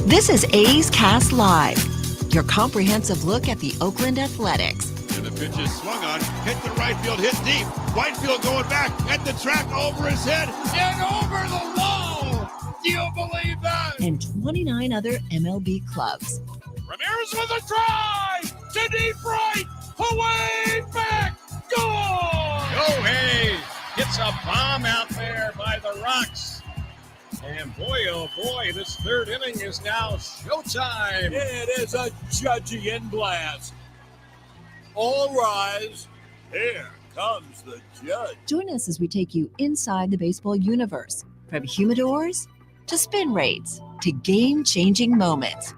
This is A's Cast Live, your comprehensive look at the Oakland Athletics. And the pitch is swung on, hit the right field, hit deep. Whitefield going back at the track, over his head, and over the wall. Do you believe that? And 29 other MLB clubs. Ramirez with a drive to deep right, away back, goal! Go Hayes gets a bomb out there by the Rocks. And boy, oh boy, this third inning is now showtime. It is a judging blast. All rise. Here comes the judge. Join us as we take you inside the baseball universe, from humidors to spin rates to game-changing moments.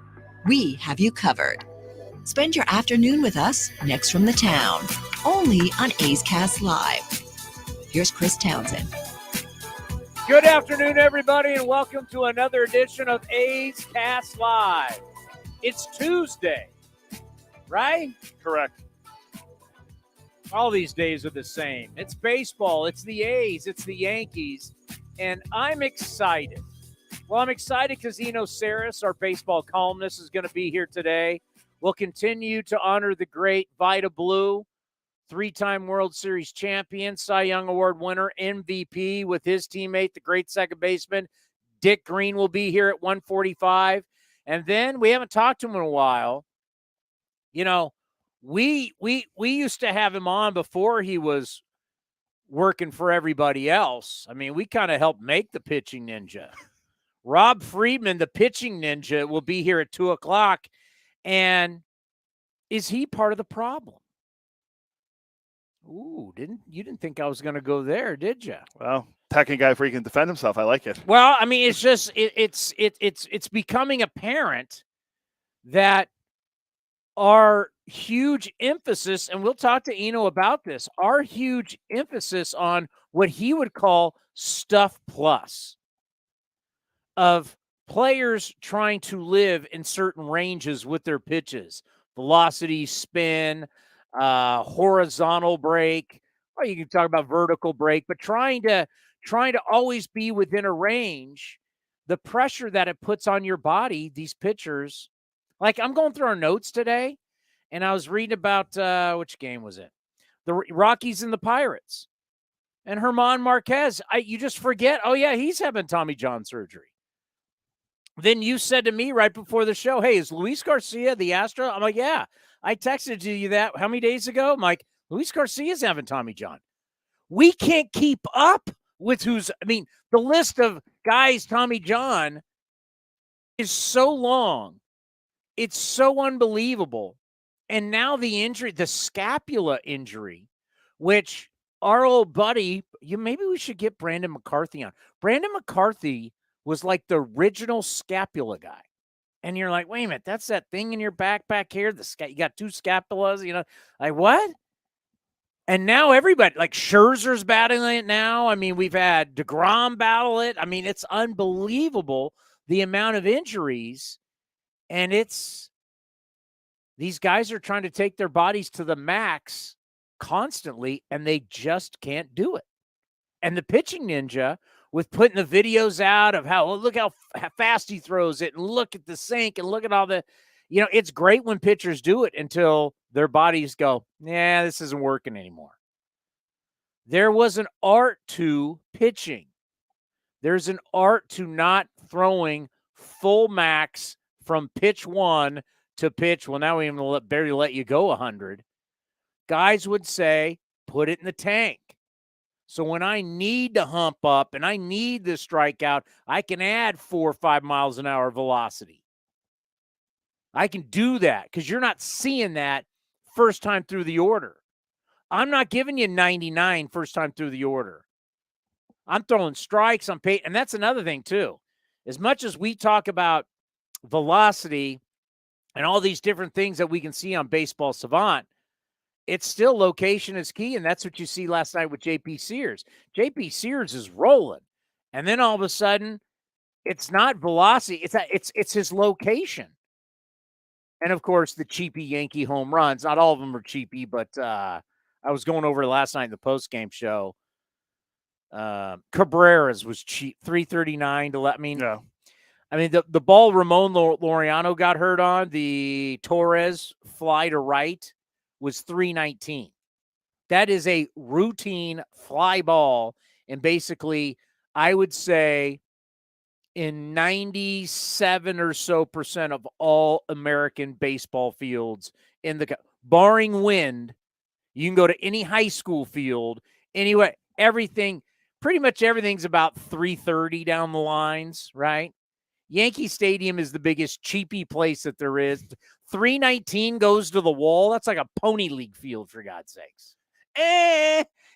We have you covered. Spend your afternoon with us next from the town, only on A's Cast Live. Here's Chris Townsend. Good afternoon, everybody, and welcome to another edition of A's Cast Live. It's Tuesday, right? Correct. All these days are the same. It's baseball, it's the A's, it's the Yankees, and I'm excited. Well, I'm excited because Eno Sarris, our baseball columnist, is going to be here today. We'll continue to honor the great Vida Blue, three-time World Series champion, Cy Young Award winner, MVP with his teammate, the great second baseman. Dick Green will be here at 1:45. And then we haven't talked to him in a while. You know, we used to have him on before he was working for everybody else. I mean, we kind of helped make the pitching ninja. Rob Friedman, the pitching ninja, will be here at 2 o'clock. And is he part of the problem? Ooh, you didn't think I was going to go there, did you? Well, attacking a guy before he can defend himself. I like it. Well, I mean, it's just it's becoming apparent that our huge emphasis, and we'll talk to Eno about this, our huge emphasis on what he would call stuff plus of players trying to live in certain ranges with their pitches, velocity, spin, horizontal break, or you can talk about vertical break, but trying to always be within a range, the pressure that it puts on your body, these pitchers. Like, I'm going through our notes today, and I was reading about, which game was it? The Rockies and the Pirates. And German Marquez, you just forget, oh yeah, he's having Tommy John surgery. Then you said to me right before the show, hey, is Luis Garcia the Astro? I'm like, yeah. I texted you that how many days ago? I'm like, Luis Garcia's having Tommy John. We can't keep up with the list of guys Tommy John is so long. It's so unbelievable. And now the injury, the scapula injury, which our old buddy, maybe we should get Brandon McCarthy on. Brandon McCarthy was like the original scapula guy. And you're like, wait a minute, that's that thing in your back here. You got two scapulas, like what? And now everybody, like Scherzer's battling it now. I mean, we've had DeGrom battle it. I mean, it's unbelievable the amount of injuries. And these guys are trying to take their bodies to the max constantly, and they just can't do it. And the pitching ninja, with putting the videos out of look how fast he throws it, and look at the sink, and look at all the, it's great when pitchers do it until their bodies go, yeah, this isn't working anymore. There was an art to pitching. There's an art to not throwing full max from pitch one to pitch. Well, now we even barely let you go 100. Guys would say, put it in the tank. So when I need to hump up and I need the strikeout, I can add 4 or 5 miles an hour velocity. I can do that because you're not seeing that first time through the order. I'm not giving you 99 first time through the order. I'm throwing strikes on pay, and that's another thing too. As much as we talk about velocity and all these different things that we can see on Baseball Savant, it's still location is key, and that's what you see last night with J.P. Sears. J.P. Sears is rolling, and then all of a sudden, it's not velocity. It's his location. And, of course, the cheapy Yankee home runs. Not all of them are cheapy, but I was going over last night in the postgame show. Cabrera's was cheap, 339 to let. Yeah. I mean the ball Ramon Laureano got hurt on, the Torres fly to right, was 319. That is a routine fly ball, and basically, I would say in 97 or so % of all American baseball fields barring wind, you can go to any high school field, anyway, pretty much everything's about 330 down the lines, right? Yankee Stadium is the biggest cheapy place that there is. 319 goes to the wall. That's like a pony league field, for God's sakes.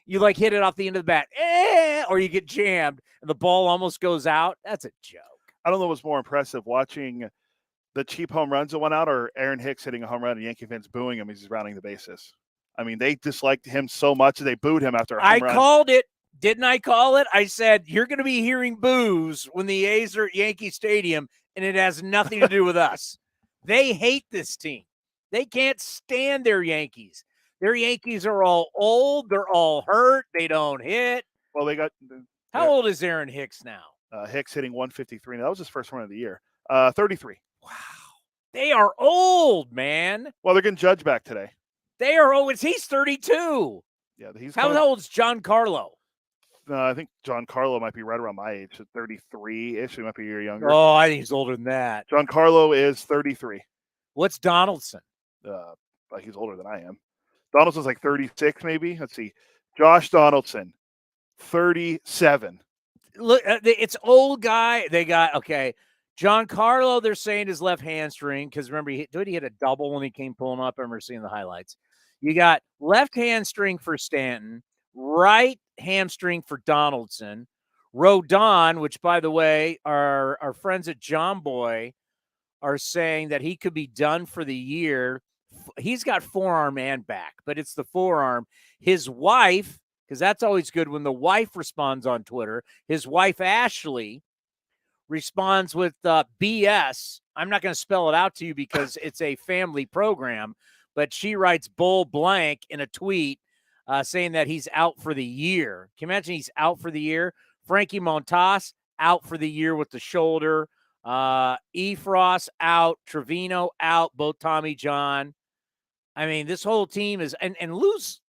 You like hit it off the end of the bat, or you get jammed and the ball almost goes out. That's a joke. I don't know what's more impressive, watching the cheap home runs that went out, or Aaron Hicks hitting a home run and Yankee fans booing him as he's rounding the bases. I mean, they disliked him so much that they booed him after a home run. I called it. Didn't I call it? I said, you're going to be hearing boos when the A's are at Yankee Stadium, and it has nothing to do with us. They hate this team. They can't stand their Yankees. Their Yankees are all old. They're all hurt. They don't hit. Well, they got – How old is Aaron Hicks now? Hicks hitting 153. That was his first one of the year. 33. Wow. They are old, man. Well, they're getting Judge back today. They are old. He's 32. Yeah, How old is Giancarlo? I think Giancarlo might be right around my age, 33-ish. He might be a year younger. Oh, I think he's older than that. Giancarlo is 33. What's Donaldson? He's older than I am. Donaldson's like 36, maybe. Let's see. Josh Donaldson, 37. Look, it's old guy. They got, okay, Giancarlo, they're saying his left hamstring, because remember, he hit a double when he came pulling up. I remember seeing the highlights. You got left hamstring for Stanton, right hamstring for Donaldson. Rodon, which, by the way, our friends at John Boy are saying that he could be done for the year. He's got forearm and back, but it's the forearm. His wife, because that's always good when the wife responds on Twitter, his wife, Ashley, responds with BS. I'm not going to spell it out to you because it's a family program, but she writes bull blank in a tweet saying that he's out for the year. Can you imagine he's out for the year? Frankie Montas out for the year with the shoulder. Efros out. Trevino out. Both Tommy John. I mean, this whole team is – and Lou's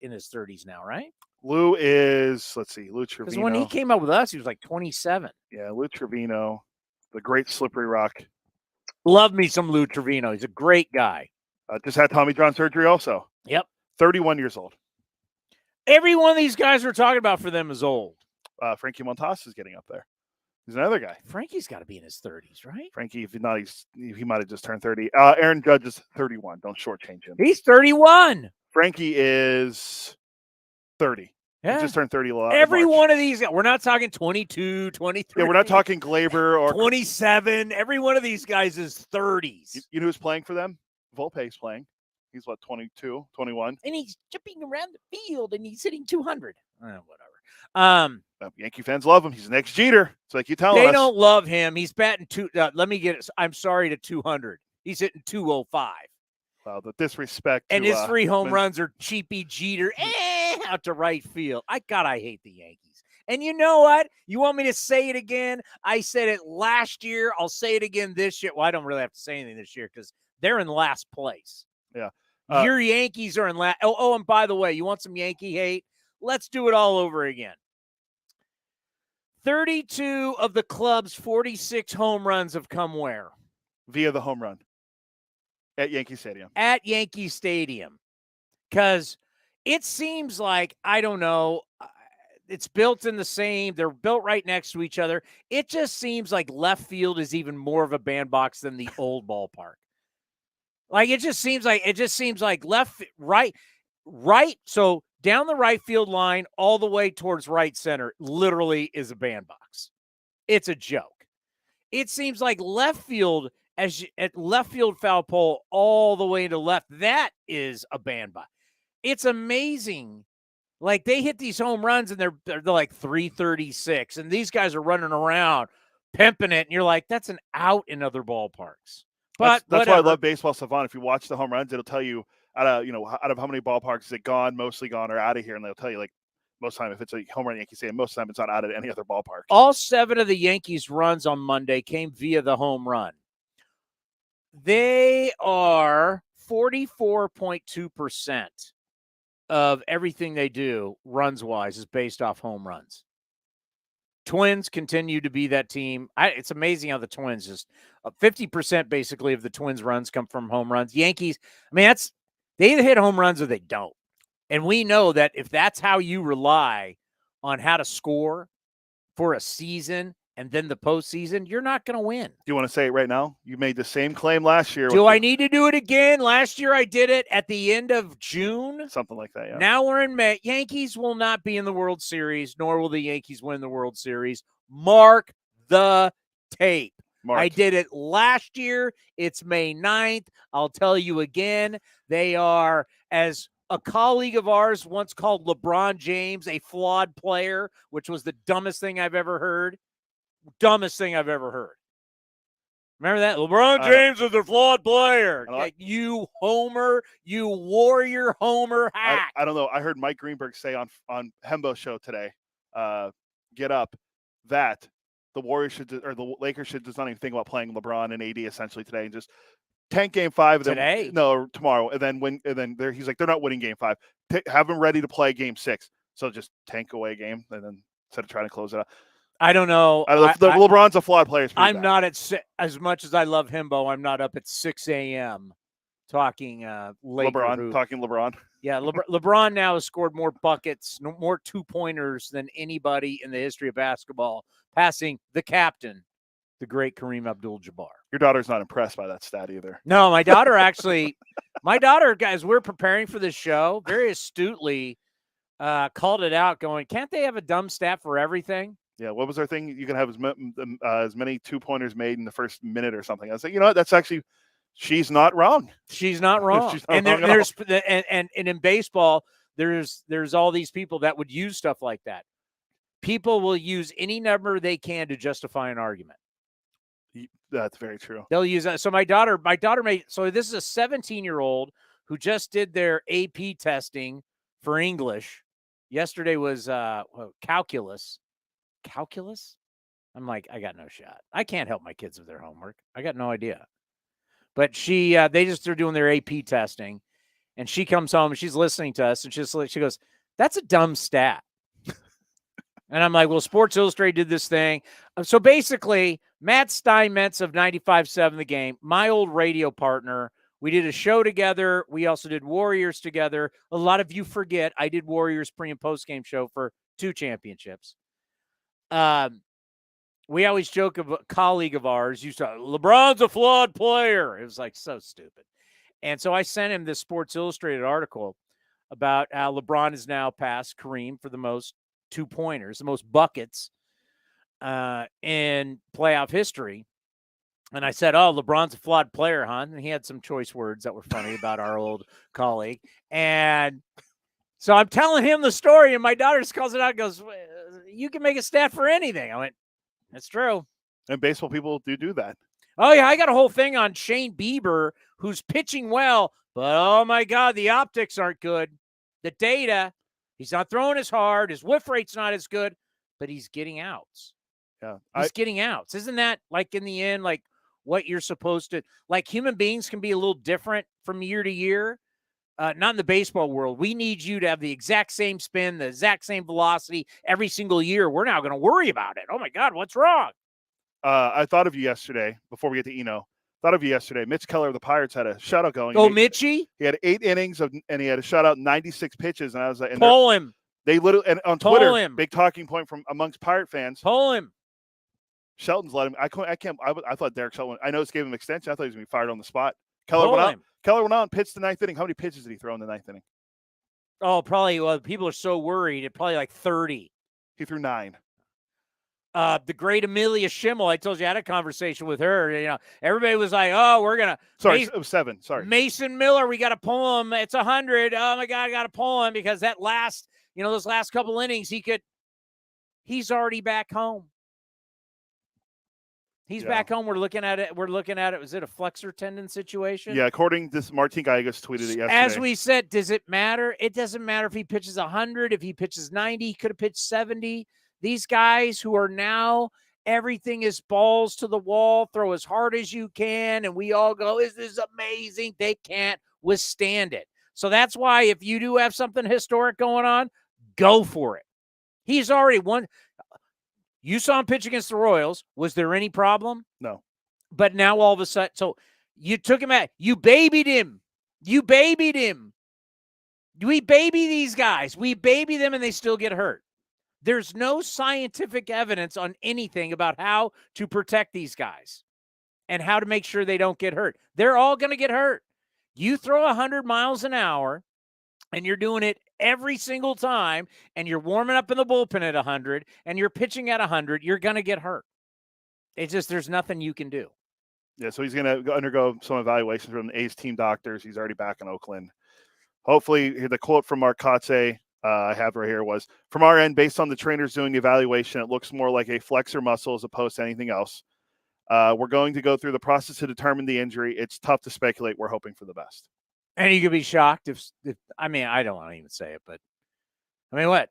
in his 30s now, right? Lou is – let's see. Lou Trevino. Because when he came up with us, he was like 27. Yeah, Lou Trevino, the great Slippery Rock. Love me some Lou Trevino. He's a great guy. Just had Tommy John surgery also. Yep. 31 years old. Every one of these guys we're talking about for them is old. Frankie Montas is getting up there. He's another guy. Frankie's got to be in his 30s, right? Frankie, if not, he might have just turned 30. Aaron Judge is 31. Don't shortchange him. He's 31. Frankie is 30. Yeah. He just turned 30 a lot. Every one of these guys. We're not talking 22, 23. Yeah, we're not talking Glaber or 27. Every one of these guys is 30s. You know who's playing for them? Volpe's playing. He's what, 22, 21? And he's jumping around the field and he's hitting 200. Whatever. Yankee fans love him. He's the next Jeter. It's like you tell us. They don't love him. He's batting let me get it. I'm sorry, to 200. He's hitting 205. Wow, the disrespect. And his 3 home runs are cheapy Jeter out to right field. I hate the Yankees. And you know what? You want me to say it again? I said it last year. I'll say it again this year. Well, I don't really have to say anything this year because they're in last place. Yeah. Your Yankees are in last. Oh, and by the way, you want some Yankee hate? Let's do it all over again. 32 of the club's 46 home runs have come where? Via the home run. At Yankee Stadium. At Yankee Stadium. Because it seems like, I don't know, it's built in the same, they're built right next to each other. It just seems like left field is even more of a bandbox than the old ballpark. Like, it just seems like left, right. So down the right field line, all the way towards right center, literally is a bandbox. It's a joke. It seems like left field, at left field foul pole all the way to left, that is a bandbox. It's amazing. Like, they hit these home runs and they're like 336, and these guys are running around pimping it, and you're like, that's an out in other ballparks. But that's why I love Baseball Savant. If you watch the home runs, it'll tell you out of how many ballparks is it gone, mostly gone, or out of here, and they'll tell you like most of the time if it's a home run Yankee Stadium. Most of the time it's not out at any other ballpark. All 7 of the Yankees' runs on Monday came via the home run. They are 44.2% of everything they do runs-wise is based off home runs. Twins continue to be that team. It's amazing how the Twins just 50% basically of the Twins' runs come from home runs. Yankees, I mean, they either hit home runs or they don't. And we know that if that's how you rely on how to score for a season and then the postseason, you're not going to win. Do you want to say it right now? You made the same claim last year. Do I need to do it again? Last year I did it at the end of June. Something like that, yeah. Now we're in May. Yankees will not be in the World Series, nor will the Yankees win the World Series. Mark the tape. I did it last year. It's May 9th. I'll tell you again. They are, as a colleague of ours once called LeBron James a flawed player, which was the dumbest thing I've ever heard. Dumbest thing I've ever heard. Remember that? LeBron James is a flawed player. You homer, you warrior homer hack. I don't know. I heard Mike Greenberg say on Hembo's show today, Get Up, that the Warriors or the Lakers should just not even think about playing LeBron and AD essentially today and just tank Game 5 today. No, tomorrow, and then win. And then he's like, they're not winning Game 5. Have them ready to play Game 6. So just tank away game, and then instead of trying to close it out. I don't know. LeBron's a flawed player. I'm not as much as I love Himbo. I'm not up at 6 a.m. talking LeBron. Yeah, LeBron now has scored more buckets, more 2-pointers than anybody in the history of basketball, passing the captain, the great Kareem Abdul-Jabbar. Your daughter's not impressed by that stat either. No, my daughter actually, guys, we're preparing for this show, very astutely called it out going, can't they have a dumb stat for everything? Yeah, what was our thing? You can have as many 2-pointers made in the first minute or something. I was like, you know what? That's actually, she's not wrong. She's not wrong. She's not and wrong there's and in baseball, there's all these people that would use stuff like that. People will use any number they can to justify an argument. That's very true. They'll use that. So my daughter made. So this is a 17-year-old who just did their AP testing for English. Yesterday was calculus. Calculus? I'm like, I got no shot. I can't help my kids with their homework. I got no idea. But they're doing their AP testing, and she comes home and she's listening to us, and she goes, "That's a dumb stat." And I'm like, well, Sports Illustrated did this thing. So basically, Matt Steinmetz of 95.7 The Game, my old radio partner, we did a show together. We also did Warriors together. A lot of you forget I did Warriors pre- and post-game show for 2 championships. We always joke of a colleague of ours used to, LeBron's a flawed player. It was like so stupid. And so I sent him this Sports Illustrated article about how LeBron has now passed Kareem for the most 2-pointers, the most buckets in playoff history. And I said, oh, LeBron's a flawed player, huh? And he had some choice words that were funny about our old colleague. And so I'm telling him the story, and my daughter just calls it out and goes, you can make a stat for anything. I went, that's true. And baseball people do that. Oh, yeah, I got a whole thing on Shane Bieber, who's pitching well, but oh, my God, the optics aren't good. The data, he's not throwing as hard. His whiff rate's not as good, but he's getting outs. Yeah, He's getting outs. Isn't that, like, in the end, like, what you're supposed to – like, human beings can be a little different from year to year. Not in the baseball world. We need you to have the exact same spin, the exact same velocity every single year. We're now going to worry about it. Oh, my God, what's wrong? I thought of you yesterday, before we get to Eno. Mitch Keller of the Pirates had a shutout going. Oh, Mitchie? He had 8 innings, and he had a shutout, 96 pitches. And I was like, pull him. They literally, and on Twitter, big talking point from amongst Pirate fans. Pull him. Shelton's let him. I thought Derek Shelton, I know it's gave him extension. I thought he was going to be fired on the spot. Keller went out and pitched the 9th inning. How many pitches did he throw in the 9th inning? Oh, probably. Well, people are so worried. It probably like 30. He threw 9. The great Amelia Schimmel. I told you I had a conversation with her. You know, everybody was like, "Oh, we're gonna." Sorry, it was 7. Sorry, Mason Miller. We got to pull him. It's 100. Oh my God, I got to pull him because those last couple innings, he's already back home. He's Yeah. back home. We're looking at it. Was it a flexor tendon situation? Yeah, according to this, Martin Gallegos tweeted it yesterday. As we said, does it matter? It doesn't matter if he pitches 100, if he pitches 90, he could have pitched 70. These guys who are now, everything is balls to the wall, throw as hard as you can, and we all go, is this amazing? They can't withstand it. So that's why if you do have something historic going on, go for it. He's already won. You saw him pitch against the Royals. Was there any problem? No. But now all of a sudden, so you took him out. You babied him. We baby these guys. We baby them and they still get hurt. There's no scientific evidence on anything about how to protect these guys and how to make sure they don't get hurt. They're all going to get hurt. You throw 100 miles an hour and you're doing it every single time, and you're warming up in the bullpen at 100, and you're pitching at 100, you're going to get hurt. It's just there's nothing you can do. Yeah, so he's going to undergo some evaluations from the A's team doctors. He's already back in Oakland. Hopefully, the quote from Mark Kotze I have right here was, from our end, based on the trainers doing the evaluation, it looks more like a flexor muscle as opposed to anything else. We're going to go through the process to determine the injury. It's tough to speculate. We're hoping for the best. And you could be shocked if I mean, I don't want to even say it, but I mean, what?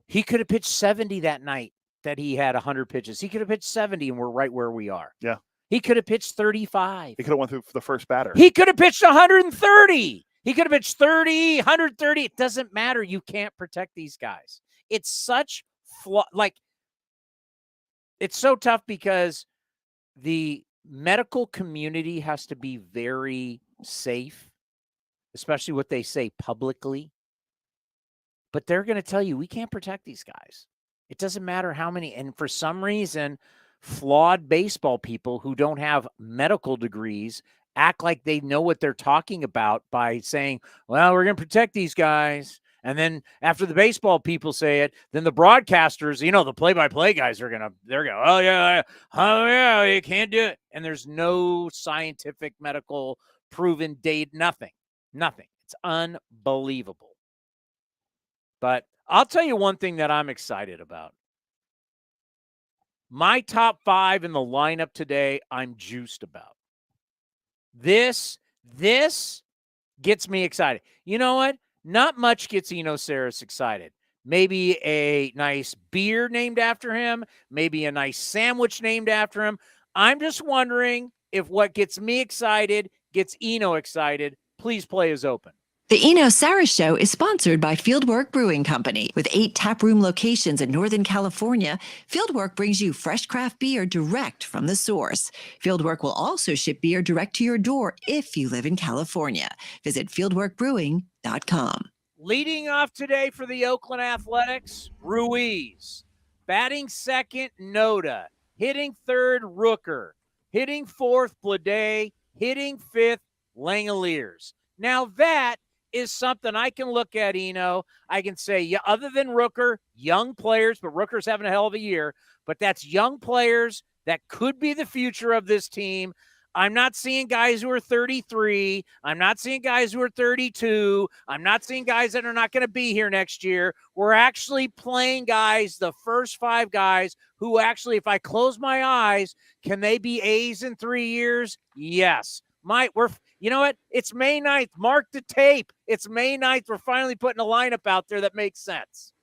He could have pitched 70 that night that he had 100 pitches. He could have pitched 70 and we're right where we are. Yeah. He could have pitched 35. He could have went through for the first batter. He could have pitched 130. He could have pitched 30, 130. It doesn't matter. You can't protect these guys. It's such it's so tough because the medical community has to be very safe, especially what they say publicly. But they're going to tell you, we can't protect these guys. It doesn't matter how many. And for some reason, flawed baseball people who don't have medical degrees act like they know what they're talking about by saying, well, we're going to protect these guys. And then after the baseball people say it, then the broadcasters, the play-by-play guys they're going, oh yeah, you can't do it. And there's no scientific, medical, proven date, nothing. It's unbelievable. But I'll tell you one thing that I'm excited about. My top 5 in the lineup today, I'm juiced about. This gets me excited. You know what? Not much gets Eno Sarris excited. Maybe a nice beer named after him. Maybe a nice sandwich named after him. I'm just wondering if what gets me excited gets Eno excited. Please play is open. The Eno Sarris Show is sponsored by Fieldwork Brewing Company. With 8 taproom locations in Northern California, Fieldwork brings you fresh craft beer direct from the source. Fieldwork will also ship beer direct to your door if you live in California. Visit fieldworkbrewing.com. Leading off today for the Oakland Athletics, Ruiz. Batting second, Noda. Hitting third, Rooker. Hitting fourth, Blade. Hitting fifth, Langoliers. Now that is something I can look at, Eno. I can say, yeah, other than Rooker, young players, but Rooker's having a hell of a year, but that's young players that could be the future of this team. I'm not seeing guys who are 33. I'm not seeing guys who are 32. I'm not seeing guys that are not going to be here next year. We're actually playing guys, the first 5 guys who actually, if I close my eyes, can they be A's in 3 years? Yes. You know what? It's May 9th. Mark the tape. It's May 9th. We're finally putting a lineup out there that makes sense.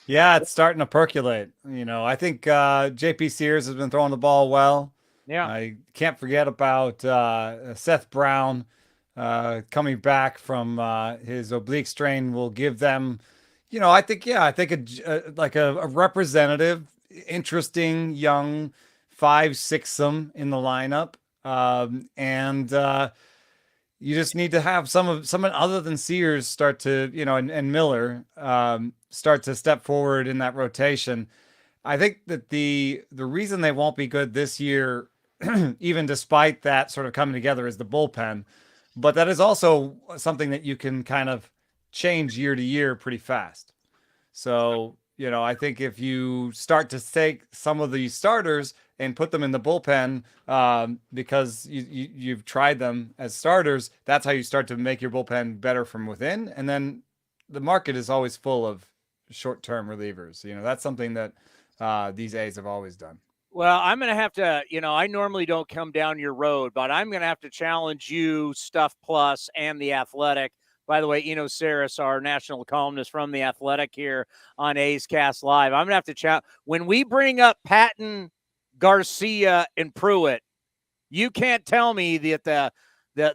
Yeah, it's starting to percolate. I think JP Sears has been throwing the ball well. Yeah. I can't forget about Seth Brown coming back from his oblique strain will give them, I think a representative, interesting young 5-6 in the lineup. You just need to have someone other than Sears start to, and Miller start to step forward in that rotation. I think that the reason they won't be good this year, even despite that sort of coming together, is the bullpen. But that is also something that you can kind of change year to year pretty fast. So, I think if you start to take some of the starters and put them in the bullpen because you've tried them as starters, that's how you start to make your bullpen better from within. And then the market is always full of short-term relievers. That's something that these A's have always done. Well, I'm going to have to, I normally don't come down your road, but I'm going to have to challenge you, Stuff Plus, and The Athletic. By the way, Eno Sarris, our national columnist from The Athletic here on A's Cast Live. I'm going to have to challenge. When we bring up Patton, Garcia, and Pruitt, you can't tell me that the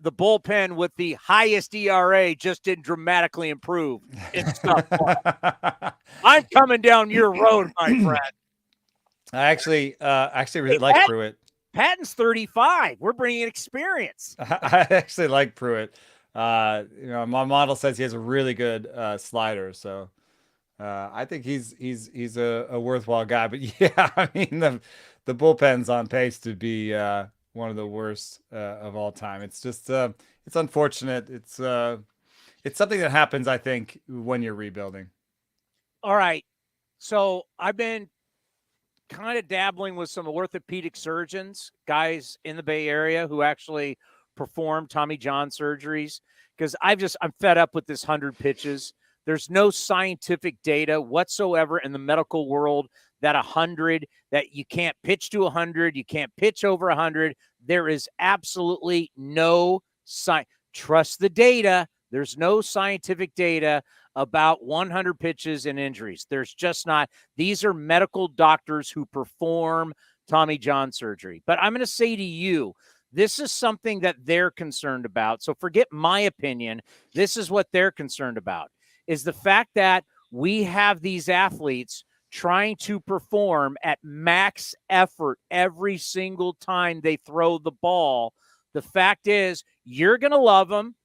bullpen with the highest ERA just didn't dramatically improve. It's Stuff Plus. I'm coming down your road, my friend. I actually really like Pruitt. Patton's 35. We're bringing experience. I actually like Pruitt. My model says he has a really good slider, so I think he's a worthwhile guy. But yeah, I mean the bullpen's on pace to be one of the worst of all time. It's just it's unfortunate. It's something that happens, I think, when you're rebuilding. All right, so I've been kind of dabbling with some orthopedic surgeons, guys in the Bay Area who actually perform Tommy John surgeries, because I'm fed up with this 100 pitches. There's no scientific data whatsoever in the medical world that you can't pitch to 100, you can't pitch over 100. There is absolutely no trust the data. There's no scientific data about 100 pitches and injuries. There's just not. These are medical doctors who perform Tommy John surgery. But I'm going to say to you, this is something that they're concerned about. So forget my opinion. This is what they're concerned about, is the fact that we have these athletes trying to perform at max effort every single time they throw the ball. The fact is, you're going to love them.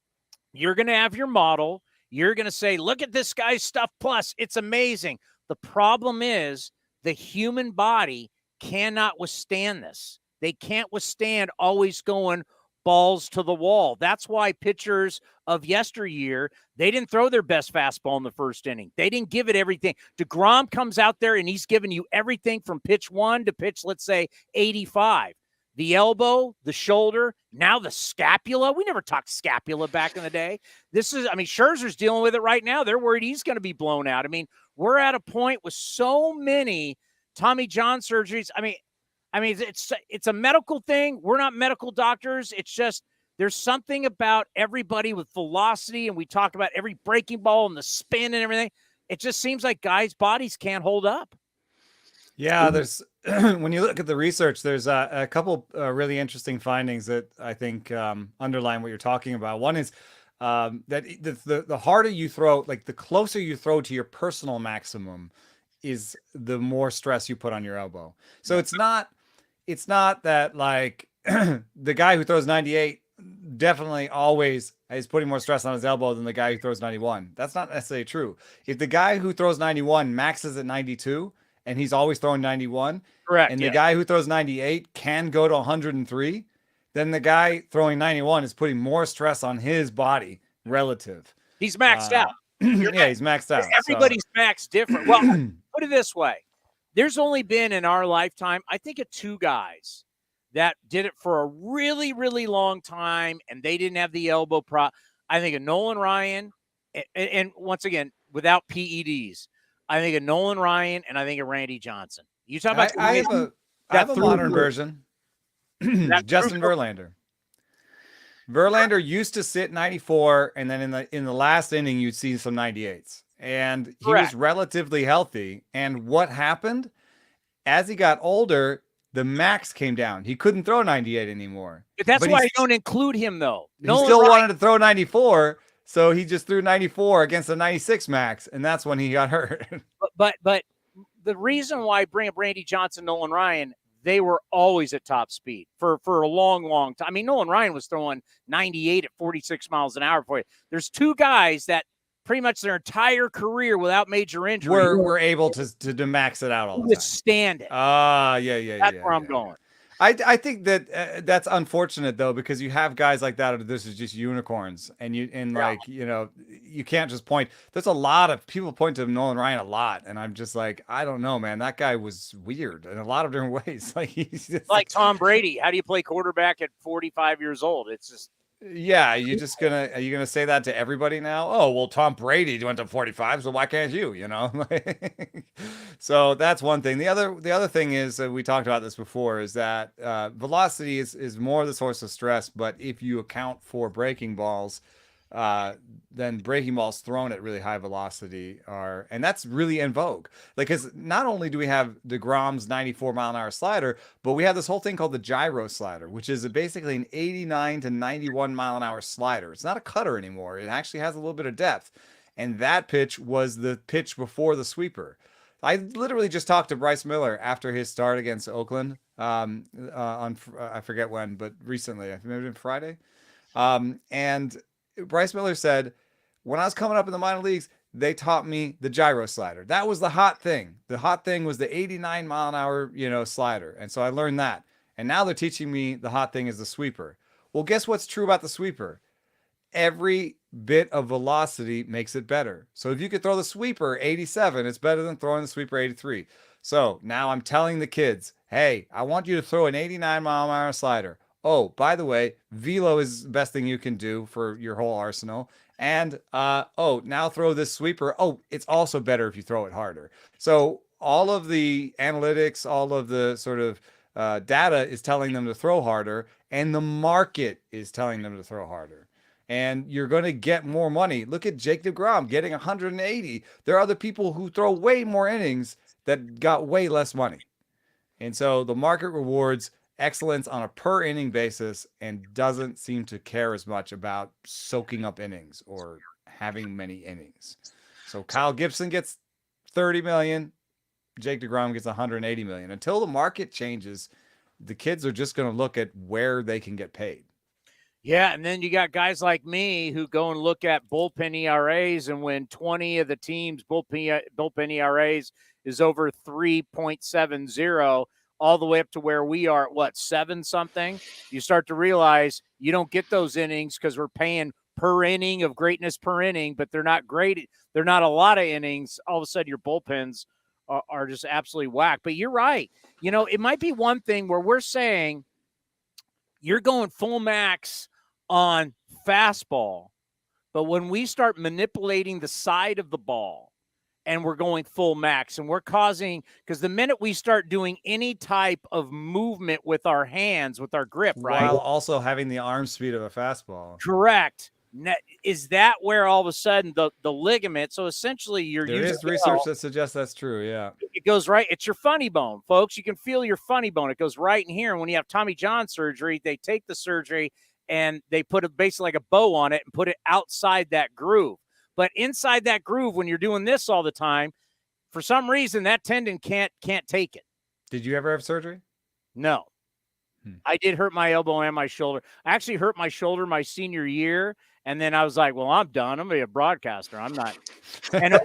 You're going to have your model. You're going to say, look at this guy's Stuff Plus. It's amazing. The problem is the human body cannot withstand this. They can't withstand always going balls to the wall. That's why pitchers of yesteryear, they didn't throw their best fastball in the first inning. They didn't give it everything. DeGrom comes out there and he's giving you everything from pitch 1 to pitch, let's say, 85. The elbow, the shoulder, now the scapula. We never talked scapula back in the day. Scherzer's dealing with it right now. They're worried he's going to be blown out. I mean, we're at a point with so many Tommy John surgeries. I mean, it's a medical thing. We're not medical doctors. It's just there's something about everybody with velocity, and we talk about every breaking ball and the spin and everything. It just seems like guys' bodies can't hold up. Yeah, there's when you look at the research, there's a couple really interesting findings that I think underline what you're talking about. One is that the harder you throw, like the closer you throw to your personal maximum, is the more stress you put on your elbow. So it's not that like the guy who throws 98 definitely always is putting more stress on his elbow than the guy who throws 91. That's not necessarily true. If the guy who throws 91 maxes at 92 and he's always throwing 91, correct, and the guy who throws 98 can go to 103, then the guy throwing 91 is putting more stress on his body relative. He's maxed out. Yeah, he's maxed out. Everybody's maxed different. Well, put it this way. There's only been in our lifetime, I think, of two guys that did it for a really, really long time, and they didn't have the elbow prop. I think of Nolan Ryan, and once again, without PEDs, I think of Nolan Ryan, and I think of Randy Johnson. You talk about I have a modern version. Justin Verlander. Verlander used to sit 94, and then in the last inning, you'd see some 98s. And he was relatively healthy. And what happened? As he got older, the max came down. He couldn't throw 98 anymore. But why I don't include him, though. He still wanted to throw 94, so he just threw 94 against a 96 max, and that's when he got hurt. But the reason why I bring up Randy Johnson, Nolan Ryan, they were always at top speed for a long, long time. I mean, Nolan Ryan was throwing 98 at 46 miles an hour for you. There's two guys that pretty much their entire career without major injury were able to max it out all the time. Withstand it. Yeah. That's where I'm going. I think that that's unfortunate though, because you have guys like that. This is just unicorns, and you can't just point. There's a lot of people point to Nolan Ryan a lot, and I'm just like, I don't know, man. That guy was weird in a lot of different ways. Like he's just like Tom Brady. How do you play quarterback at 45 years old? It's just Yeah, are you gonna say that to everybody now? Oh, well, Tom Brady went to 45, so why can't you? You know, so that's one thing. The other thing is we talked about this before is that velocity is more the source of stress, but if you account for breaking balls, then breaking balls thrown at really high velocity and that's really in vogue. Like, because not only do we have DeGrom's 94-mile-an-hour slider, but we have this whole thing called the gyro slider, which is basically an 89 to 91-mile-an-hour slider. It's not a cutter anymore. It actually has a little bit of depth. And that pitch was the pitch before the sweeper. I literally just talked to Bryce Miller after his start against Oakland on I forget when, but recently, maybe on Friday. And Bryce Miller said, when I was coming up in the minor leagues, they taught me the gyro slider. That was the hot thing. The hot thing was the 89 mile an hour, slider. And so I learned that. And now they're teaching me the hot thing is the sweeper. Well, guess what's true about the sweeper? Every bit of velocity makes it better. So if you could throw the sweeper 87, it's better than throwing the sweeper 83. So now I'm telling the kids, hey, I want you to throw an 89 mile an hour slider. Oh, by the way, velo is the best thing you can do for your whole arsenal. And now throw this sweeper. Oh, it's also better if you throw it harder. So all of the analytics, all of the sort of data is telling them to throw harder, and the market is telling them to throw harder. And you're going to get more money. Look at Jake DeGrom getting 180. There are other people who throw way more innings that got way less money. And so the market rewards excellence on a per inning basis and doesn't seem to care as much about soaking up innings or having many innings. So Kyle Gibson gets 30 million, Jake DeGrom gets 180 million. Until the market changes, the kids are just going to look at where they can get paid. Yeah, and then you got guys like me who go and look at bullpen ERAs, and when 20 of the teams' bullpen ERAs is over 3.70, all the way up to where we are at 7 something, you start to realize you don't get those innings because we're paying per inning of greatness per inning, but they're not great. They're not a lot of innings. All of a sudden your bullpens are just absolutely whack. But you're right. It might be one thing where we're saying you're going full max on fastball, but when we start manipulating the side of the ball and we're going full max and we're causing, because the minute we start doing any type of movement with our hands, with our grip, right? While also having the arm speed of a fastball. Correct. Is that where all of a sudden the ligament, so essentially you're there using is research that suggests that's true, yeah. It goes right, it's your funny bone, folks. You can feel your funny bone. It goes right in here. And when you have Tommy John surgery, they take the surgery and they put basically like a bow on it and put it outside that groove. But inside that groove, when you're doing this all the time, for some reason that tendon can't take it. Did you ever have surgery? No. I did hurt my elbow and my shoulder. I actually hurt my shoulder my senior year. And then I was like, well, I'm done. I'm going to be a broadcaster. I'm not. And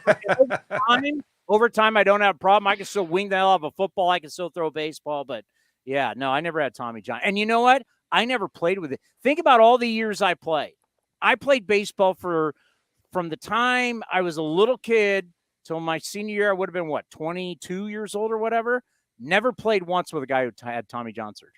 over time, I don't have a problem. I can still wing the hell out of a football. I can still throw a baseball. But, yeah, no, I never had Tommy John. And you know what? I never played with it. Think about all the years I played. I played baseball from the time I was a little kid till my senior year. I would have been, 22 years old or whatever. Never played once with a guy who had Tommy John surgery.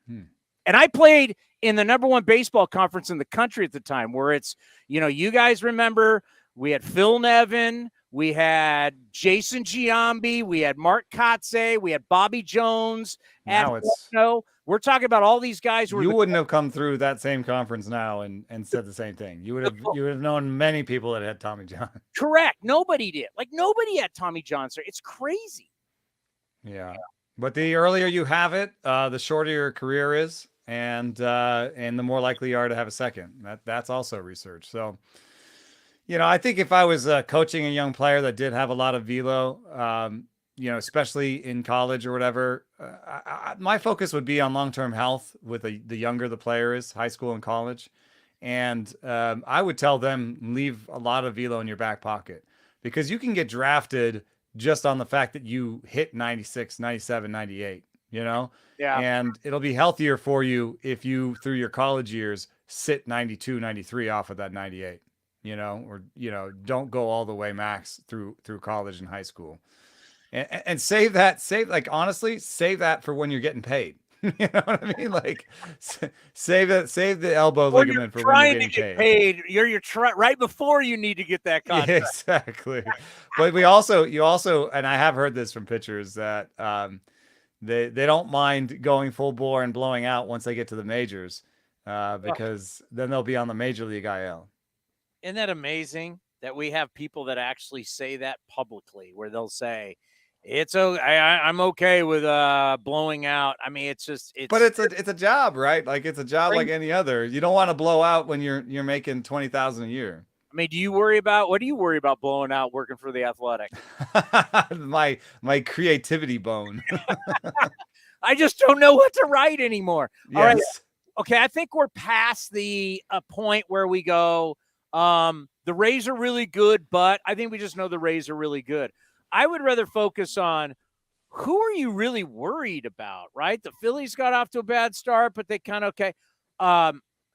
And I played in the number 1 baseball conference in the country at the time, where it's, you guys remember we had Phil Nevin, we had Jason Giambi, we had Mark Kotze, we had Bobby Jones. Now we're talking about all these guys. You wouldn't have come through that same conference now and said the same thing. You would have known many people that had Tommy John. Correct. Nobody did. Nobody had Tommy John. It's crazy. Yeah. But the earlier you have it, the shorter your career is, and the more likely you are to have a second. That's also research. So, I think if I was coaching a young player that did have a lot of velo, especially in college or whatever, my focus would be on long-term health with the younger the player is, high school and college. And I would tell them, leave a lot of velo in your back pocket, because you can get drafted just on the fact that you hit 96, 97, 98, Yeah. And it'll be healthier for you if you, through your college years, sit 92, 93 off of that 98, or, don't go all the way max through college and high school. And save that for when you're getting paid. You know what I mean? Like, save the elbow Or ligament for when you're trying to getting get paid. paid. You're right before you need to get that Yeah, contract. exactly. But you also, and I have heard this from pitchers that they don't mind going full bore and blowing out once they get to the majors, because then they'll be on the major league IL. Isn't that amazing that we have people that actually say that publicly, where they'll say, I'm okay with blowing out. I mean, But it's a job, right? Like, it's a job like any other. You don't want to blow out when you're making $20,000 a year. I mean, what do you worry about blowing out working for the Athletic? my creativity bone. I just don't know what to write anymore. Yes. All right. Okay, I think we're past the point where we go, the Rays are really good, but I think we just know the Rays are really good. I would rather focus on who are you really worried about, right? The Phillies got off to a bad start, but they kind of okay.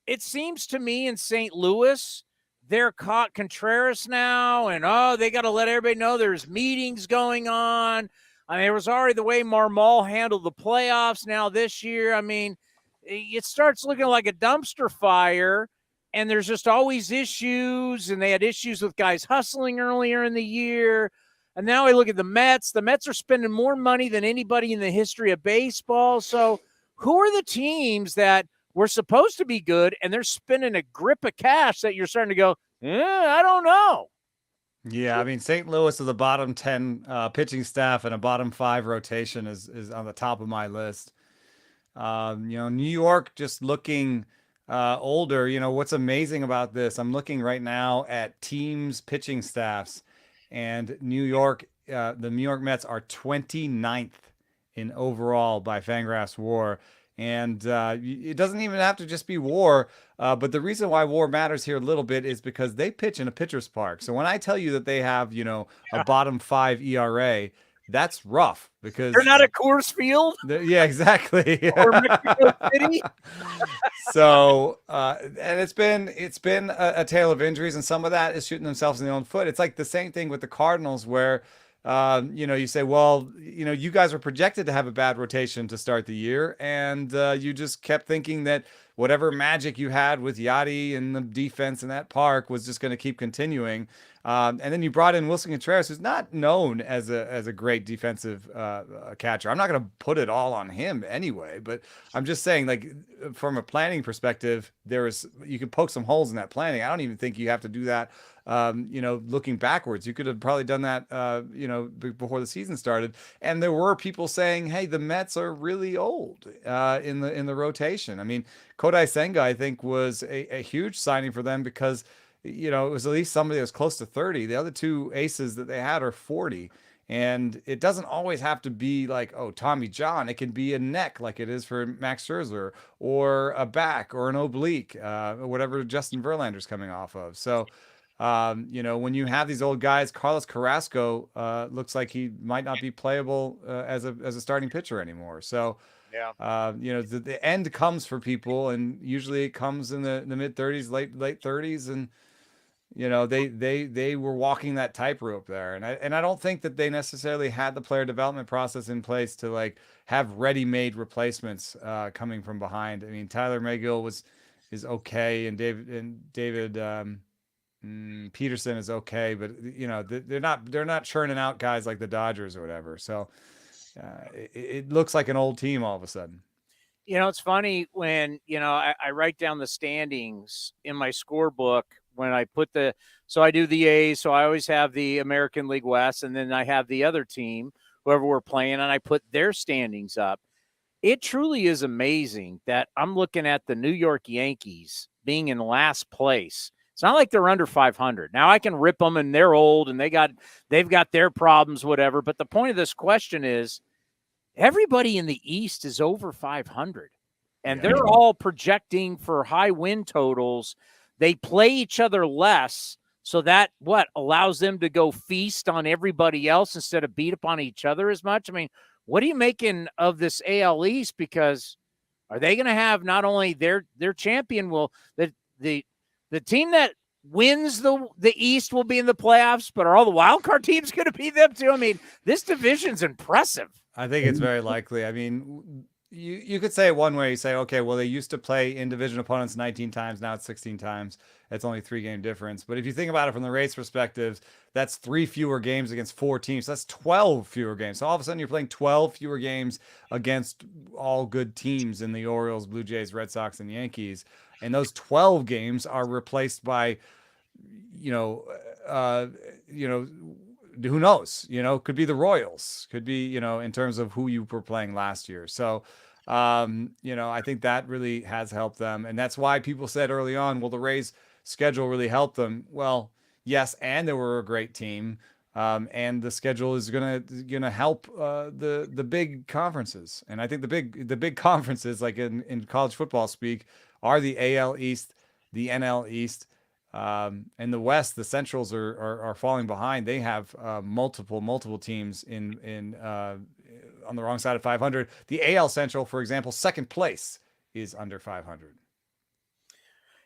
It seems to me in St. Louis, they're caught Contreras now, and they got to let everybody know there's meetings going on. I mean, it was already the way Marmol handled the playoffs now this year. I mean, it starts looking like a dumpster fire, and there's just always issues, and they had issues with guys hustling earlier in the year. And now I look at the Mets. The Mets are spending more money than anybody in the history of baseball. So who are the teams that were supposed to be good, and they're spending a grip of cash that you're starting to go, I don't know. Yeah, I mean, St. Louis is the bottom 10 pitching staff, and a bottom 5 rotation is on the top of my list. New York just looking older. What's amazing about this, I'm looking right now at teams' pitching staffs, and New York, the New York Mets are 29th in overall by Fangraphs WAR. And it doesn't even have to just be WAR. But the reason why WAR matters here a little bit is because they pitch in a pitcher's park. So when I tell you that they have, a bottom 5 ERA, that's rough because they're not at Coors Field. Yeah, exactly. Or Mexico City. So, and it's been a tale of injuries, and some of that is shooting themselves in the own foot. It's like the same thing with the Cardinals, where you say, well, you guys were projected to have a bad rotation to start the year, and you just kept thinking that whatever magic you had with Yachty and the defense in that park was just going to keep continuing. And then you brought in Wilson Contreras, who's not known as a great defensive catcher. I'm not going to put it all on him anyway, but I'm just saying, like, from a planning perspective, you can poke some holes in that planning. I don't even think you have to do that. Looking backwards, you could have probably done that, before the season started. And there were people saying, "Hey, the Mets are really old in the rotation." I mean, Kodai Senga, I think, was a huge signing for them because it was at least somebody that was close to 30. The other two aces that they had are 40. And it doesn't always have to be like, Tommy John. It can be a neck like it is for Max Scherzer, or a back, or an oblique, or whatever Justin Verlander's coming off of. So, when you have these old guys, Carlos Carrasco looks like he might not be playable as a starting pitcher anymore. So, Yeah. The end comes for people, and usually it comes in the mid 30s, late 30s, and they were walking that tightrope there, and I don't think that they necessarily had the player development process in place to like have ready-made replacements coming from behind. I mean, Tyler Maygill is okay, and David Peterson is okay, but they're not churning out guys like the Dodgers or whatever. So it looks like an old team all of a sudden. It's funny when, I write down the standings in my scorebook when I so I do the A's, so I always have the American League West, and then I have the other team, whoever we're playing, and I put their standings up. It truly is amazing that I'm looking at the New York Yankees being in last place. It's not like they're under 500. Now I can rip them, and they're old, and they've got their problems, whatever. But the point of this question is, everybody in the East is over 500, and they're all projecting for high win totals. They play each other less, so that allows them to go feast on everybody else instead of beat up on each other as much. I mean, what are you making of this AL East? Because are they going to have not only their champion the team that wins the East will be in the playoffs, but are all the wild card teams going to be them too? I mean, this division's impressive. I think it's very likely. I mean, you could say it one way. You say, okay, well, they used to play in division opponents 19 times. Now it's 16 times. It's only 3-game difference. But if you think about it from the Rays' perspective, that's 3 fewer games against 4 teams. So that's 12 fewer games. So all of a sudden you're playing 12 fewer games against all good teams in the Orioles, Blue Jays, Red Sox, and Yankees. And those 12 games are replaced by, you know, who knows? Could be the Royals, could be, in terms of who you were playing last year. So, I think that really has helped them. And that's why people said early on, well, the Rays schedule really helped them. Well, yes. And they were a great team. And the schedule is gonna help the big conferences. And I think the big conferences, like in college football speak, are the AL East, the NL East. In the West, the Centrals are falling behind. They have multiple teams in on the wrong side of 500. The AL Central, for example, second place is under 500.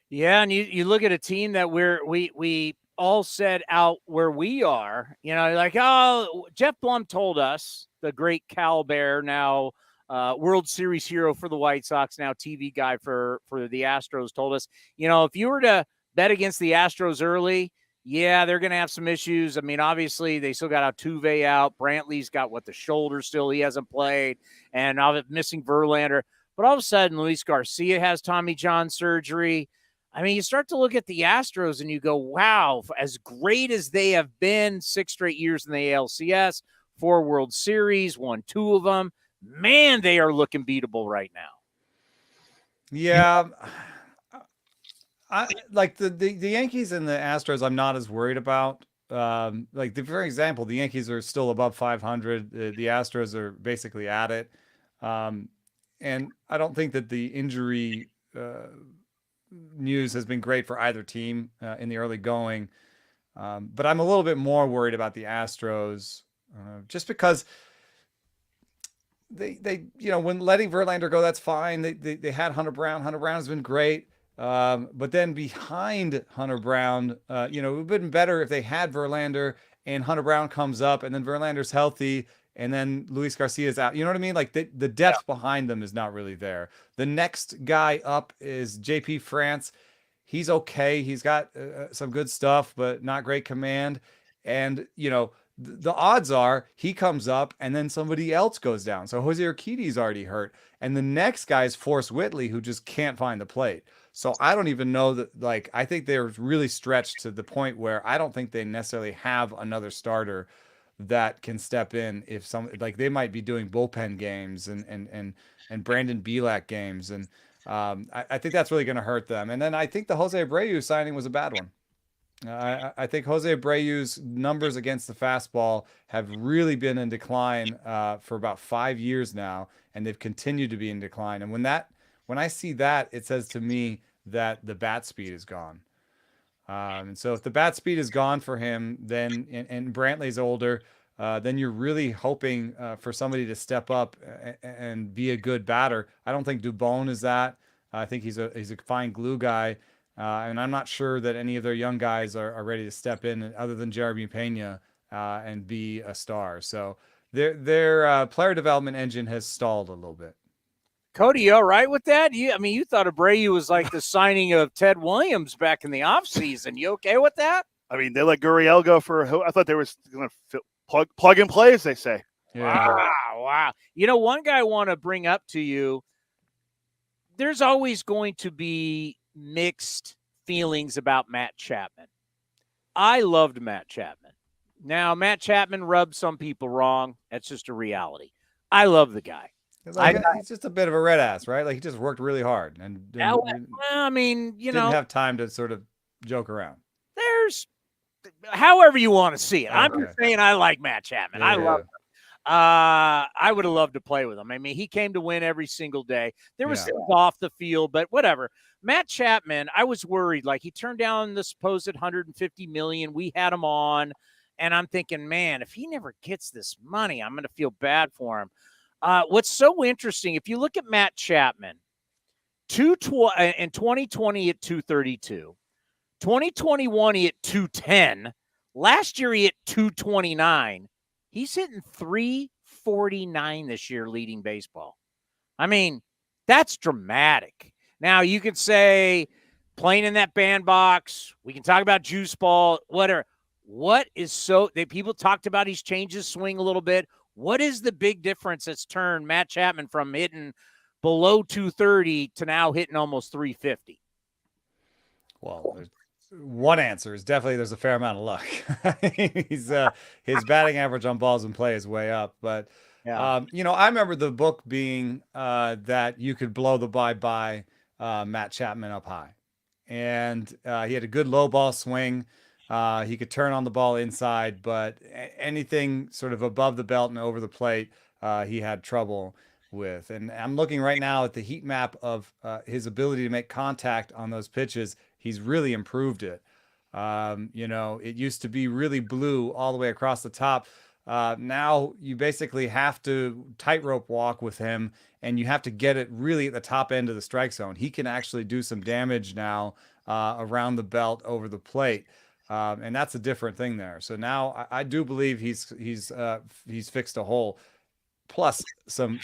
Yeah, and you look at a team that we all said out where we are. Like, oh, Jeff Blum told us, the great Cal Bear, now World Series hero for the White Sox, now TV guy for the Astros, told us, if you were to bet against the Astros early, yeah, they're going to have some issues. I mean, obviously, they still got Altuve out. Brantley's got the shoulder still. He hasn't played. And now missing Verlander. But all of a sudden, Luis Garcia has Tommy John surgery. I mean, you start to look at the Astros and you go, wow, as great as they have been, 6 straight years in the ALCS, 4 World Series, won 2 of them. Man, they are looking beatable right now. Yeah. I like the Yankees and the Astros. I'm not as worried about. For example, the Yankees are still above 500. The Astros are basically at it, and I don't think that the injury news has been great for either team in the early going. But I'm a little bit more worried about the Astros, just because they when letting Verlander go, that's fine. They had Hunter Brown. Hunter Brown has been great. But then behind Hunter Brown, it would have been better if they had Verlander and Hunter Brown comes up and then Verlander's healthy and then Luis Garcia's out. You know what I mean? Like the depth behind them is not really there. The next guy up is JP France. He's okay. He's got some good stuff, but not great command. And, the odds are he comes up and then somebody else goes down. So Jose Urquidy's already hurt. And the next guy is Forrest Whitley, who just can't find the plate. So I don't even know that, I think they're really stretched to the point where I don't think they necessarily have another starter that can step in if they might be doing bullpen games and Brandon Bielak games. And I think that's really going to hurt them. And then I think the Jose Abreu signing was a bad one. I think Jose Abreu's numbers against the fastball have really been in decline for about 5 years now, and they've continued to be in decline. And when I see that, it says to me that the bat speed is gone. And so if the bat speed is gone for him, then and Brantley's older, then you're really hoping for somebody to step up and be a good batter. I don't think Dubon is that. I think he's a fine glue guy. And I'm not sure that any of their young guys are ready to step in other than Jeremy Pena and be a star. So their player development engine has stalled a little bit. Cody, you all right with that? You thought Abreu was like the signing of Ted Williams back in the offseason. You okay with that? I mean, they let Gurriel go I thought they were going to plug and play, as they say. Yeah. Wow. One guy I want to bring up to you, there's always going to be mixed feelings about Matt Chapman. I loved Matt Chapman. Now, Matt Chapman rubbed some people wrong. That's just a reality. I love the guy. He's just a bit of a red ass, right? Like he just worked really hard and didn't have time to sort of joke around. There's however you want to see it. Okay. I'm just saying I like Matt Chapman. Yeah. I love him. I would have loved to play with him. I mean, he came to win every single day. There was things off the field, but whatever. Matt Chapman, I was worried. Like he turned down the supposed $150 million. We had him on, and I'm thinking, man, if he never gets this money, I'm going to feel bad for him. What's so interesting, if you look at Matt Chapman, in 2020 at 232, 2021 he hit 210, last year he hit 229. He's hitting 349 this year leading baseball. I mean, that's dramatic. Now, you could say playing in that bandbox, we can talk about juice ball, whatever. What is people talked about he's changed his swing a little bit. What is the big difference that's turned Matt Chapman from hitting below 230 to now hitting almost 350? Well, one answer is definitely there's a fair amount of luck. He's his batting average on balls in play is way up, but Yeah. I remember the book being that you could blow the by Matt Chapman up high, and he had a good low ball swing. He could turn on the ball inside, but anything sort of above the belt and over the plate, he had trouble with. And I'm looking right now at the heat map of his ability to make contact on those pitches. He's really improved it. It used to be really blue all the way across the top. Now you basically have to tightrope walk with him, and you have to get it really at the top end of the strike zone. He can actually do some damage now around the belt over the plate. And that's a different thing there. So now I do believe he's fixed a hole, plus some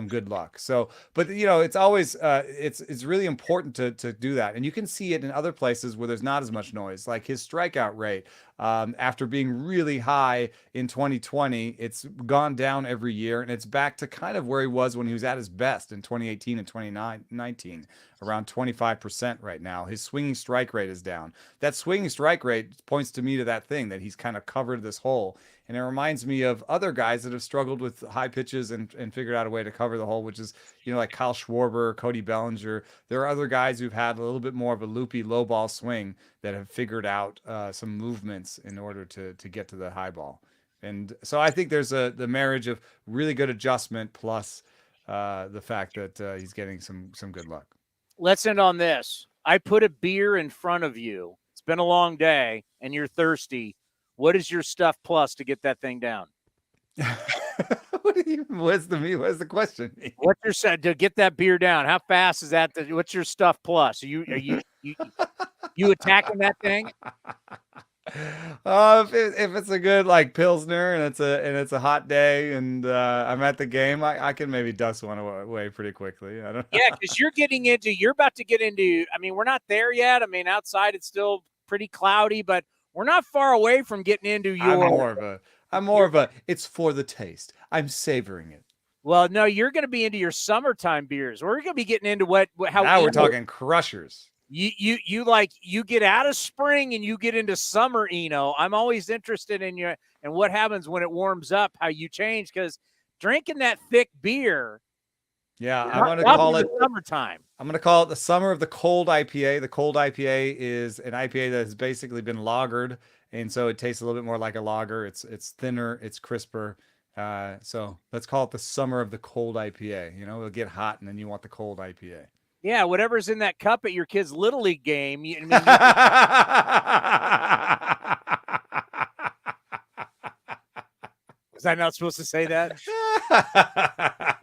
good luck. So, but it's always it's really important to do that, and you can see it in other places where there's not as much noise, like his strikeout rate. After being really high in 2020, it's gone down every year, and it's back to kind of where he was when he was at his best in 2018 and 2019, around 25% right now. His swinging strike rate is down. That swinging strike rate points to me to that thing that he's kind of covered this hole. And it reminds me of other guys that have struggled with high pitches and figured out a way to cover the hole, which is, like Kyle Schwarber, Cody Bellinger. There are other guys who've had a little bit more of a loopy low ball swing that have figured out some movements in order to get to the high ball. And so I think there's the marriage of really good adjustment plus the fact that he's getting some good luck. Let's end on this. I put a beer in front of you. It's been a long day and you're thirsty. What is your stuff plus to get that thing down? What's the question? What's your set to get that beer down? How fast is that? What's your stuff plus? Are you attacking that thing? If it's a good like Pilsner and it's a hot day and I'm at the game, I can maybe dust one away pretty quickly. I don't know. Yeah, because you're about to get into. I mean, we're not there yet. I mean, outside it's still pretty cloudy, but we're not far away from getting into your. I'm more of a. It's for the taste. I'm savoring it. Well, no, you're going to be into your summertime beers. We're going to be getting into how. Now we're talking crushers. You get out of spring and you get into summer, Eno. I'm always interested in you and what happens when it warms up, how you change, because drinking that thick beer. Yeah, I'm going to call it summertime. I'm going to call it the summer of the cold IPA. The cold IPA is an IPA that has basically been lagered, and so it tastes a little bit more like a lager. It's thinner, it's crisper. So let's call it the summer of the cold IPA. It'll get hot, and then you want the cold IPA. Yeah, whatever's in that cup at your kid's Little League game. Was I not supposed to say that?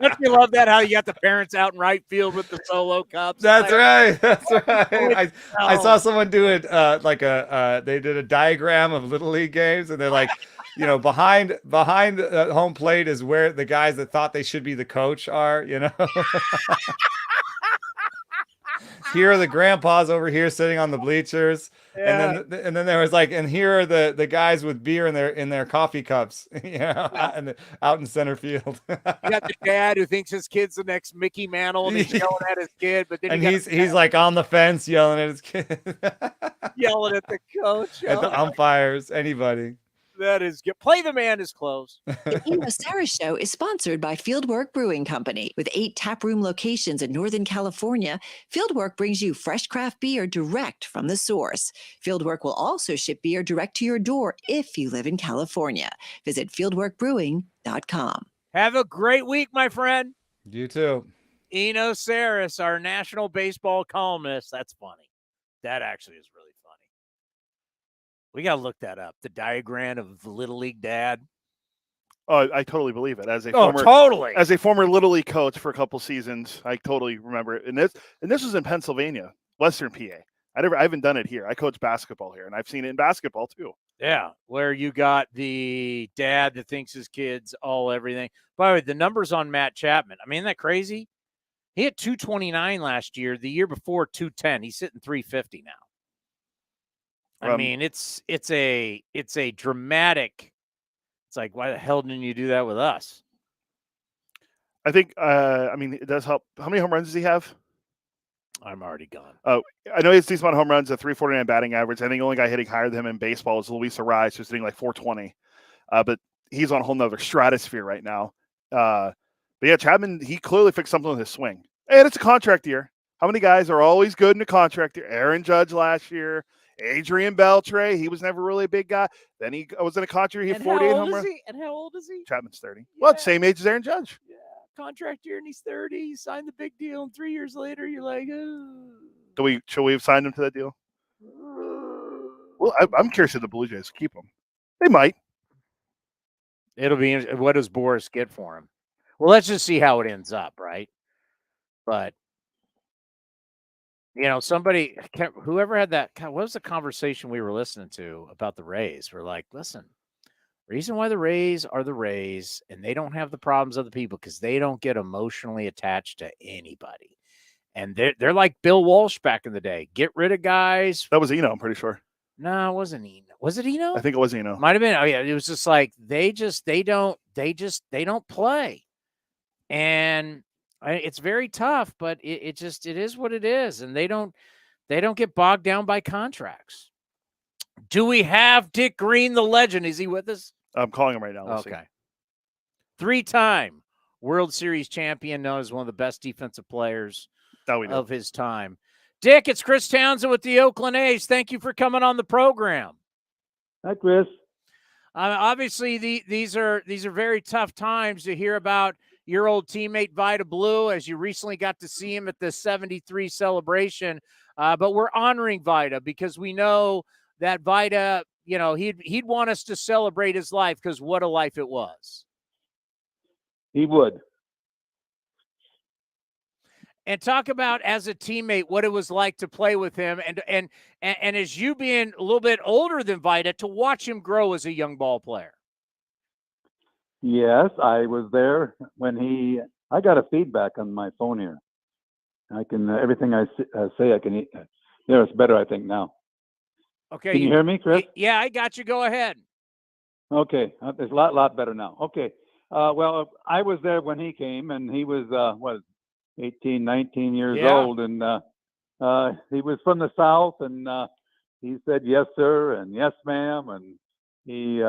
Don't you love that? How you got the parents out in right field with the solo cups? That's right. That's right. I saw someone do it they did a diagram of Little League games, and they're like, behind home plate is where the guys that thought they should be the coach are. Here are the grandpas over here sitting on the bleachers. Yeah. And then there was and here are the guys with beer in their coffee cups, out in center field. You got the dad who thinks his kid's the next Mickey Mantle and he's yelling at his kid, but then he's like on the fence yelling at his kid. Yelling at the coach. At the umpires, anybody. That is good. Play the man is close. The Eno Sarris Show is sponsored by Fieldwork Brewing Company. With 8 taproom locations in Northern California, Fieldwork brings you fresh craft beer direct from the source. Fieldwork will also ship beer direct to your door if you live in California. Visit fieldworkbrewing.com. Have a great week, my friend. You too. Eno Sarris, our national baseball columnist. That's funny. That actually is really funny. We got to look that up. The diagram of the Little League dad. Oh, I totally believe it. As a former Little League coach for a couple seasons, I totally remember it. And this was in Pennsylvania, Western PA. I haven't done it here. I coach basketball here, and I've seen it in basketball too. Yeah, where you got the dad that thinks his kid's all everything. By the way, the numbers on Matt Chapman. I mean, isn't that crazy? He hit 229 last year. The year before, 210. He's hitting 350 now. I mean, it's a dramatic. It's like, why the hell didn't you do that with us? I think. I mean, it does help. How many home runs does he have? I'm already gone. Oh, I know he has decent amount of home runs, a 349 batting average. I think the only guy hitting higher than him in baseball is Luis Arraez, who's hitting like 420. But he's on a whole nother stratosphere right now. But yeah, Chapman, he clearly fixed something with his swing. And it's a contract year. How many guys are always good in a contract year? Aaron Judge last year, Adrian Beltre. He was never really a big guy. Then he was in a contract year. He had 48 home runs. And how old is he? Chapman's 30. Yeah. Well, same age as Aaron Judge. Yeah, contract year, and he's 30. He signed the big deal, and 3 years later, you're like, oh. Should we have signed him to that deal? Well, I'm curious if the Blue Jays keep him. They might. It'll be. What does Boris get for him? Well, let's just see how it ends up, right? But whoever had that. What was the conversation we were listening to about the Rays? We're like, listen, reason why the Rays are the Rays, and they don't have the problems of the people because they don't get emotionally attached to anybody. And they're like Bill Walsh back in the day. Get rid of guys. That was Eno, I'm pretty sure. No, it wasn't Eno. Was it Eno? I think it was Eno. Might have been. Oh yeah, it was just like they don't play, and it's very tough. But it is what it is, and they don't get bogged down by contracts. Do we have Dick Green, the legend? Is he with us? I'm calling him right now. Let's okay. See. 3-time World Series champion, known as one of the best defensive players of his time. Dick, it's Chris Townsend with the Oakland A's. Thank you for coming on the program. Hi, Chris. Obviously, these are very tough times to hear about your old teammate Vida Blue, as you recently got to see him at the 73 celebration. But we're honoring Vida because we know that Vida, he'd want us to celebrate his life because what a life it was. He would. And talk about, as a teammate, what it was like to play with him, and as you being a little bit older than Vida, to watch him grow as a young ball player. Yes, I was there when I got a feedback on my phone here. I can everything I say I can. There, it's better, I think, now. Okay. Can you hear me, Chris? Yeah, I got you. Go ahead. Okay, it's a lot better now. Okay. Well, I was there when he came, and he was 18, 19 years old, and he was from the South, and he said yes sir and yes ma'am, and he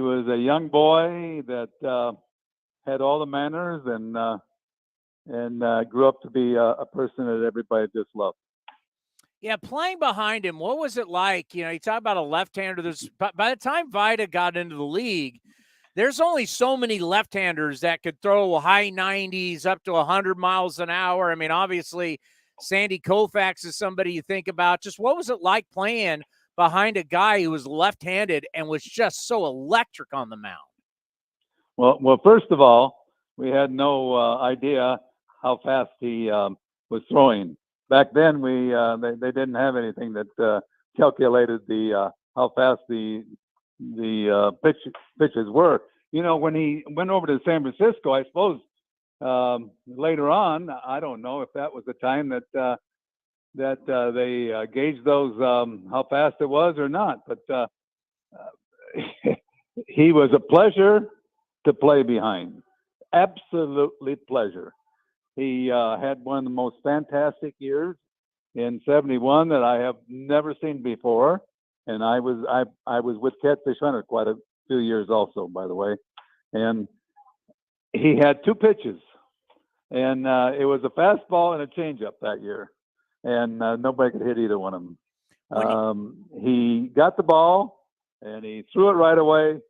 was a young boy that had all the manners and grew up to be a person that everybody just loved. Yeah, playing behind him, what was it like? You talk about a left-hander. By the time Vida got into the league, there's only so many left-handers that could throw high 90s up to 100 miles an hour. I mean, obviously, Sandy Koufax is somebody you think about. Just what was it like playing behind a guy who was left-handed and was just so electric on the mound? Well, first of all, we had no idea how fast he was throwing. Back then, they didn't have anything that calculated how fast the pitches were. When he went over to San Francisco, I suppose later on, I don't know if that was the time that they gauged those how fast it was or not. But he was a pleasure to play behind. Absolutely pleasure. He had one of the most fantastic years in '71 that I have never seen before. And I was with Catfish Hunter quite a few years also, by the way. And he had two pitches, and it was a fastball and a changeup that year, and nobody could hit either one of them. He got the ball and he threw it right away.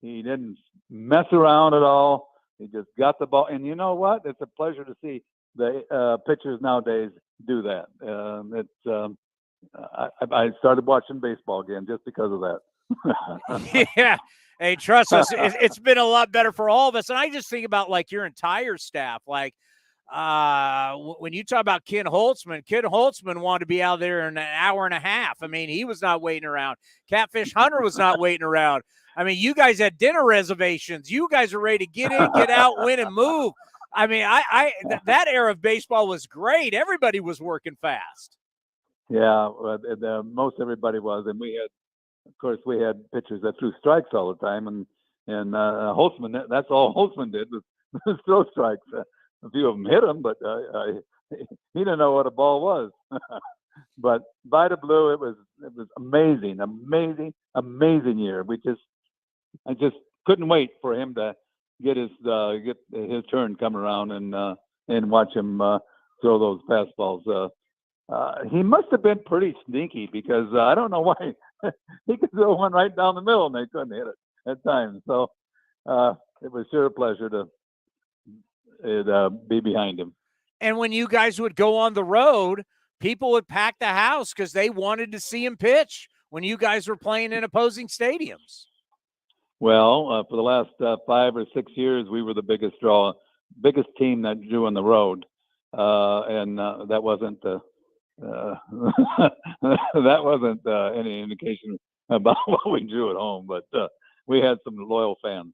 He didn't mess around at all. He just got the ball. And you know what? It's a pleasure to see the pitchers nowadays do that. I started watching baseball again just because of that. Yeah. Hey, trust us, it's been a lot better for all of us. And I just think about like your entire staff. Like when you talk about Ken Holtzman wanted to be out there in an hour and a half. I mean, he was not waiting around. Catfish Hunter was not waiting around. I mean, you guys had dinner reservations. You guys are ready to get in, get out, win, and move. I mean, that era of baseball was great. Everybody was working fast. Yeah, most everybody was, and of course, we had pitchers that threw strikes all the time, and Holtzman. That's all Holtzman did was throw strikes. A few of them hit him, but he didn't know what a ball was. But Vida Blue, it was amazing year. I just couldn't wait for him to get his turn come around and watch him throw those fastballs. He must have been pretty sneaky because I don't know why he could throw one right down the middle and they couldn't hit it at times. So it was sure a pleasure to be behind him. And when you guys would go on the road, people would pack the house because they wanted to see him pitch when you guys were playing in opposing stadiums. Well, for the last 5 or 6 years, we were the biggest team that drew on the road, and that wasn't any indication about what we drew at home. But we had some loyal fans.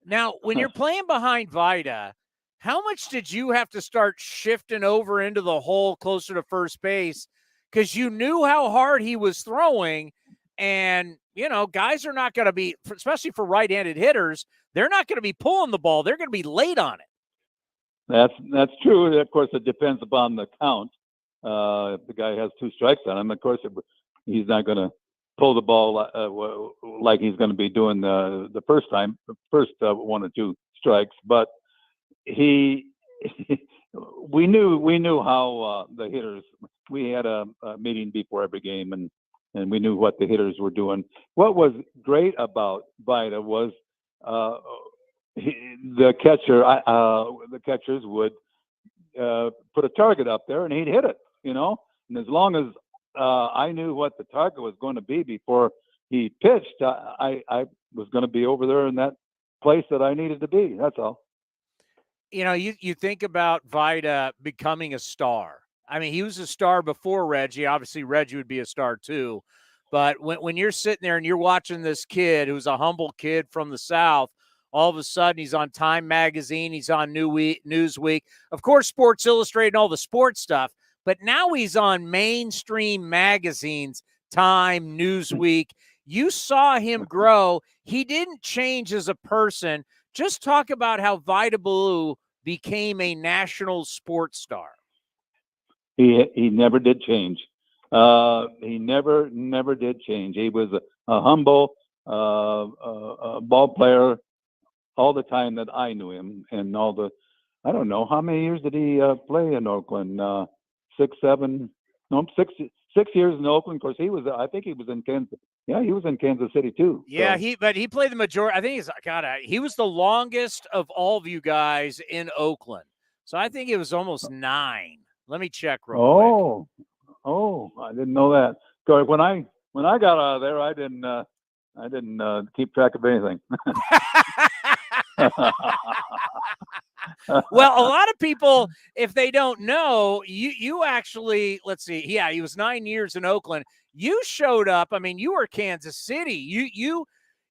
Now, when you're playing behind Vida, how much did you have to start shifting over into the hole closer to first base? Because you knew how hard he was throwing, and, guys are not going to be, especially for right-handed hitters, they're not going to be pulling the ball. They're going to be late on it. That's true. Of course, it depends upon the count. If the guy has 2 strikes on him, of course, he's not going to pull the ball like he's going to be doing the first 1 or 2 strikes. But we knew how the hitters. We had a meeting before every game, and we knew what the hitters were doing. What was great about Vida was the catchers would put a target up there, and he'd hit it. And as long as I knew what the target was going to be before he pitched, I was going to be over there in that place that I needed to be. That's all. You think about Vida becoming a star. I mean, he was a star before Reggie. Obviously, Reggie would be a star too. But when you're sitting there and you're watching this kid who's a humble kid from the South, all of a sudden he's on Time Magazine, he's on Newsweek, of course, Sports Illustrated and all the sports stuff. But now he's on mainstream magazines, Time, Newsweek. You saw him grow. He didn't change as a person. Just talk about how Vida Blue became a national sports star. He never did change. He never did change. He was a humble ball player all the time that I knew him, and I don't know how many years did he play in Oakland. 6 years in Oakland. Of course, I think he was in Kansas. Yeah, he was in Kansas City too. Yeah, so. he played the majority. I think he was the longest of all of you guys in Oakland. So I think it was almost 9. Let me check real quick. Oh, I didn't know that. So when I got out of there, I didn't keep track of anything. Well, a lot of people, if they don't know, you actually, let's see. Yeah, he was 9 years in Oakland. You showed up. I mean, you were Kansas City.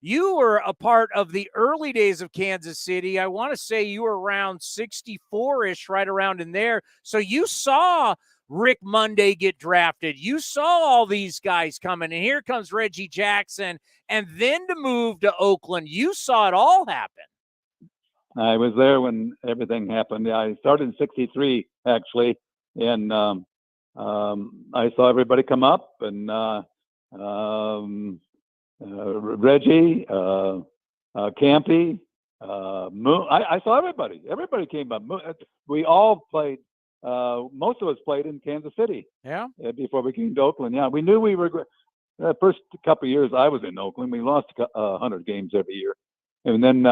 You were a part of the early days of Kansas City. I want to say you were around 64-ish, right around in there. So you saw Rick Monday get drafted. You saw all these guys coming, and here comes Reggie Jackson. And then to move to Oakland, you saw it all happen. I was there when everything happened. I started in '63 actually, and I saw everybody come up, and Reggie, Campy, Moon. I saw everybody. Everybody came up. We all played. Most of us played in Kansas City. Yeah. Before we came to Oakland. Yeah, we knew we were. The first couple of years I was in Oakland, we lost 100 games every year. And then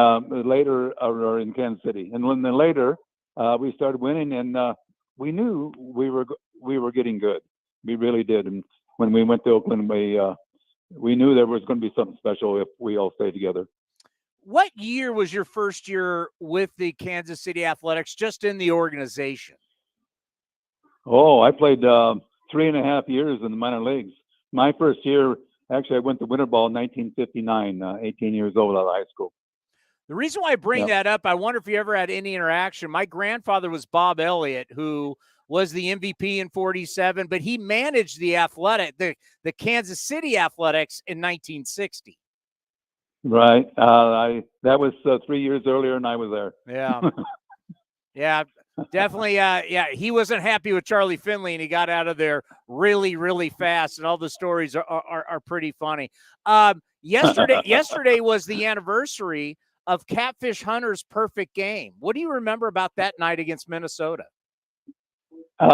later, or in Kansas City, and then later we started winning, and we knew we were getting good. We really did. And when we went to Oakland, we knew there was going to be something special if we all stayed together. What year was your first year with the Kansas City Athletics, just in the organization? Oh, I played 3.5 years in the minor leagues. My first year, actually, I went to winter ball in 1959, 18 years old out of high school. The reason why I bring Yep. that up, I wonder if you ever had any interaction. My grandfather was Bob Elliott, who was the MVP in 47, but he managed the Kansas City Athletics in 1960. Right. That was 3 years earlier, and I was there. Yeah. Yeah, definitely. He wasn't happy with Charlie Finley, and he got out of there really, really fast. And all the stories are pretty funny. Yesterday was the anniversary of Catfish Hunter's perfect game. What do you remember about that night against Minnesota? It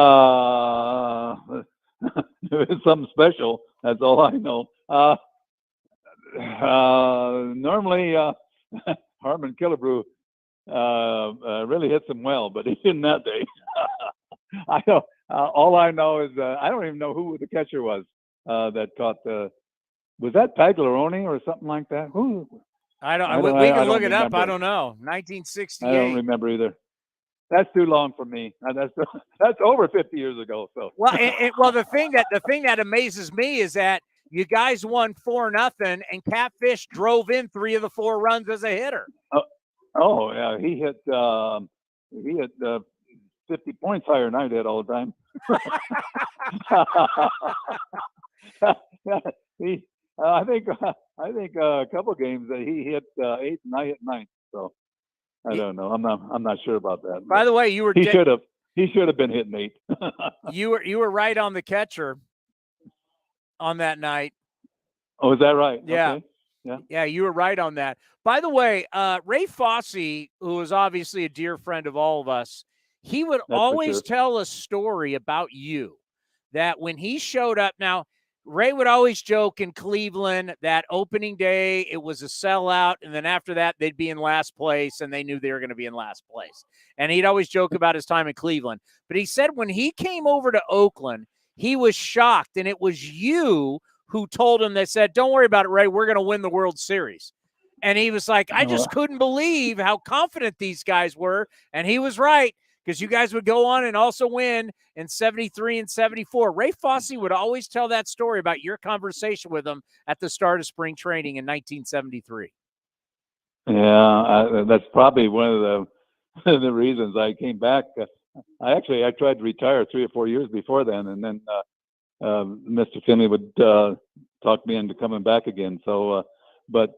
was something special. That's all I know. Normally, Harmon Killebrew really hits him well, but he didn't that day. I know. All I know is I don't even know who the catcher was that caught the. Was that Pagliarone or something like that? Who? We can look it up. I don't know. 1968. I don't remember either. That's too long for me. That's over 50 years ago. So well, the thing that amazes me is that you guys won 4-0, and Catfish drove in 3 of the 4 runs as a hitter. Oh yeah, he hit 50 points higher than I did all the time. I think a couple of games that he hit 8 and I hit 9. So I don't know. I'm not sure about that. By the way, he should have been hitting 8. You were right on the catcher on that night. Oh, is that right? Yeah. Okay. Yeah, you were right on that. By the way, Ray Fosse, who is obviously a dear friend of all of us, he would always tell a story about you that when he showed up. Now, Ray would always joke in Cleveland that opening day, it was a sellout. And then after that, they'd be in last place, and they knew they were going to be in last place. And he'd always joke about his time in Cleveland. But he said when he came over to Oakland, he was shocked. And it was you who told him, that said, don't worry about it, Ray, we're going to win the World Series. And he was like, I just couldn't believe how confident these guys were. And he was right, because you guys would go on and also win in 73 and 74. Ray Fosse would always tell that story about your conversation with him at the start of spring training in 1973. Yeah, that's probably one of the reasons I came back. I tried to retire 3 or 4 years before then, and then Mr. Finley would talk me into coming back again. So, but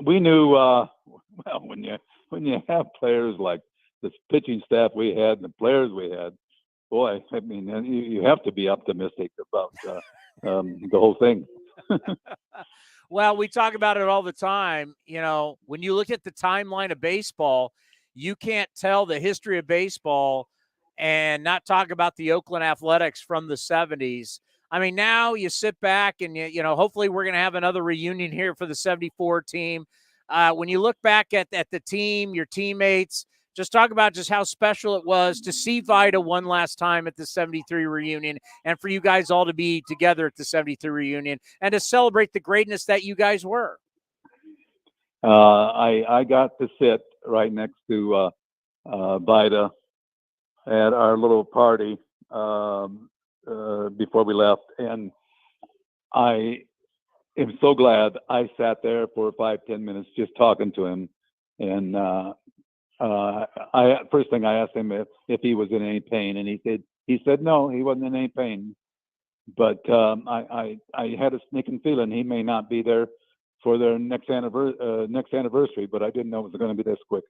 we knew when you have players like this pitching staff we had and the players we had, boy, I mean, you have to be optimistic about the whole thing. Well, we talk about it all the time. You know, when you look at the timeline of baseball, you can't tell the history of baseball and not talk about the Oakland Athletics from the 70s. I mean, now you sit back and, hopefully we're going to have another reunion here for the 74 team. When you look back at the team, your teammates, just talk about just how special it was to see Vida one last time at the 73 reunion, and for you guys all to be together at the 73 reunion and to celebrate the greatness that you guys were. I got to sit right next to Vida at our little party before we left, and I am so glad I sat there for 5-10 minutes just talking to him. And first thing I asked him if he was in any pain, and he said no, he wasn't in any pain. But I had a sneaking feeling he may not be there for their next anniversary, but I didn't know it was going to be this quick.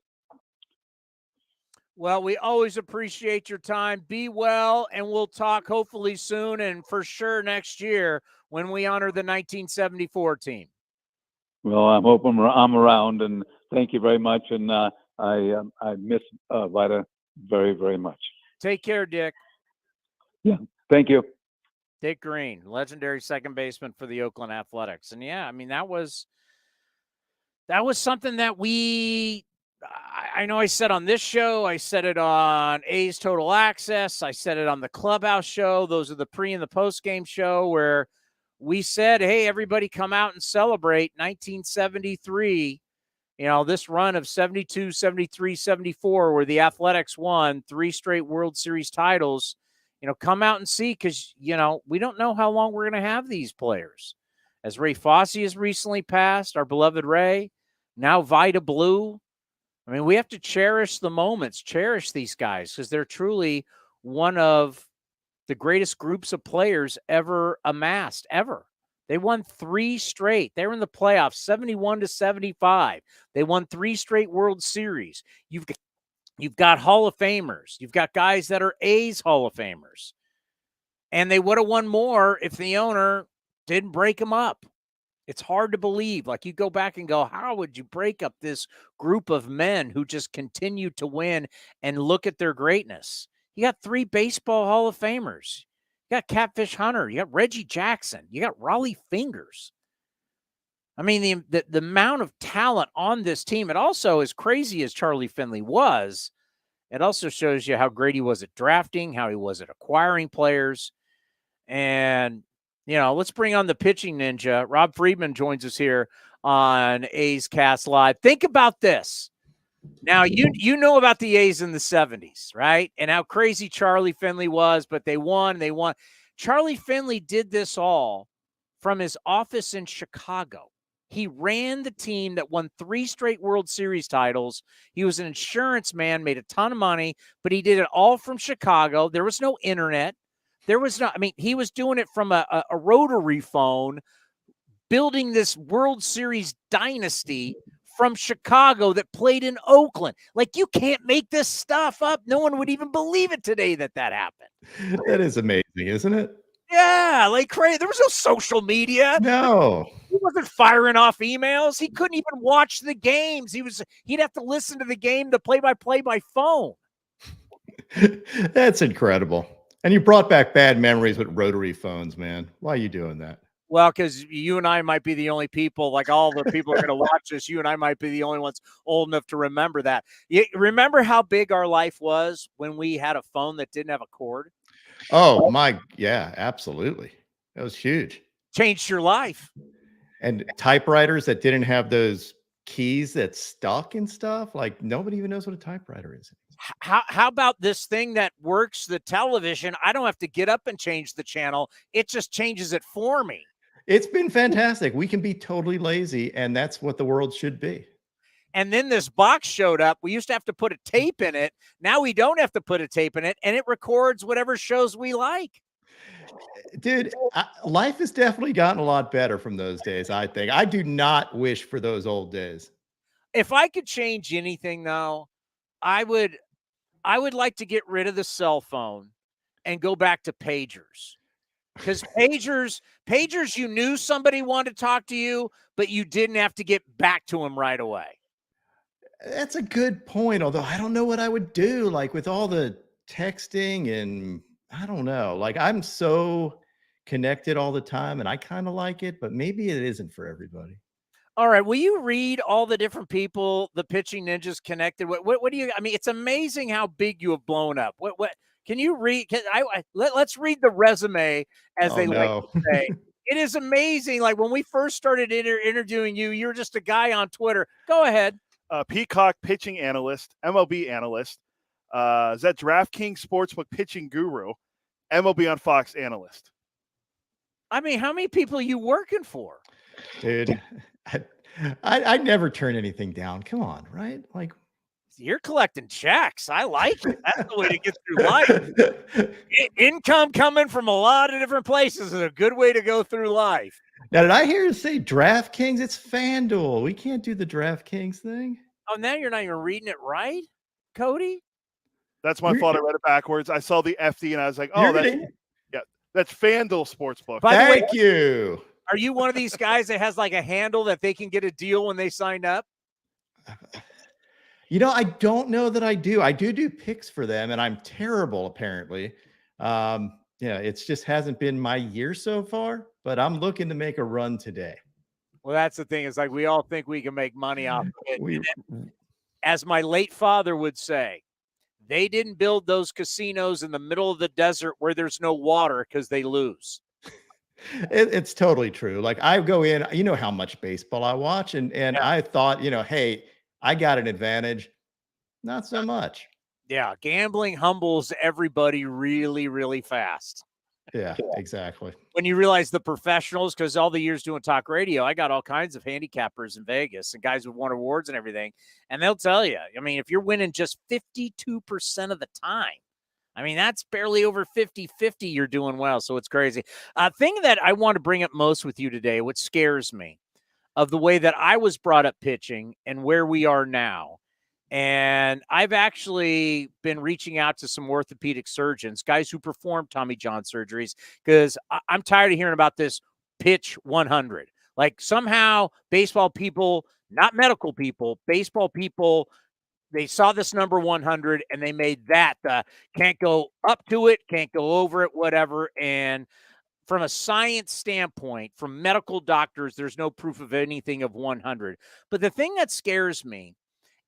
Well, we always appreciate your time. Be well, and we'll talk hopefully soon and for sure next year when we honor the 1974 team. Well, I'm hoping I'm around, and thank you very much. And I miss Vida very, very much. Take care, Dick. Yeah, thank you. Dick Green, legendary second baseman for the Oakland Athletics. And yeah, I mean, that was something that I know I said on this show, I said it on A's Total Access, I said it on the Clubhouse show. Those are the pre and the post game show where we said, hey, everybody come out and celebrate 1973. This run of 72, 73, 74, where the Athletics won 3 straight World Series titles. Come out and see, because, we don't know how long we're going to have these players. As Ray Fosse has recently passed, our beloved Ray, now Vida Blue. I mean, we have to cherish the moments, cherish these guys, because they're truly one of the greatest groups of players ever amassed, ever. They won 3 straight. They were in the playoffs, 71-75. They won 3 straight World Series. You've got Hall of Famers. You've got guys that are A's Hall of Famers. And they would have won more if the owner didn't break them up. It's hard to believe. Like, you go back and go, how would you break up this group of men who just continue to win and look at their greatness? You got 3 baseball Hall of Famers. You got Catfish Hunter. You got Reggie Jackson. You got Raleigh Fingers. I mean, the amount of talent on this team, it also, as crazy as Charlie Finley was, it also shows you how great he was at drafting, how he was at acquiring players. And, let's bring on the pitching ninja. Rob Friedman joins us here on A's Cast Live. Think about this. Now, you know about the A's in the 70s, right? And how crazy Charlie Finley was, but they won. Charlie Finley did this all from his office in Chicago. He ran the team that won 3 straight World Series titles. He was an insurance man, made a ton of money, but he did it all from Chicago. There was no internet. He was doing it from a rotary phone, building this World Series dynasty from Chicago that played in Oakland. Like, you can't make this stuff up. No one would even believe it today that happened. That is amazing, isn't it? Yeah, like crazy. There was no social media. No. He wasn't firing off emails. He couldn't even watch the games. He'd have to listen to the game, the play-by-play by phone. That's incredible. And you brought back bad memories with rotary phones, man. Why are you doing that? Well, because you and I might be the only people, like all the people are going to watch this, you and I might be the only ones old enough to remember that. You remember how big our life was when we had a phone that didn't have a cord? Oh, yeah, absolutely. That was huge. Changed your life. And typewriters that didn't have those keys that stuck and stuff. Like, nobody even knows what a typewriter is. How about this thing that works the television? I don't have to get up and change the channel. It just changes it for me. It's been fantastic. We can be totally lazy, and that's what the world should be. And then this box showed up. We used to have to put a tape in it. Now we don't have to put a tape in it, and it records whatever shows we like. Dude, life has definitely gotten a lot better from those days, I think. I do not wish for those old days. If I could change anything, though, I would like to get rid of the cell phone and go back to pagers. Because pagers, you knew somebody wanted to talk to you, but you didn't have to get back to them right away. That's a good point. Although I don't know what I would do, like with all the texting and I don't know, like I'm so connected all the time and I kind of like it, but maybe it isn't for everybody. All right. Will you read all the different people the pitching ninjas connected? What do you, I mean, it's amazing how big you have blown up. What can you read? Let's read the resume as like to say. It is amazing. Like when we first started interviewing you, you were just a guy on Twitter. Go ahead. Peacock pitching analyst, MLB analyst, is that DraftKings Sportsbook pitching guru, MLB on Fox analyst. I mean, how many people are you working for? Dude, I never turn anything down. Come on, right? Like you're collecting checks. I like it. That's the way to get through life. Income coming from a lot of different places is a good way to go through life. Now, did I hear you say DraftKings? It's FanDuel. We can't do the DraftKings thing. Oh, now you're not even reading it right, Cody? That's my fault. I read it backwards. I saw the FD and I was like, oh, that's FanDuel Sportsbook. Thank you. Are you one of these guys that has like a handle that they can get a deal when they sign up? You know, I don't know that I do. I do picks for them, and I'm terrible, apparently. Yeah, it's just hasn't been my year so far, but I'm looking to make a run today. Well, that's the thing. It's like we all think we can make money off of it. As my late father would say, they didn't build those casinos in the middle of the desert where there's no water because they lose. It's totally true. Like I go in, you know how much baseball I watch, and I thought, hey, I got an advantage. Not so much. Yeah, gambling humbles everybody really, really fast. Yeah, exactly. When you realize the professionals, because all the years doing talk radio, I got all kinds of handicappers in Vegas and guys who won awards and everything. And they'll tell you, I mean, if you're winning just 52% of the time, I mean, that's barely over 50-50, you're doing well. So it's crazy. Thing that I want to bring up most with you today, what scares me of the way that I was brought up pitching and where we are now. And I've actually been reaching out to some orthopedic surgeons, guys who perform Tommy John surgeries, because I'm tired of hearing about this pitch 100. Like somehow baseball people, not medical people, baseball people, they saw this number 100 and they made that can't go up to it, can't go over it, whatever. And from a science standpoint, from medical doctors, there's no proof of anything of 100. But the thing that scares me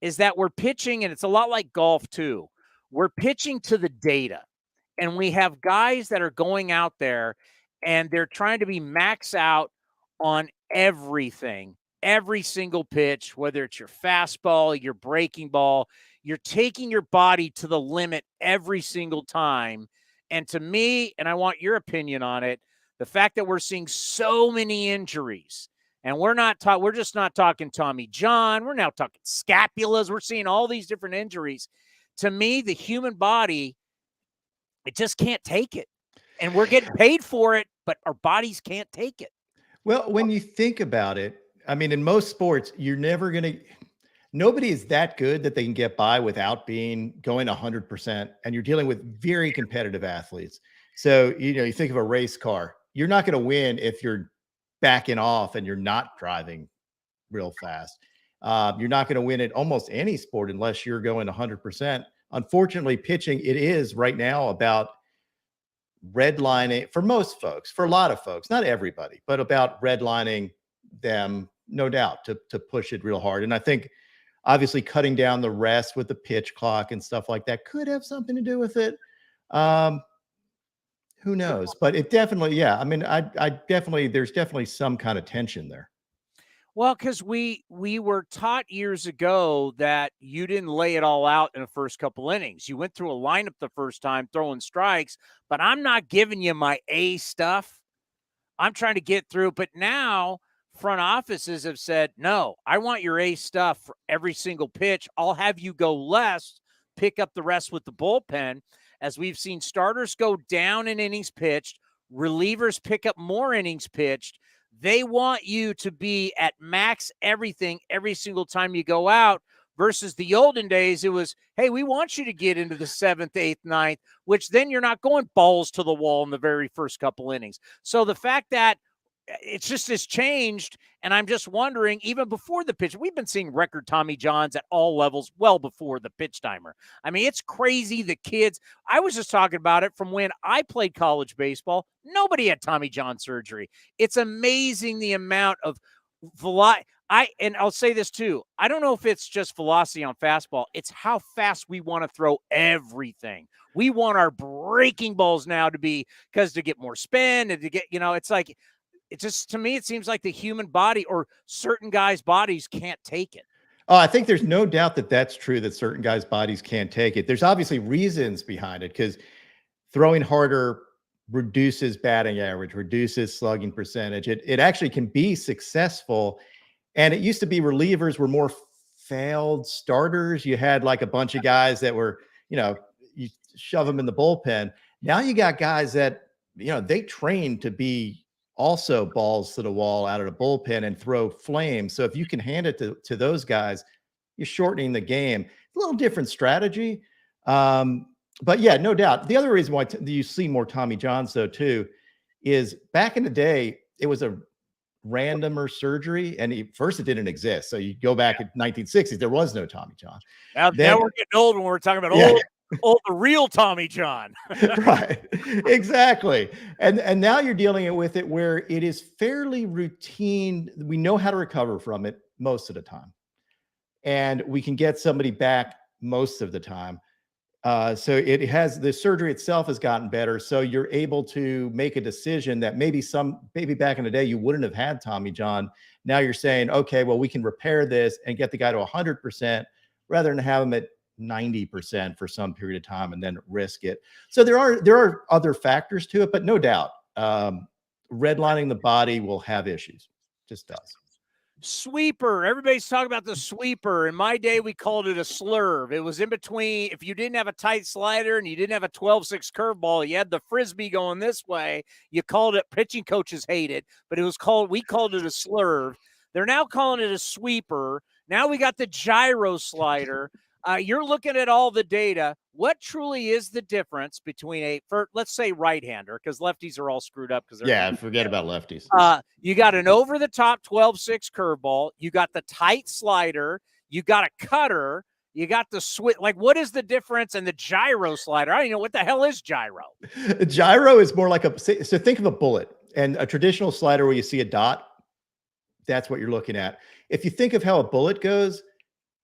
is that we're pitching, and it's a lot like golf too. We're pitching to the data, and we have guys that are going out there and they're trying to be max out on everything, every single pitch, whether it's your fastball, your breaking ball, you're taking your body to the limit every single time. And to me, and I want your opinion on it, the fact that we're seeing so many injuries, and we're just not talking Tommy John. We're now talking scapulas. We're seeing all these different injuries. To me, the human body, it just can't take it. And we're getting paid for it, but our bodies can't take it. Well, when you think about it, I mean, in most sports, you're never going to, nobody is that good that they can get by without going 100%. And you're dealing with very competitive athletes. So, you think of a race car, you're not going to win if you're backing off and you're not driving real fast. You're not going to win at almost any sport unless you're going 100%. Unfortunately, pitching, it is right now about redlining for most folks, for a lot of folks, not everybody, but about redlining them, no doubt, to push it real hard. And I think obviously cutting down the rest with the pitch clock and stuff like that could have something to do with it. Who knows? But it definitely, yeah. I mean, there's definitely some kind of tension there. Well, because we were taught years ago that you didn't lay it all out in the first couple innings. You went through a lineup the first time throwing strikes, but I'm not giving you my A stuff. I'm trying to get through. But now front offices have said, no, I want your A stuff for every single pitch. I'll have you go less, pick up the rest with the bullpen. As we've seen starters go down in innings pitched, relievers pick up more innings pitched. They want you to be at max everything every single time you go out, versus the olden days. It was, hey, we want you to get into the 7th, 8th, 9th, which then you're not going balls to the wall in the very first couple innings. So the fact that it's just has changed, and I'm just wondering, even before the pitch, we've been seeing record Tommy Johns at all levels well before the pitch timer. I mean, it's crazy. The kids, I was just talking about it from when I played college baseball. Nobody had Tommy John surgery. It's amazing the amount of velocity. And I'll say this too. I don't know if it's just velocity on fastball. It's how fast we want to throw everything. We want our breaking balls now to be, because to get more spin and to get, it's like, it just, to me, it seems like the human body or certain guys' bodies can't take it. Oh, I think there's no doubt that that's true, that certain guys' bodies can't take it. There's obviously reasons behind it, because throwing harder reduces batting average, reduces slugging percentage. It actually can be successful. And it used to be relievers were more failed starters. You had like a bunch of guys that were, you shove them in the bullpen. Now you got guys that, they train to be also balls to the wall out of the bullpen and throw flames. So if you can hand it to those guys, you're shortening the game. It's a little different strategy. But yeah, no doubt. The other reason why you see more Tommy Johns though too, is back in the day, it was a randomer surgery, and first it didn't exist. So you go back in 1960s, there was no Tommy John. Now we're getting old when we're talking about the real Tommy John. Right. Exactly. And now you're dealing with it where it is fairly routine. We know how to recover from it most of the time, and we can get somebody back most of the time. So the surgery itself has gotten better. So you're able to make a decision that maybe back in the day, you wouldn't have had Tommy John. Now you're saying, okay, well, we can repair this and get the guy to 100% rather than have him at 90% for some period of time and then risk it. So there are other factors to it, but no doubt, redlining the body will have issues. Just does. Sweeper. Everybody's talking about the sweeper. In my day, we called it a slurve. It was in between. If you didn't have a tight slider and you didn't have a 12-6 curveball, you had the frisbee going this way. You called it, pitching coaches hate it, but we called it a slurve. They're now calling it a sweeper. Now we got the gyro slider. You're looking at all the data. What truly is the difference between let's say right-hander, because lefties are all screwed up. Forget about lefties. You got an over-the-top 12-6 curveball. You got the tight slider. You got a cutter. You got the switch. Like, what is the difference in the gyro slider? I don't even know what the hell is gyro. Gyro is more like so think of a bullet, and a traditional slider where you see a dot, that's what you're looking at. If you think of how a bullet goes,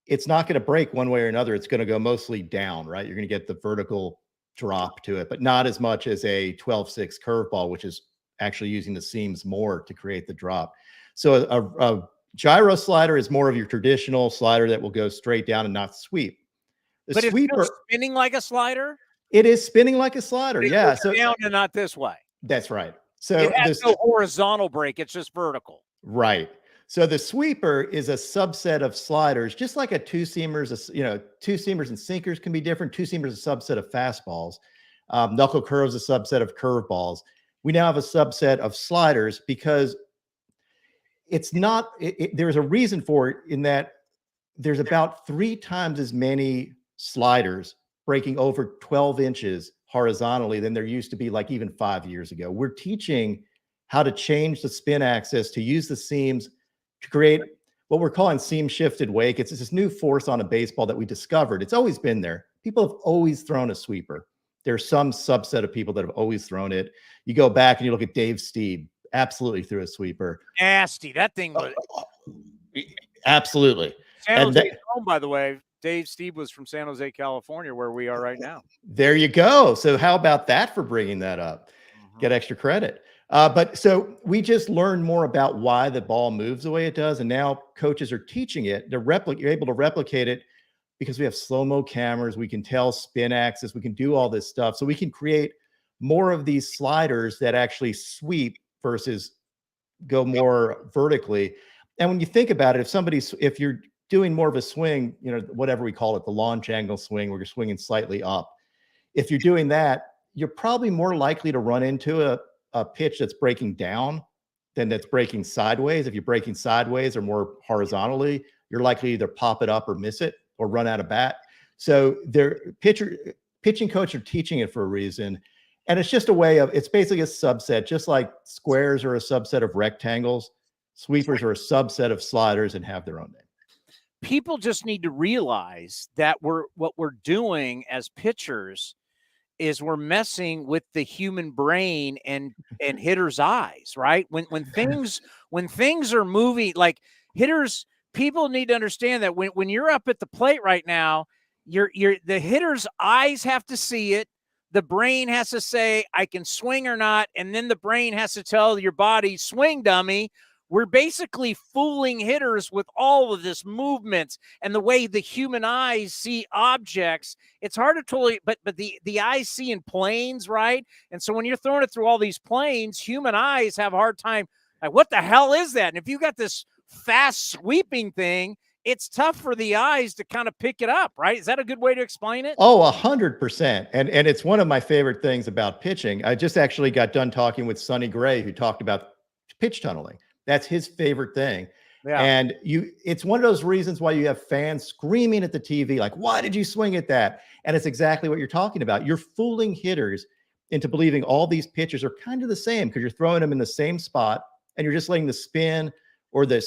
it's not going to break one way or another. It's going to go mostly down, right? You're going to get the vertical drop to it, but not as much as a 12-6 curveball, which is actually using the seams more to create the drop. So a gyro slider is more of your traditional slider that will go straight down and not sweep. But it's still spinning like a slider? It is spinning like a slider, yeah. So down and not this way. That's right. So it has no horizontal break. It's just vertical. Right. So the sweeper is a subset of sliders, just like a two-seamers. Two-seamers and sinkers can be different. Two-seamers is a subset of fastballs. Knuckle curves a subset of curveballs. We now have a subset of sliders because it's not. There's a reason for it in that there's about 3 times as many sliders breaking over 12 inches horizontally than there used to be, like even 5 years ago. We're teaching how to change the spin axis to use the seams to create what we're calling seam shifted wake. It's this new force on a baseball that we discovered. It's always been there. People have always thrown a sweeper. There's some subset of people that have always thrown it. You go back and you look at Dave Stieb, absolutely threw a sweeper. Nasty. That thing was absolutely. San Jose home, by the way. Dave Stieb was from San Jose, California, where we are right now. There you go. So how about that for bringing that up? Get extra credit. But so we just learned more about why the ball moves the way it does. And now coaches are teaching it. You're able to replicate it because we have slow-mo cameras. We can tell spin axis. We can do all this stuff. So we can create more of these sliders that actually sweep versus go more vertically. And when you think about it, if you're doing more of a swing, whatever we call it, the launch angle swing, where you're swinging slightly up, if you're doing that, you're probably more likely to run into a pitch that's breaking down than that's breaking sideways. If you're breaking sideways or more horizontally, you're likely to either pop it up or miss it or run out of bat. So pitching coaches are teaching it for a reason. And it's just it's basically a subset, just like squares are a subset of rectangles. Sweepers are a subset of sliders and have their own name. People just need to realize that what we're doing as pitchers is we're messing with the human brain and hitters' eyes, right? When things are moving, like hitters, people need to understand that when you're up at the plate right now, the hitter's eyes have to see it. The brain has to say, I can swing or not. And then the brain has to tell your body, swing, dummy. We're basically fooling hitters with all of this movement and the way the human eyes see objects. It's hard to totally, but the eyes see in planes, right? And so when you're throwing it through all these planes, human eyes have a hard time. Like, what the hell is that? And if you got this fast sweeping thing, it's tough for the eyes to kind of pick it up, right? Is that a good way to explain it? Oh, 100%. And it's one of my favorite things about pitching. I just actually got done talking with Sonny Gray, who talked about pitch tunneling. That's his favorite thing. Yeah. And it's one of those reasons why you have fans screaming at the TV, like, why did you swing at that? And it's exactly what you're talking about. You're fooling hitters into believing all these pitches are kind of the same because you're throwing them in the same spot and you're just letting the spin or the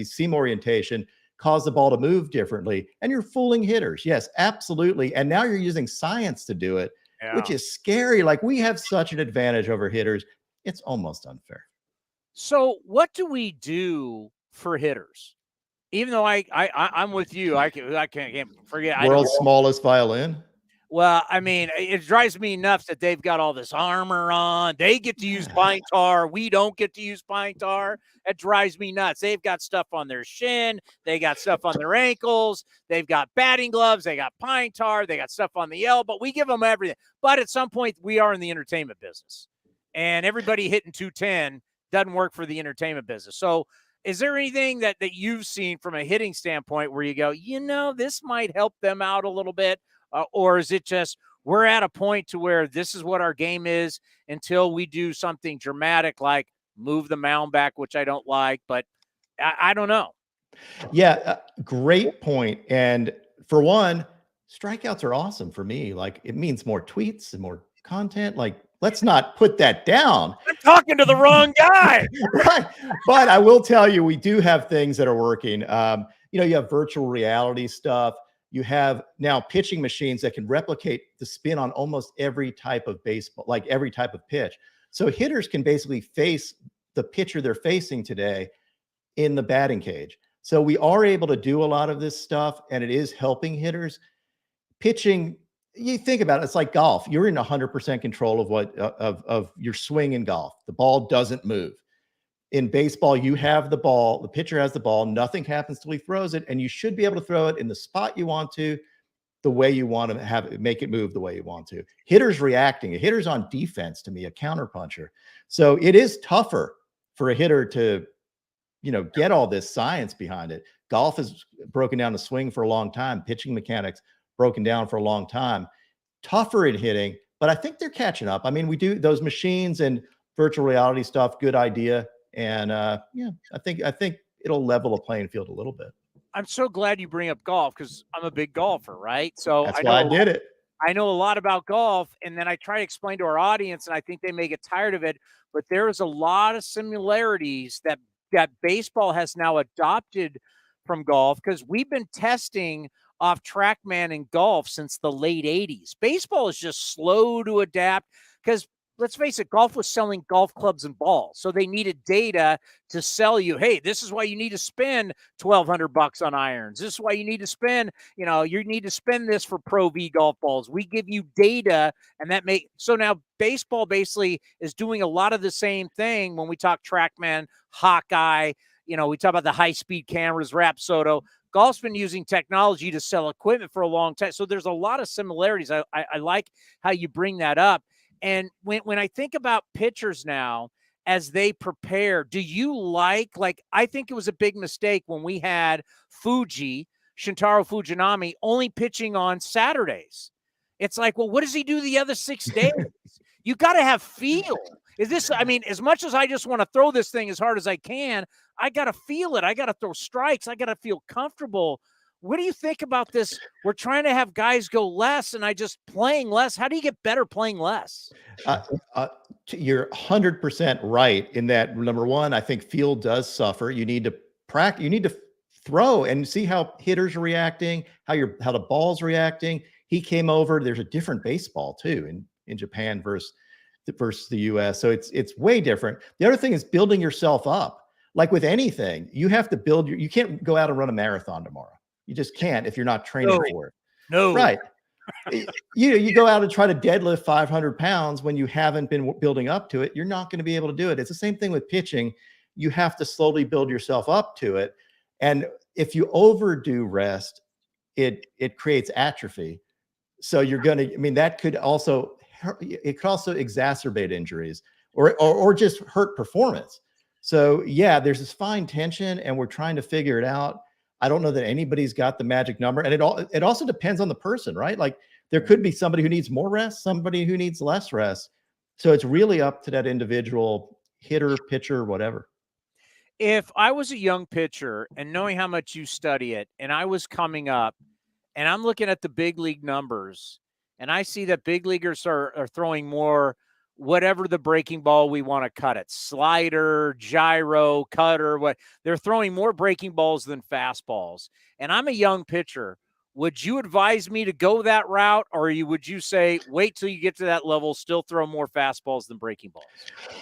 seam orientation cause the ball to move differently. And you're fooling hitters. Yes, absolutely. And now you're using science to do it, which is scary. Like, we have such an advantage over hitters. It's almost unfair. So what do we do for hitters? Even though I'm with you, I can't forget. World's smallest violin. Well, I mean, it drives me nuts that they've got all this armor on. They get to use pine tar. We don't get to use pine tar. It drives me nuts. They've got stuff on their shin. They got stuff on their ankles. They've got batting gloves. They got pine tar. They got stuff on the elbow. We give them everything. But at some point, we are in the entertainment business. And everybody hitting 210 doesn't work for the entertainment business. So is there anything that you've seen from a hitting standpoint where you go, this might help them out a little bit? Or is it just we're at a point to where this is what our game is until we do something dramatic like move the mound back, which I don't like, but I don't know. Yeah, great point. And for one, strikeouts are awesome for me. Like, it means more tweets and more content. Like, let's not put that down. I'm talking to the wrong guy. Right. But I will tell you, we do have things that are working. You have virtual reality stuff. You have now pitching machines that can replicate the spin on almost every type of baseball, like every type of pitch. So hitters can basically face the pitcher they're facing today in the batting cage. So we are able to do a lot of this stuff, and it is helping hitters. Pitching, you think about it, it's like golf. You're in 100% control of your swing in golf. The ball doesn't move. In baseball, you have the ball, the pitcher has the ball, nothing happens till he throws it, and you should be able to throw it in the spot you want to, the way you want to have it, make it move the way you want to. Hitters reacting, a hitter's on defense to me, a counterpuncher. So it is tougher for a hitter to, get all this science behind it. Golf has broken down the swing for a long time, pitching mechanics broken down for a long time. Tougher in hitting, but I think they're catching up. I mean, we do those machines and virtual reality stuff, good idea. And I think it'll level the playing field a little bit. I'm so glad you bring up golf because I'm a big golfer, right? So that's why I did it. I know a lot about golf, and then I try to explain to our audience, and I think they may get tired of it, but there is a lot of similarities that baseball has now adopted from golf because we've been testing off TrackMan in golf since the late 80s. Baseball is just slow to adapt because let's face it, golf was selling golf clubs and balls. So they needed data to sell you, hey, this is why you need to spend $1,200 on irons. This is why you need to spend, you need to spend this for Pro V golf balls. We give you data, and so now baseball basically is doing a lot of the same thing when we talk TrackMan, Hawkeye, we talk about the high-speed cameras, Rapsodo. Golf's been using technology to sell equipment for a long time. So there's a lot of similarities. I like how you bring that up. And when I think about pitchers now, as they prepare, do you like I think it was a big mistake when we had Shintaro Fujinami, only pitching on Saturdays. It's like, well, what does he do the other 6 days? You got to have feel. As much as I just want to throw this thing as hard as I can, I got to feel it. I got to throw strikes. I got to feel comfortable. What do you think about this? We're trying to have guys go less and I just playing less. How do you get better playing less? You're 100% right in that. Number one, I think field does suffer. You need to practice. You need to throw and see how hitters are reacting, how the ball's reacting. He came over. There's a different baseball too in Japan versus the US. So it's way different. The other thing is building yourself up. Like with anything, you have to build you can't go out and run a marathon tomorrow. You just can't if you're not training for it. No. Right. You go out and try to deadlift 500 pounds when you haven't been building up to it. You're not going to be able to do it. It's the same thing with pitching. You have to slowly build yourself up to it. And if you overdo rest, it creates atrophy. So you're going to, that could also exacerbate injuries or just hurt performance. So yeah, there's this fine tension and we're trying to figure it out. I don't know that anybody's got the magic number. And it also depends on the person, right? Like there could be somebody who needs more rest, somebody who needs less rest. So it's really up to that individual hitter, pitcher, whatever. If I was a young pitcher and knowing how much you study it, and I was coming up and I'm looking at the big league numbers and I see that big leaguers are throwing more whatever the breaking ball we want to cut it, slider, gyro, cutter, what they're throwing more breaking balls than fastballs. And I'm a young pitcher. Would you advise me to go that route? Or would you say, wait till you get to that level, still throw more fastballs than breaking balls?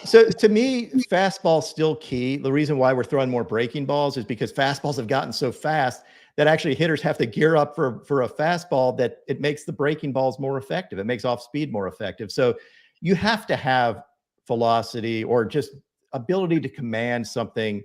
So to me, fastball's still key. The reason why we're throwing more breaking balls is because fastballs have gotten so fast that actually hitters have to gear up for a fastball, that it makes the breaking balls more effective. It makes off speed more effective. So you have to have velocity or just ability to command something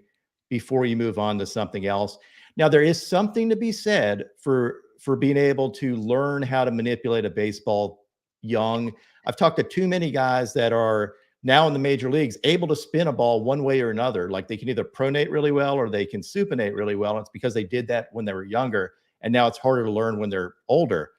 before you move on to something else. Now, there is something to be said for being able to learn how to manipulate a baseball young. I've talked to too many guys that are now in the major leagues able to spin a ball one way or another. Like they can either pronate really well or they can supinate really well. It's because they did that when they were younger, and now it's harder to learn when they're older.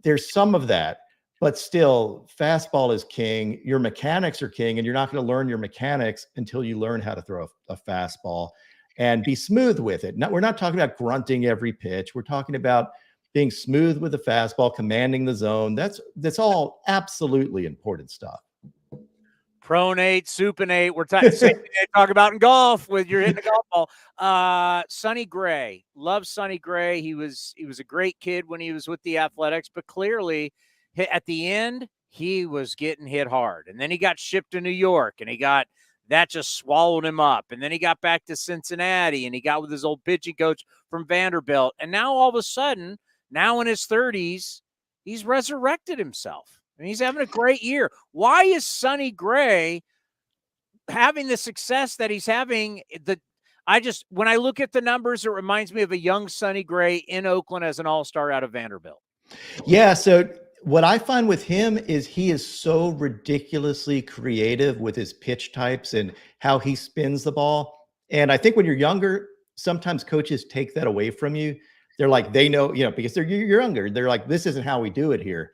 There's some of that, but still, fastball is king. Your mechanics are king, and you're not going to learn your mechanics until you learn how to throw a fastball and be smooth with it. We're not talking about grunting every pitch. We're talking about being smooth with the fastball, commanding the zone. That's all absolutely important stuff. Pronate, supinate. We're talking same thing they talk about in golf with you're hitting a golf ball. Sonny Gray. Love Sonny Gray. He was a great kid when he was with the Athletics, but clearly at the end, he was getting hit hard. And then he got shipped to New York, and that just swallowed him up. And then he got back to Cincinnati, and he got with his old pitching coach from Vanderbilt. And now all of a sudden, now in his 30s, he's resurrected himself. And he's having a great year. Why is Sonny Gray having the success that he's having? When I look at the numbers, it reminds me of a young Sonny Gray in Oakland as an all-star out of Vanderbilt. Yeah, so what I find with him is he is so ridiculously creative with his pitch types and how he spins the ball. And I think when you're younger, sometimes coaches take that away from you. They're like, they know, because you're younger. They're like, this isn't how we do it here.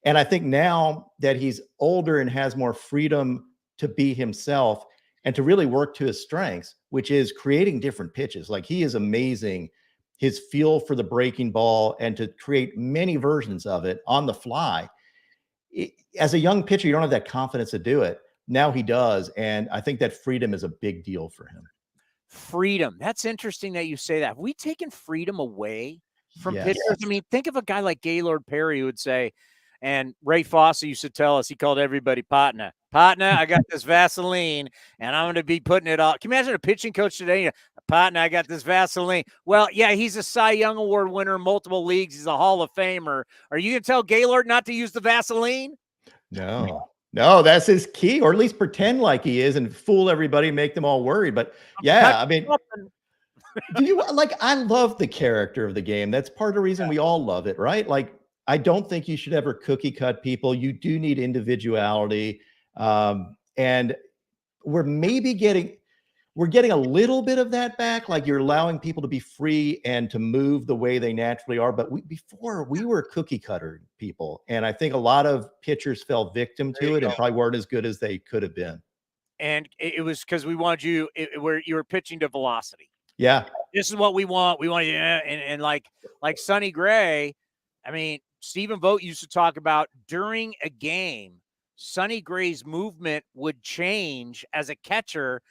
And I think now that he's older and has more freedom to be himself and to really work to his strengths, which is creating different pitches. Like he is amazing, his feel for the breaking ball and to create many versions of it on the fly. As a young pitcher, you don't have that confidence to do it. Now he does. And I think that freedom is a big deal for him. Freedom. That's interesting that you say that. Have we taken freedom away from Yes. pitchers? I mean, think of a guy like Gaylord Perry who would say, and Ray Fosse used to tell us, he called everybody Patna. Patna, I got this Vaseline, and I'm going to be putting it on. Can you imagine a pitching coach today? Patna, I got this Vaseline. Well, yeah, he's a Cy Young Award winner in multiple leagues. He's a Hall of Famer. Are you going to tell Gaylord not to use the Vaseline? No, that's his key, or at least pretend like he is and fool everybody, make them all worried. But yeah, I mean, I love the character of the game. That's part of the reason we all love it, right? Like, I don't think you should ever cookie cut people. You do need individuality. And we're getting a little bit of that back. Like you're allowing people to be free and to move the way they naturally are. But before we were cookie cutter people. And I think a lot of pitchers fell victim to it and probably weren't as good as they could have been. And it was because we wanted where you were pitching to velocity. Yeah. This is what we want. We want you. And like Sonny Gray, I mean, Stephen Vogt used to talk about during a game, Sonny Gray's movement would change as a catcher,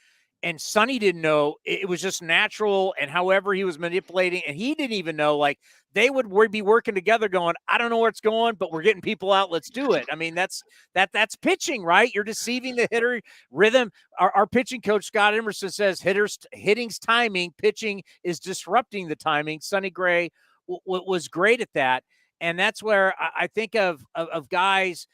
and Sonny didn't know. It was just natural, and however he was manipulating, and he didn't even know, like, they would be working together going, I don't know where it's going, but we're getting people out. Let's do it. I mean, that's pitching, right? You're deceiving the hitter. Rhythm. Our pitching coach, Scott Emerson, says hitting's timing, pitching is disrupting the timing. Sonny Gray was great at that. And that's where I think of guys.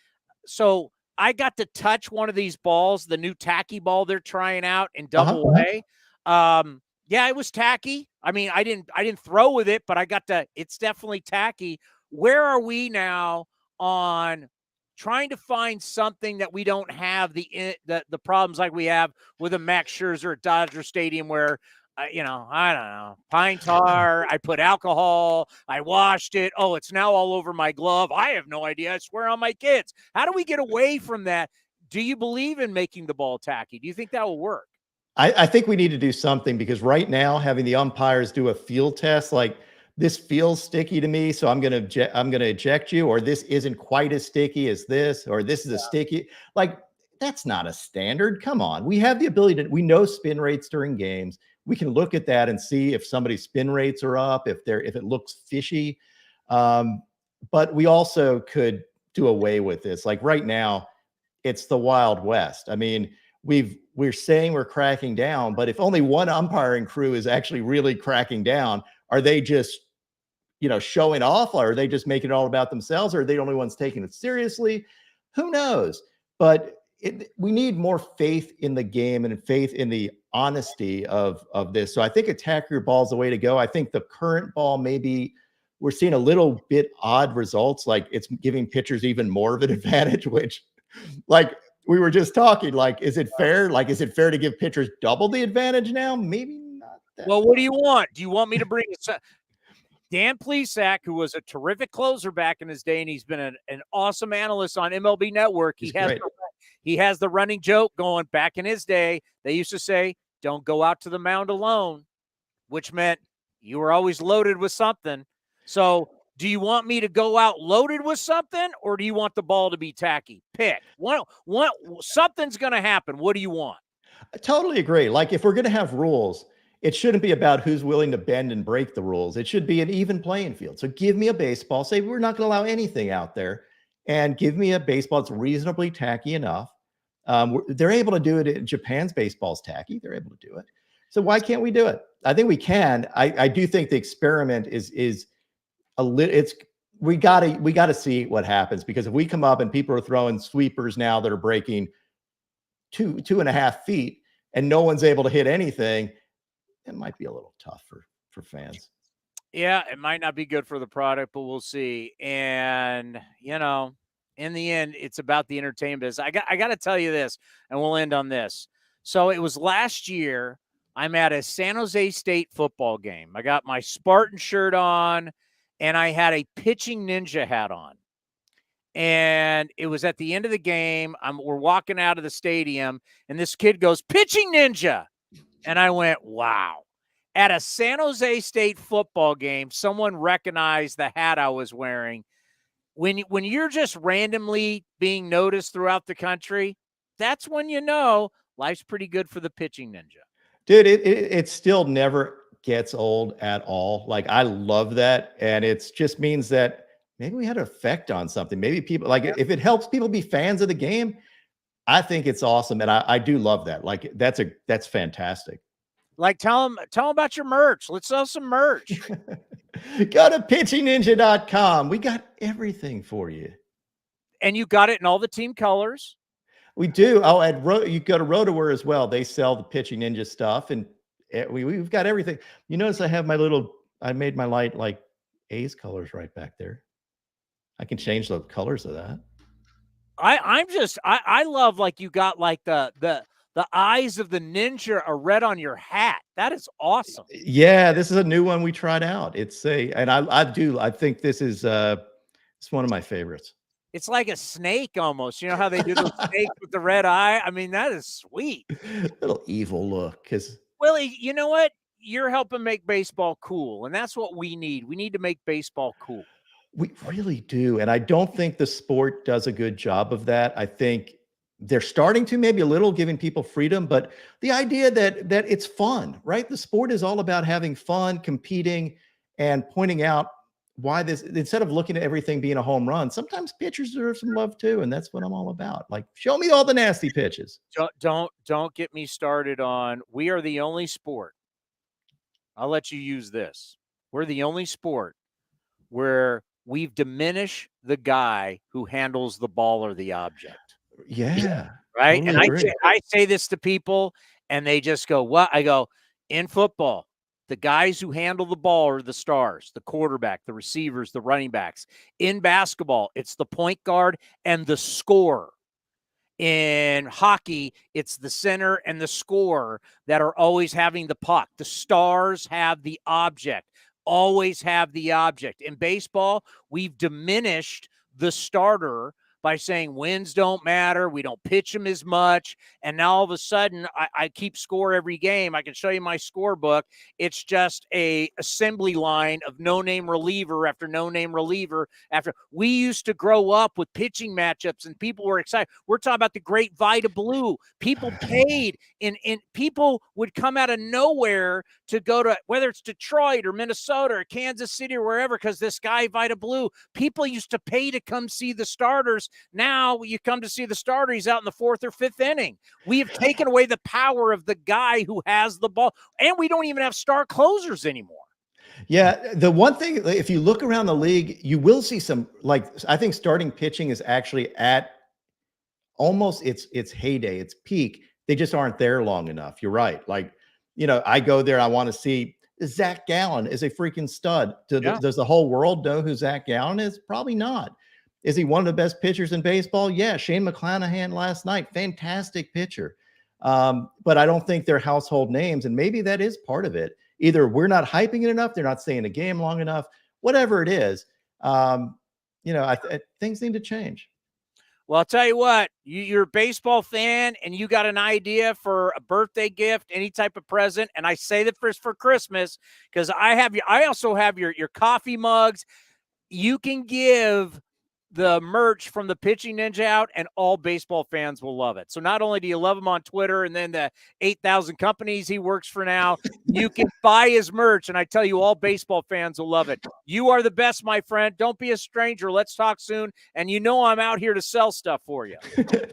So I got to touch one of these balls, the new tacky ball they're trying out in Double A. Yeah, it was tacky. I mean, I didn't throw with it, but it's definitely tacky. Where are we now on trying to find something that we don't have the problems like we have with a Max Scherzer at Dodger Stadium where, I don't know, pine tar, I put alcohol, I washed it. Oh, it's now all over my glove. I have no idea. I swear on my kids. How do we get away from that? Do you believe in making the ball tacky? Do you think that will work? I think we need to do something because right now having the umpires do a field test, like this feels sticky to me, so I'm going to eject you, or this isn't quite as sticky as this, or this is a sticky, like that's not a standard. Come on. We have the ability we know spin rates during games. We can look at that and see if somebody's spin rates are up, if it looks fishy. But we also could do away with this. Like right now, it's the Wild West. I mean, we're saying we're cracking down, but if only one umpiring crew is actually really cracking down, Are they just, showing off? Or are they just making it all about themselves? Or are they the only ones taking it seriously? Who knows? But we need more faith in the game and faith in the honesty of this. So I think attack your ball is the way to go. I think the current ball, maybe we're seeing a little bit odd results. Like it's giving pitchers even more of an advantage, which like we were just talking, like, is it fair? Like, is it fair to give pitchers double the advantage now? Maybe not that. Well, what do you want? Do you want me to bring Dan Plesac, who was a terrific closer back in his day, and he's been an awesome analyst on MLB Network. He has the running joke going back in his day. They used to say, don't go out to the mound alone, which meant you were always loaded with something. So do you want me to go out loaded with something, or do you want the ball to be tacky? Pick. Something's going to happen. What do you want? I totally agree. Like if we're going to have rules, it shouldn't be about who's willing to bend and break the rules. It should be an even playing field. So give me a baseball. Say we're not going to allow anything out there, and give me a baseball that's reasonably tacky enough. They're able to do it. In Japan's baseball's tacky. They're able to do it. So why can't we do it? I think we can. I do think the experiment is a little. We gotta see what happens, because if we come up and people are throwing sweepers now that are breaking 2.5 feet and no one's able to hit anything, it might be a little tough for fans. Yeah, it might not be good for the product, but we'll see. And, in the end, it's about the entertainment business. I got to tell you this, and we'll end on this. So it was last year, I'm at a San Jose State football game. I got my Spartan shirt on, and I had a pitching ninja hat on. And it was at the end of the game. We're walking out of the stadium, and this kid goes, "Pitching ninja." And I went, wow. At a San Jose State football game, someone recognized the hat I was wearing. When you're just randomly being noticed throughout the country, that's when you know life's pretty good for the pitching ninja. Dude, it still never gets old at all. Like, I love that. And it just means that maybe we had an effect on something. Maybe people, like, if it helps people be fans of the game, I think it's awesome. And I do love that. Like, that's fantastic. Like, tell them about your merch. Let's sell some merch. Go to pitchingninja.com. We got everything for you. And you got it in all the team colors. We do. Oh, you go to Rotoware as well. They sell the Pitching Ninja stuff, and we've got everything. You notice I made my light like A's colors right back there. I can change the colors of that. I love, like, you got like the eyes of the ninja are red on your hat. That is awesome. Yeah, this is a new one we tried out. I think this is it's one of my favorites. It's like a snake almost. You know how they do the snake with the red eye? I mean, that is sweet. Little evil look. Willie, you know what? You're helping make baseball cool, and that's what we need. We need to make baseball cool. We really do. And I don't think the sport does a good job of that. I think they're starting to, maybe a little, giving people freedom, but the idea that it's fun, right? The sport is all about having fun, competing, and pointing out why this, instead of looking at everything being a home run, sometimes pitchers deserve some love too. And that's what I'm all about. Like, show me all the nasty pitches. Don't get me started on, we are the only sport. I'll let you use this. We're the only sport where we've diminished the guy who handles the ball or the object. Yeah. Right. Totally And I say this to people and they just go, what? I go, in football, the guys who handle the ball are the stars, the quarterback, the receivers, the running backs. In basketball, it's the point guard and the scorer. In hockey, it's the center and the scorer that are always having the puck. The stars have the object, always have the object. In baseball, we've diminished the starter by saying wins don't matter. We don't pitch them as much. And now all of a sudden, I keep score every game. I can show you my scorebook. It's just a assembly line of no-name reliever after no-name reliever. After we used to grow up with pitching matchups and people were excited. We're talking about the great Vita Blue. People paid and people would come out of nowhere to go to, whether it's Detroit or Minnesota or Kansas City or wherever, because this guy, Vita Blue, people used to pay to come see the starters. Now you come to see the starter, he's out in the 4th or 5th inning. We have taken away the power of the guy who has the ball, and we don't even have star closers anymore. Yeah, the one thing, if you look around the league, you will see some, like, I think starting pitching is actually at almost its heyday, its peak. They just aren't there long enough. You're right. Like, I go there, I want to see Zach Gallen is a freaking stud. Does the whole world know who Zach Gallen is? Probably not. Is he one of the best pitchers in baseball? Yeah. Shane McClanahan last night, fantastic pitcher. But I don't think they're household names, and maybe that is part of it. Either we're not hyping it enough, they're not staying a game long enough, whatever it is. Things need to change. Well, I'll tell you what, you're a baseball fan and you got an idea for a birthday gift, any type of present. And I say that for Christmas, because I also have your coffee mugs. You can give the merch from the Pitching Ninja out, and all baseball fans will love it. So not only do you love him on Twitter and then the 8,000 companies he works for now, you can buy his merch, and I tell you, all baseball fans will love it. You are the best, my friend. Don't be a stranger. Let's talk soon. And I'm out here to sell stuff for you.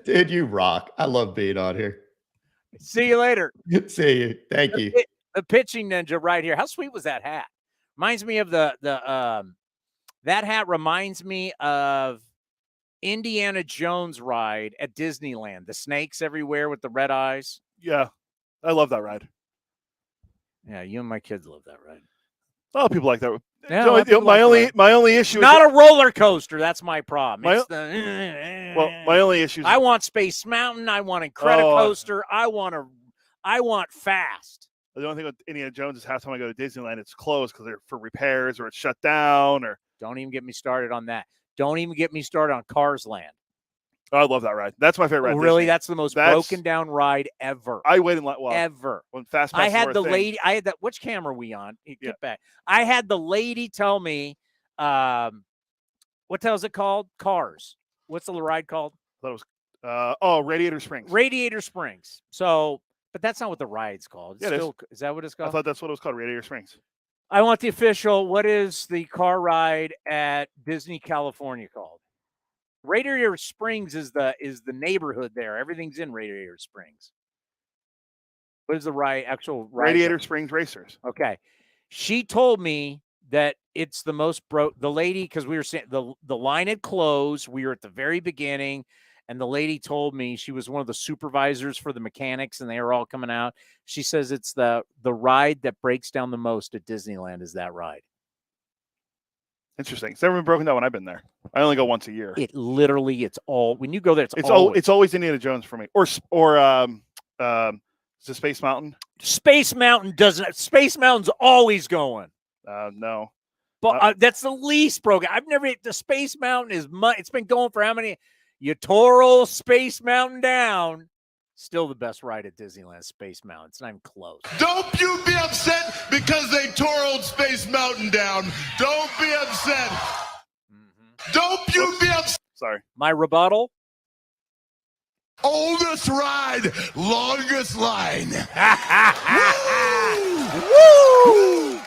Dude, you rock. I love being on here. See you later. See you. Thank you. The Pitching Ninja right here. How sweet was that hat? Reminds me of that hat reminds me of Indiana Jones ride at Disneyland. The snakes everywhere with the red eyes. Yeah, I love that ride. Yeah, you and my kids love that ride. A lot of people like that. Yeah, my only issue not a roller coaster. That's my problem. My only issue is I want Space Mountain. I want Incredicoaster. I want fast. The only thing with Indiana Jones is half the time I go to Disneyland, it's closed because they're for repairs or it's shut down. Or don't even get me started on that. Don't even get me started on Cars Land. Oh, I love that ride. That's my favorite ride. Really, that's the most broken down ride ever. I waited ever. When Fast Pass I had the lady. I had that. Which camera are we on? Get back. I had the lady tell me, what the hell is it called? Cars. What's the ride called? I thought it was Radiator Springs. Radiator Springs. So, but that's not what the ride's called. It's still, is that what it's called? I thought that's what it was called, Radiator Springs. I want the official. What is the car ride at Disney California called? Radiator Springs is the neighborhood there. Everything's in Radiator Springs. What is the actual ride? Radiator Springs Racers. Okay. She told me that it's the most the lady, because we were saying the line had closed. We were at the very beginning. And the lady told me, she was one of the supervisors for the mechanics, and they were all coming out. She says it's the ride that breaks down the most at Disneyland is that ride. Interesting. It's never been broken down when I've been there. I only go once a year. It's all when you go there. It's always Indiana Jones for me, or is it Space Mountain? Space Mountain doesn't. Space Mountain's always going. No, but that's the least broken. The Space Mountain is it's been going for how many? You tore old Space Mountain down. Still the best ride at Disneyland, Space Mountain. It's not even close. Don't you be upset because they tore old Space Mountain down. Don't be upset. Mm-hmm. Don't you be upset. Sorry. My rebuttal? Oldest ride, longest line. Woo!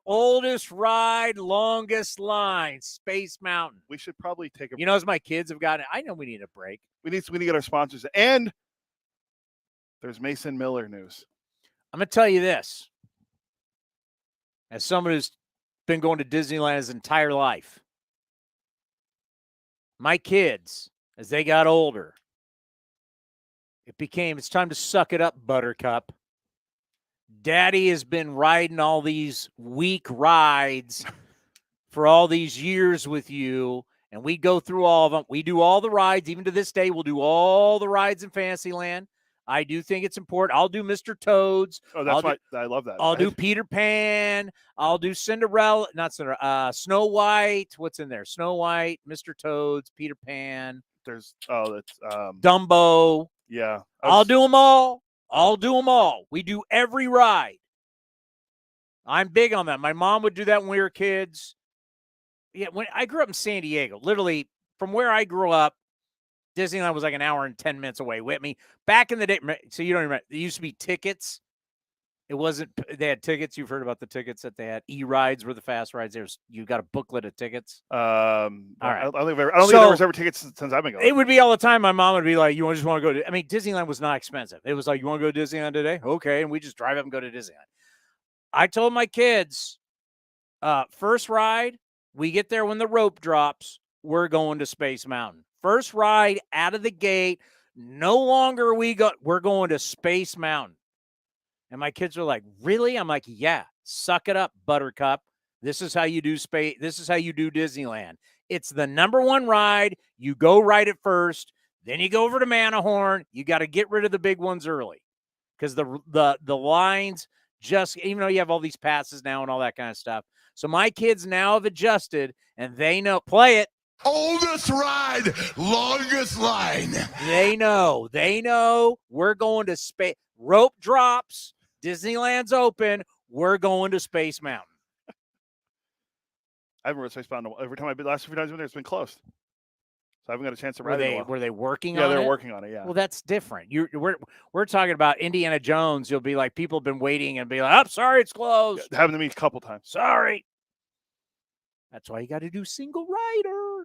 Oldest ride, longest line, Space Mountain. We should probably take a. As my kids have gotten. I know we need a break. We need to get our sponsors, and there's Mason Miller news. I'm gonna tell you this, as someone who's been going to Disneyland his entire life. My kids, as they got older, it's time to suck it up, Buttercup. Daddy has been riding all these weak rides for all these years with you, and we go through all of them. We do all the rides. Even to this day, we'll do all the rides in Fantasyland. I do think it's important. I'll do Mr. Toads. Oh, I love that. I'll do Peter Pan. I'll do Cinderella. Not Cinderella. Snow White. What's in there? Snow White, Mr. Toads, Peter Pan. That's Dumbo. Yeah. I'll do them all. We do every ride. I'm big on that. My mom would do that when we were kids. Yeah, when I grew up in San Diego, literally from where I grew up, Disneyland was like an hour and 10 minutes away with me. Back in the day, so you don't remember, there used to be tickets. It wasn't, they had tickets. You've heard about the tickets that they had. E-rides were the fast rides. You got a booklet of tickets. All right. I don't think there was ever tickets since I've been going. It would be all the time. My mom would be like, you just want to go to, Disneyland was not expensive. It was like, you want to go to Disneyland today? Okay. And we just drive up and go to Disneyland. I told my kids, First ride, we get there when the rope drops, we're going to Space Mountain. First ride out of the gate, no longer we're going to Space Mountain. And my kids are like, really? I'm like, yeah, suck it up, Buttercup. This is how you do space. This is how you do Disneyland. It's the number one ride. You go ride it first. Then you go over to Matterhorn. You got to get rid of the big ones early because the lines just, even though you have all these passes now and all that kind of stuff. So my kids now have adjusted and they know, play it. Oldest ride, longest line. They know we're going to space. Rope drops. Disneyland's open. We're going to Space Mountain. I haven't read Space Mountain. Every time last few times I've been there, it's been closed. So I haven't got a chance to ride it. Were they working on it? Yeah, they're working on it, yeah. Well, that's different. We're talking about Indiana Jones. You'll be like, people have been waiting and be like, oh, sorry, it's closed. Yeah, happened to me a couple times. Sorry. That's why you got to do single rider.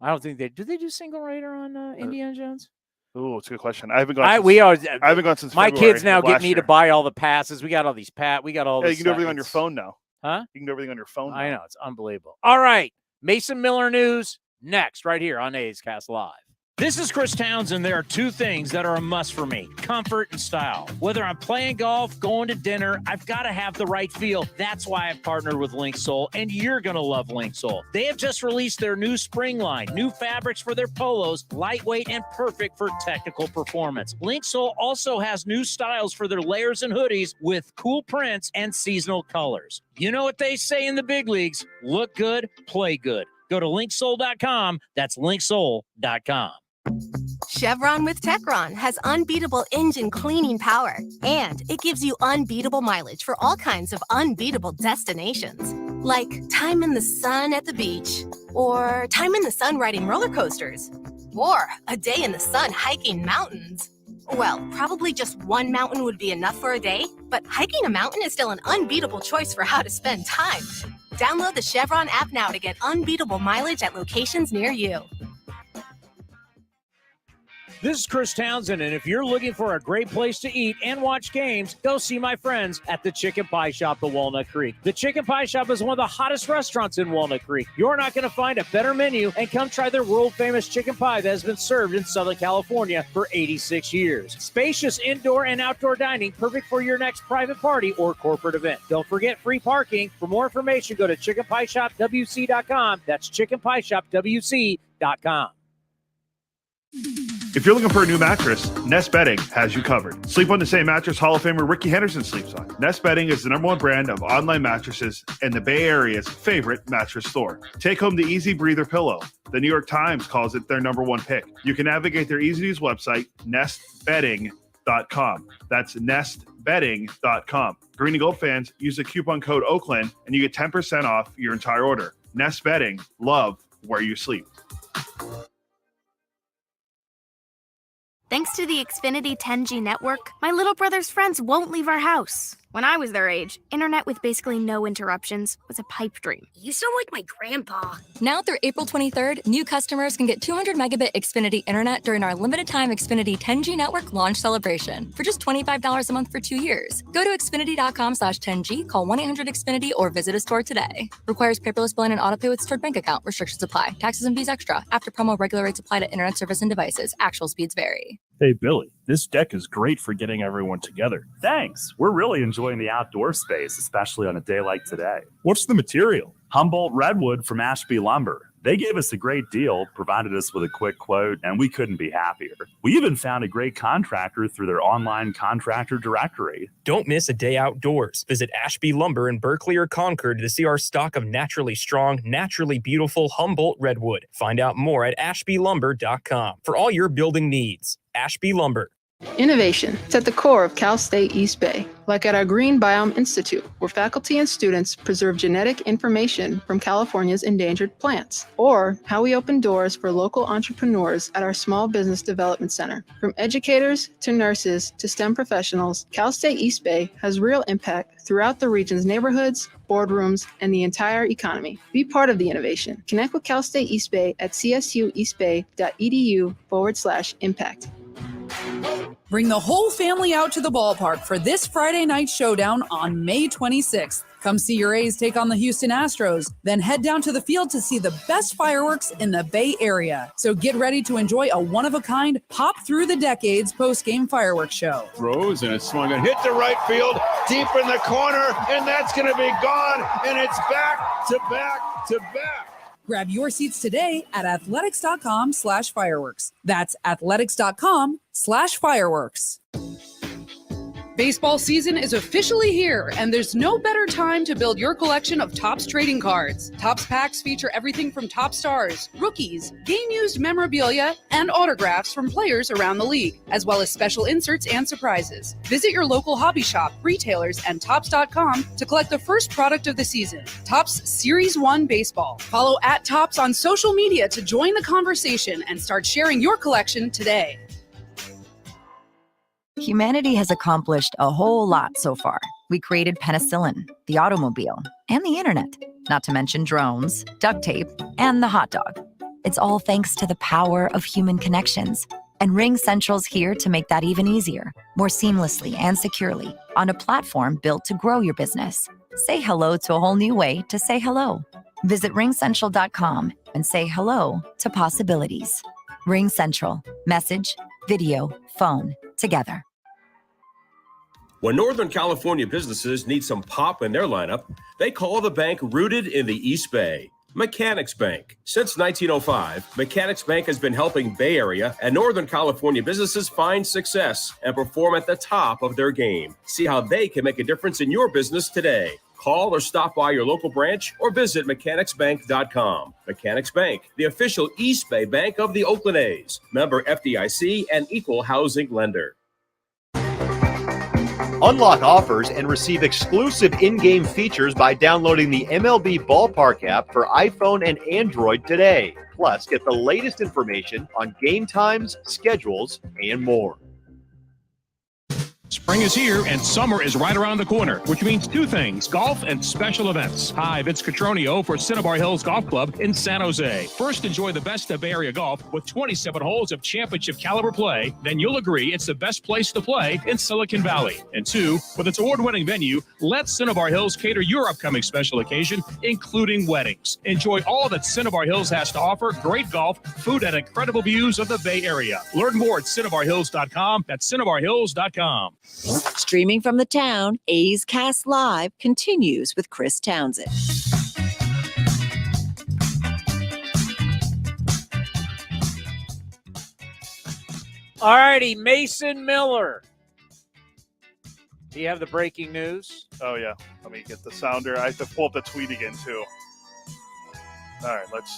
I don't think they do single rider on Indiana Jones? Oh, it's a good question. I haven't gone. I haven't gone since my February kids now get me to buy all the passes. We got all these we got all. Yeah, this you can do everything on your phone now. Huh? You can do everything on your phone now. I know, it's unbelievable. All right, Mason Miller news next, right here on A's Cast Live. This is Chris Townsend. There are two things that are a must for me: comfort and style. Whether I'm playing golf, going to dinner, I've got to have the right feel. That's why I've partnered with Linksole, and you're going to love Linksole. They have just released their new spring line, new fabrics for their polos, lightweight and perfect for technical performance. Linksole also has new styles for their layers and hoodies with cool prints and seasonal colors. You know what they say in the big leagues: look good, play good. Go to linksole.com. That's linksole.com. Chevron with Techron has unbeatable engine cleaning power, and it gives you unbeatable mileage for all kinds of unbeatable destinations, like time in the sun at the beach, or time in the sun riding roller coasters, or a day in the sun hiking mountains. Well, probably just one mountain would be enough for a day, but hiking a mountain is still an unbeatable choice for how to spend time. Download the Chevron app now to get unbeatable mileage at locations near you. This is Chris Townsend, and if you're looking for a great place to eat and watch games, go see my friends at the Chicken Pie Shop of Walnut Creek. The Chicken Pie Shop is one of the hottest restaurants in Walnut Creek. You're not going to find a better menu, and come try their world-famous chicken pie that has been served in Southern California for 86 years. Spacious indoor and outdoor dining, perfect for your next private party or corporate event. Don't forget free parking. For more information, go to chickenpieshopwc.com. That's chickenpieshopwc.com. If you're looking for a new mattress, Nest Bedding has you covered. Sleep on the same mattress Hall of Famer Ricky Henderson sleeps on. Nest Bedding is the #1 brand of online mattresses and the Bay Area's favorite mattress store. Take home the Easy Breather pillow. The New York Times calls it their #1 pick. You can navigate their easy-to-use website, nestbedding.com. That's nestbedding.com. Green and Gold fans, use the coupon code Oakland and you get 10% off your entire order. Nest Bedding, love where you sleep. Thanks to the Xfinity 10G network, my little brother's friends won't leave our house. When I was their age, internet with basically no interruptions was a pipe dream. You sound like my grandpa. Now through April 23rd, new customers can get 200 megabit Xfinity internet during our limited time Xfinity 10G network launch celebration for just $25 a month for 2 years. Go to Xfinity.com/10G, call 1-800-XFINITY, or visit a store today. Requires paperless billing and autopay with stored bank account. Restrictions apply. Taxes and fees extra. After promo, regular rates apply to internet service and devices. Actual speeds vary. Hey, Billy, this deck is great for getting everyone together. Thanks. We're really enjoying the outdoor space, especially on a day like today. What's the material? Humboldt Redwood from Ashby Lumber. They gave us a great deal, provided us with a quick quote, and we couldn't be happier. We even found a great contractor through their online contractor directory. Don't miss a day outdoors. Visit Ashby Lumber in Berkeley or Concord to see our stock of naturally strong, naturally beautiful Humboldt Redwood. Find out more at ashbylumber.com for all your building needs. Ashby Lumber. Innovation is at the core of Cal State East Bay, like at our Green Biome Institute, where faculty and students preserve genetic information from California's endangered plants, or how we open doors for local entrepreneurs at our Small Business Development Center. From educators to nurses to STEM professionals, Cal State East Bay has real impact throughout the region's neighborhoods, boardrooms, and the entire economy. Be part of the innovation. Connect with Cal State East Bay at csueastbay.edu/impact. Bring the whole family out to the ballpark for this Friday night showdown on May 26th. Come see your A's take on the Houston Astros, then head down to the field to see the best fireworks in the Bay Area. So get ready to enjoy a one-of-a-kind pop through the decades post-game fireworks show. Throws and it's swung and hit to right field, deep in the corner, and that's going to be gone, and it's back to back to back. Grab your seats today at athletics.com/fireworks. That's athletics.com/fireworks. Baseball season is officially here, and there's no better time to build your collection of Topps trading cards. Topps packs feature everything from top stars, rookies, game-used memorabilia, and autographs from players around the league, as well as special inserts and surprises. Visit your local hobby shop, retailers, and Topps.com to collect the first product of the season, Topps Series 1 Baseball. Follow @Topps on social media to join the conversation and start sharing your collection today. Humanity has accomplished a whole lot so far. We created penicillin, the automobile, and the internet, not to mention drones, duct tape, and the hot dog. It's all thanks to the power of human connections. And Ring Central's here to make that even easier, more seamlessly and securely, on a platform built to grow your business. Say hello to a whole new way to say hello. Visit ringcentral.com and say hello to possibilities. Ring Central. Message, video, phone, together. When Northern California businesses need some pop in their lineup, they call the bank rooted in the East Bay, Mechanics Bank. Since 1905, Mechanics Bank has been helping Bay Area and Northern California businesses find success and perform at the top of their game. See how they can make a difference in your business today. Call or stop by your local branch or visit mechanicsbank.com. Mechanics Bank, the official East Bay bank of the Oakland A's. Member FDIC and equal housing lender. Unlock offers and receive exclusive in-game features by downloading the MLB Ballpark app for iPhone and Android today. Plus, get the latest information on game times, schedules, and more. Spring is here and summer is right around the corner, which means two things: golf and special events. Hi, Vince Cotroneo for Cinnabar Hills Golf Club in San Jose. First, enjoy the best of Bay Area golf with 27 holes of championship caliber play. Then you'll agree it's the best place to play in Silicon Valley. And two, with its award-winning venue, let Cinnabar Hills cater your upcoming special occasion, including weddings. Enjoy all that Cinnabar Hills has to offer: great golf, food, and incredible views of the Bay Area. Learn more at CinnabarHills.com. That's CinnabarHills.com. Streaming from the town, A's Cast Live continues with Chris Townsend. All righty, Mason Miller. Do you have the breaking news? Oh, yeah. Let me get the sounder. I have to pull up the tweet again, too. All right, let's...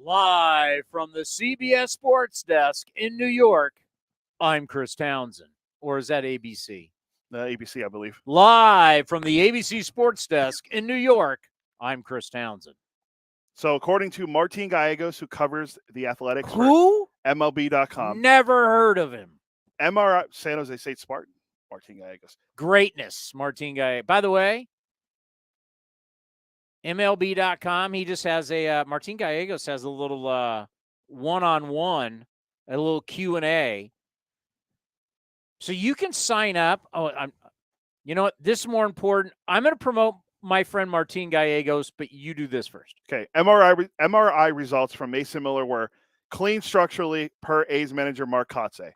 Live from the CBS Sports Desk in New York, I'm Chris Townsend. Or is that ABC? ABC, I believe. Live from the ABC Sports Desk in New York, I'm Chris Townsend. So according to Martin Gallegos, who covers the Athletics Who? for MLB.com. Never heard of him. MRI San Jose State Spartan, Martin Gallegos. Greatness, Martin Gallegos. By the way, MLB.com, he just has a, Martin Gallegos has a little one-on-one, a little Q&A. So you can sign up. Oh, you know what? This is more important. I'm going to promote my friend Martin Gallegos, but you do this first. Okay. MRI results from Mason Miller were clean structurally per A's manager Mark Kotze.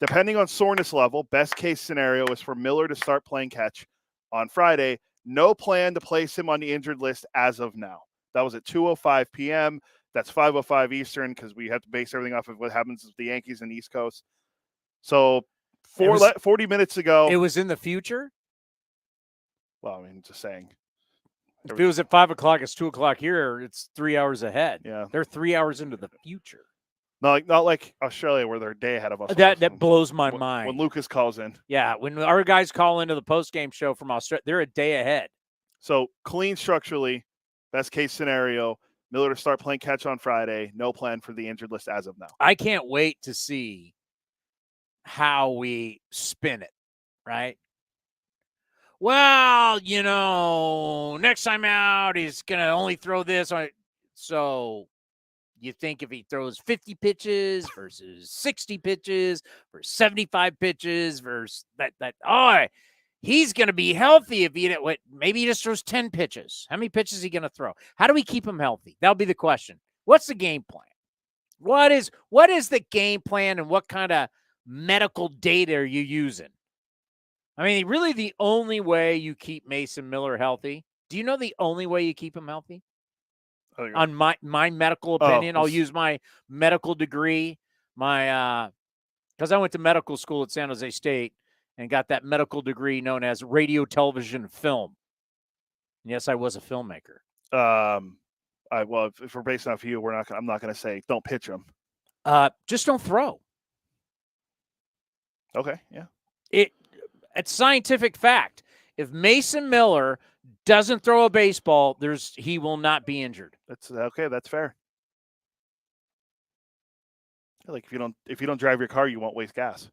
Depending on soreness level, best case scenario is for Miller to start playing catch on Friday. No plan to place him on the injured list as of now. That was at 2:05 p.m. That's 5:05 Eastern because we have to base everything off of what happens with the Yankees and the East Coast. So 40 minutes ago. It was in the future? Well, I mean, just saying. If it was at 5 o'clock, it's 2 o'clock here. It's 3 hours ahead. Yeah. They're 3 hours into the future. Not like Australia where they're a day ahead of us. That blows my mind. When Lucas calls in. Yeah, when our guys call into the post-game show from Australia, they're a day ahead. So clean structurally, best case scenario, Miller to start playing catch on Friday. No plan for the injured list as of now. I can't wait to see how we spin it, right? well, next time out, he's going to only throw this. So you think if he throws 50 pitches versus 60 pitches versus 75 pitches versus he's going to be healthy if maybe he just throws 10 pitches. How many pitches is he going to throw? How do we keep him healthy? That'll be the question. What's the game plan? What is the game plan, and what kind of medical data are you using? I mean, really the only way you keep Mason Miller healthy, do you know the only way you keep him healthy? On my medical opinion, I'll use my medical degree, because I went to medical school at San Jose State and got that medical degree known as radio, television, film. Yes, I was a filmmaker. If we're basing off you, I'm not going to say don't pitch him. Just don't throw. Okay, yeah. It's scientific fact. If Mason Miller doesn't throw a baseball, he will not be injured. That's okay. That's fair. Like if you don't drive your car, you won't waste gas.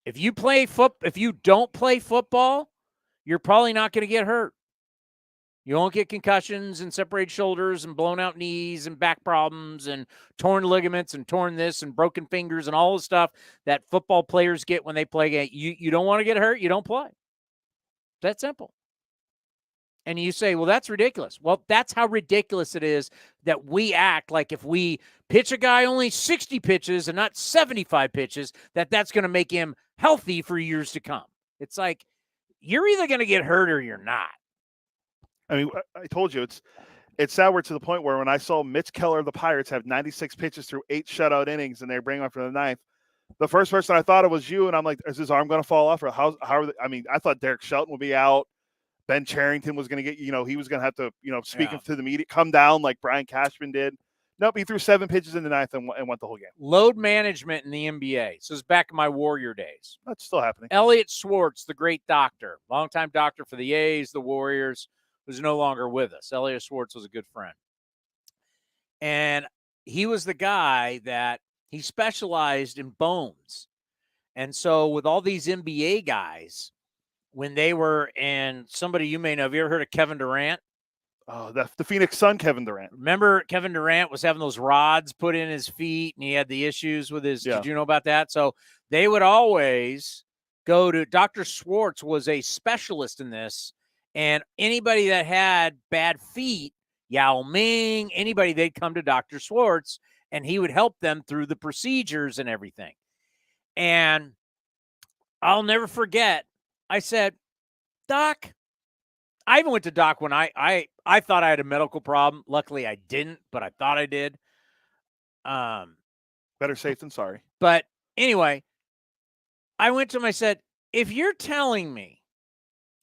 If you don't play football, you're probably not going to get hurt. You won't get concussions and separated shoulders and blown out knees and back problems and torn ligaments and torn this and broken fingers and all the stuff that football players get when they play. You don't want to get hurt, you don't play. That's simple. And you say, well, that's ridiculous. Well, that's how ridiculous it is that we act like if we pitch a guy only 60 pitches and not 75 pitches, that's going to make him healthy for years to come. It's like, you're either going to get hurt or you're not. I mean, I told you, it's sour to the point where when I saw Mitch Keller of the Pirates have 96 pitches through 8 shutout innings and they bring him up for the 9th, the first person I thought of was you, and I'm like, is his arm going to fall off? Or how are they? I mean, I thought Derek Shelton would be out. Ben Cherington was going to get, he was going to have to, speak to the media, come down like Brian Cashman did. Nope, he threw 7 pitches in the 9th and went the whole game. Load management in the NBA. So it's back in my Warrior days. That's still happening. Elliot Schwartz, the great doctor, longtime doctor for the A's, the Warriors, who's no longer with us. Elliot Schwartz was a good friend. And he was the guy that he specialized in bones. And so with all these NBA guys, when they were in somebody you may know, have you ever heard of Kevin Durant? Oh, the Phoenix Sun, Kevin Durant. Remember Kevin Durant was having those rods put in his feet and he had the issues with his, Did you know about that? So they would always go to Dr. Schwartz was a specialist in this. And anybody that had bad feet, Yao Ming, anybody, they'd come to Dr. Schwartz and he would help them through the procedures and everything. And I'll never forget, I said, Doc, I even went to Doc when I thought I had a medical problem. Luckily, I didn't, but I thought I did. Better safe than sorry. But anyway, I went to him, I said, if you're telling me,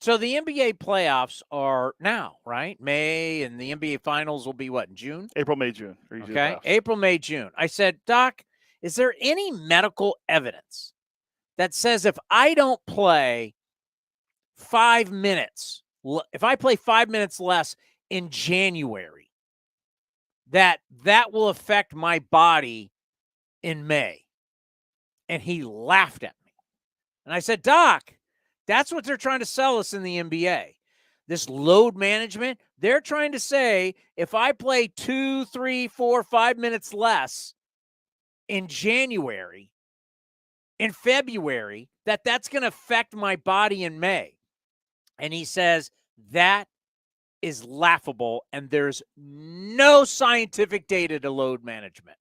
so the NBA playoffs are now, right? May, and the NBA finals will be what, in June? April, May, June. Okay, April, May, June. I said, Doc, is there any medical evidence that says if I don't play 5 minutes, if I play 5 minutes less in January, that will affect my body in May? And he laughed at me. And I said, Doc, that's what they're trying to sell us in the NBA. This load management, they're trying to say if I play 2, 3, 4, 5 minutes less in January, in February, that's going to affect my body in May. And he says that is laughable, and there's no scientific data to load management.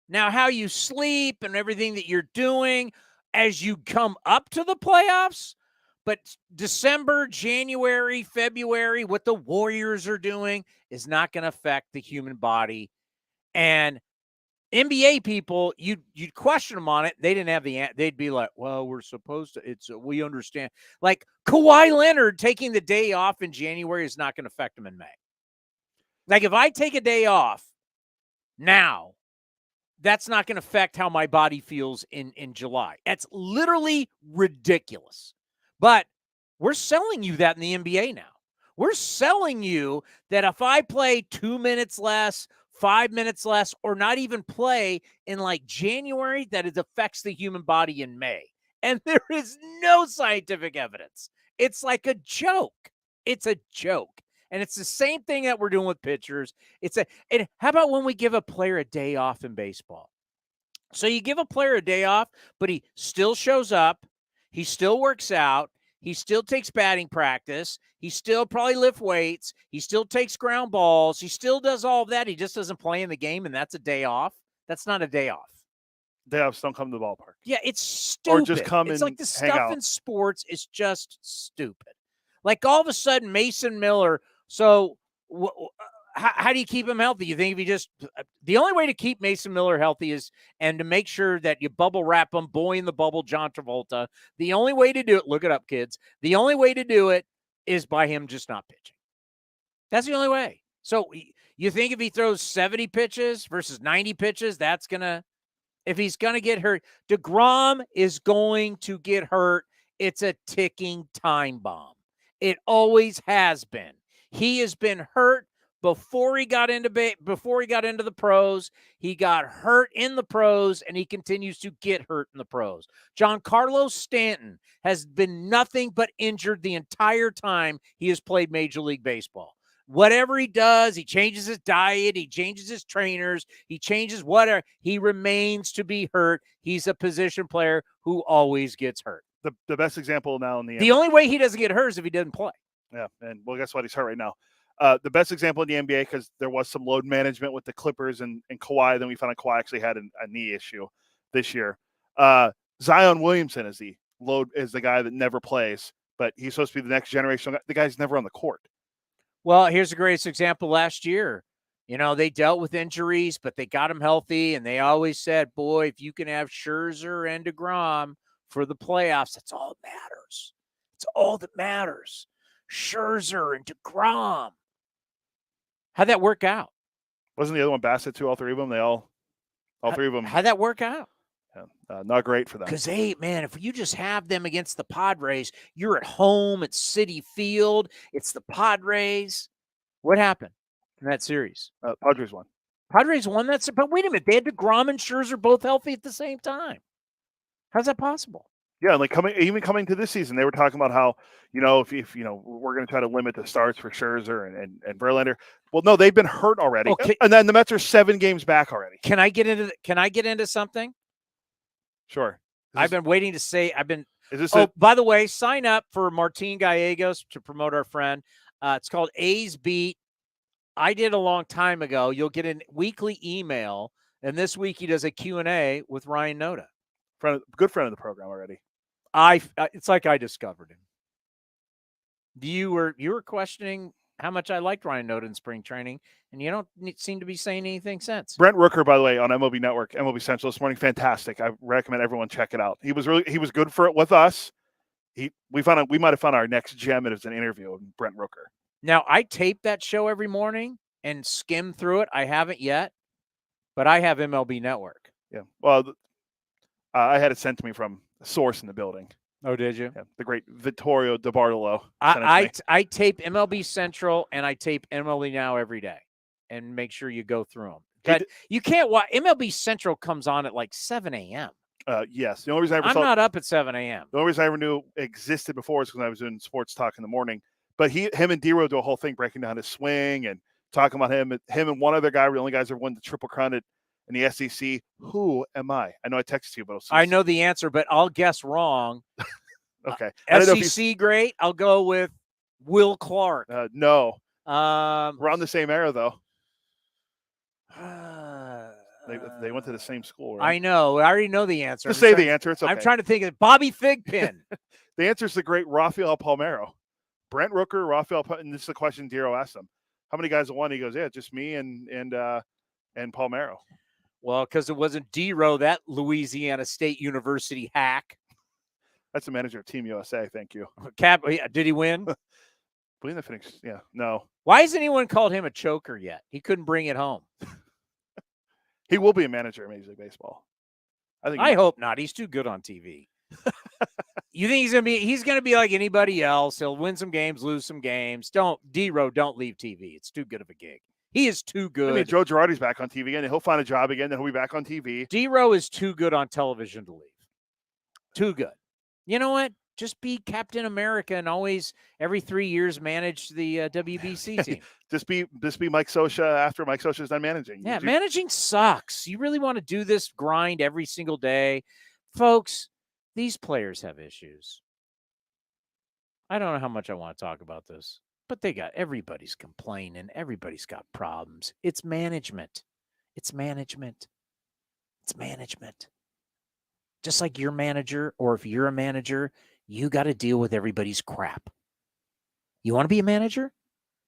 Now, how you sleep and everything that you're doing as you come up to the playoffs, but December, January, February, what the Warriors are doing is not going to affect the human body. And NBA people, you'd question them on it. They didn't have the answer. They'd be like, well, we're supposed to, we understand. Like Kawhi Leonard taking the day off in January is not going to affect him in May. Like if I take a day off now, that's not going to affect how my body feels in July. That's literally ridiculous. But we're selling you that in the NBA now. We're selling you that if I play 2 minutes less, 5 minutes less, or not even play in like January, that it affects the human body in May. And there is no scientific evidence. It's like a joke. It's a joke. And it's the same thing that we're doing with pitchers. And how about when we give a player a day off in baseball? So you give a player a day off, but he still shows up. He still works out. He still takes batting practice. He still probably lifts weights. He still takes ground balls. He still does all of that. He just doesn't play in the game, and that's a day off. That's not a day off. Day offs don't come to the ballpark. Yeah, it's stupid. Or just come it's and like the hang stuff out. in sports is just stupid. Like all of a sudden, Mason Miller. So how do you keep him healthy? You think if you just the only way to keep Mason Miller healthy is and to make sure that you bubble wrap him, boy in the bubble, John Travolta. The only way to do it, look it up, kids. The only way to do it is by him just not pitching. That's the only way. So you think if he throws 70 pitches versus 90 pitches, that's gonna. If he's going to get hurt, DeGrom is going to get hurt. It's a ticking time bomb. It always has been. He has been hurt before he got into the pros. He got hurt in the pros, and he continues to get hurt in the pros. Giancarlo Stanton has been nothing but injured the entire time he has played Major League Baseball. Whatever he does, he changes his diet, he changes his trainers, he changes whatever. He remains to be hurt. He's a position player who always gets hurt. The best example now in the The only way he doesn't get hurt is if he doesn't play. Yeah, and well, guess what? He's hurt right now. The best example in the NBA, because there was some load management with the Clippers and Kawhi. Then we found out Kawhi actually had a knee issue this year. Zion Williamson is the guy that never plays, but he's supposed to be the next generation guy. The guy's never on the court. Well, here's the greatest example last year. You know, they dealt with injuries, but they got him healthy, and they always said, boy, if you can have Scherzer and DeGrom for the playoffs, that's all that matters. It's all that matters. Scherzer and DeGrom. How'd that work out? Wasn't the other one Bassett too? All three of them? All three of them. How'd that work out? Not great for them. Because, hey, man, if you just have them against the Padres, you're at home at Citi Field. It's the Padres. What happened in that series? Padres won. Padres won that. But wait a minute. They had DeGrom and Scherzer both healthy at the same time. How's that possible? Yeah, like coming to this season, they were talking about how, if we're going to try to limit the starts for Scherzer and Verlander. Well, no, they've been hurt already. Okay. And then the Mets are 7 games back already. Can I get into something? Sure. I've been waiting to say Is this by the way, sign up for Martin Gallegos to promote our friend. It's called A's Beat. I did a long time ago. You'll get a weekly email, and this week he does a Q&A with Ryan Noda. Good friend of the program already. It's like I discovered him. You were questioning how much I liked Ryan Noda in spring training, and you don't seem to be saying anything since. Brent Rooker, by the way, on MLB Network, MLB Central this morning, fantastic. I recommend everyone check it out. He was good for it with us. We might have found our next gem. It was an interview with Brent Rooker. Now I tape that show every morning and skim through it. I haven't yet, but I have MLB Network. Yeah. Well, I had it sent to me from a source in the building. Oh, did you? Yeah, the great Vittorio DiBartolo. I tape MLB Central and I tape MLB Now every day, and make sure you go through them. But you can't watch MLB Central comes on at like 7 a.m. Yes, the only reason I'm not up at 7 a.m. The only reason I ever knew existed before is when I was doing sports talk in the morning. But him and D-Row do a whole thing breaking down his swing and talking about him and one other guy, the only guys that won the Triple Crown in the SEC. Who am I? I know I texted you, but I know the answer, but I'll guess wrong. Okay. SEC great. I'll go with Will Clark. No. We're on the same era, though. They went to the same school, right? I know. I already know the answer. Just say the answer. It's okay. I'm trying to think of Bobby Thigpen. The answer is the great Rafael Palmeiro. Brent Rooker, and this is the question Dero asked him. How many guys have won? He goes, yeah, just me and Palmeiro. Well, because it wasn't D-Row, that Louisiana State University hack. That's the manager of Team USA. Thank you. Did he win? Believe the Phoenix. Yeah. No. Why hasn't anyone called him a choker yet? He couldn't bring it home. He will be a manager in Major League Baseball. I hope not. He's too good on TV. You think he's gonna be like anybody else? He'll win some games, lose some games. D-Row, don't leave TV. It's too good of a gig. He is too good. I mean, Joe Girardi's back on TV again. He'll find a job again. Then he'll be back on TV. D-Row is too good on television to leave. Too good. You know what? Just be Captain America and always every 3 years manage the WBC team. Just be Mike Scioscia after Mike Scioscia's done managing. Yeah, managing sucks. You really want to do this grind every single day? Folks, these players have issues. I don't know how much I want to talk about this, but everybody's complaining. Everybody's got problems. It's management. It's management. It's management. Just like your manager, or if you're a manager, you got to deal with everybody's crap. You want to be a manager?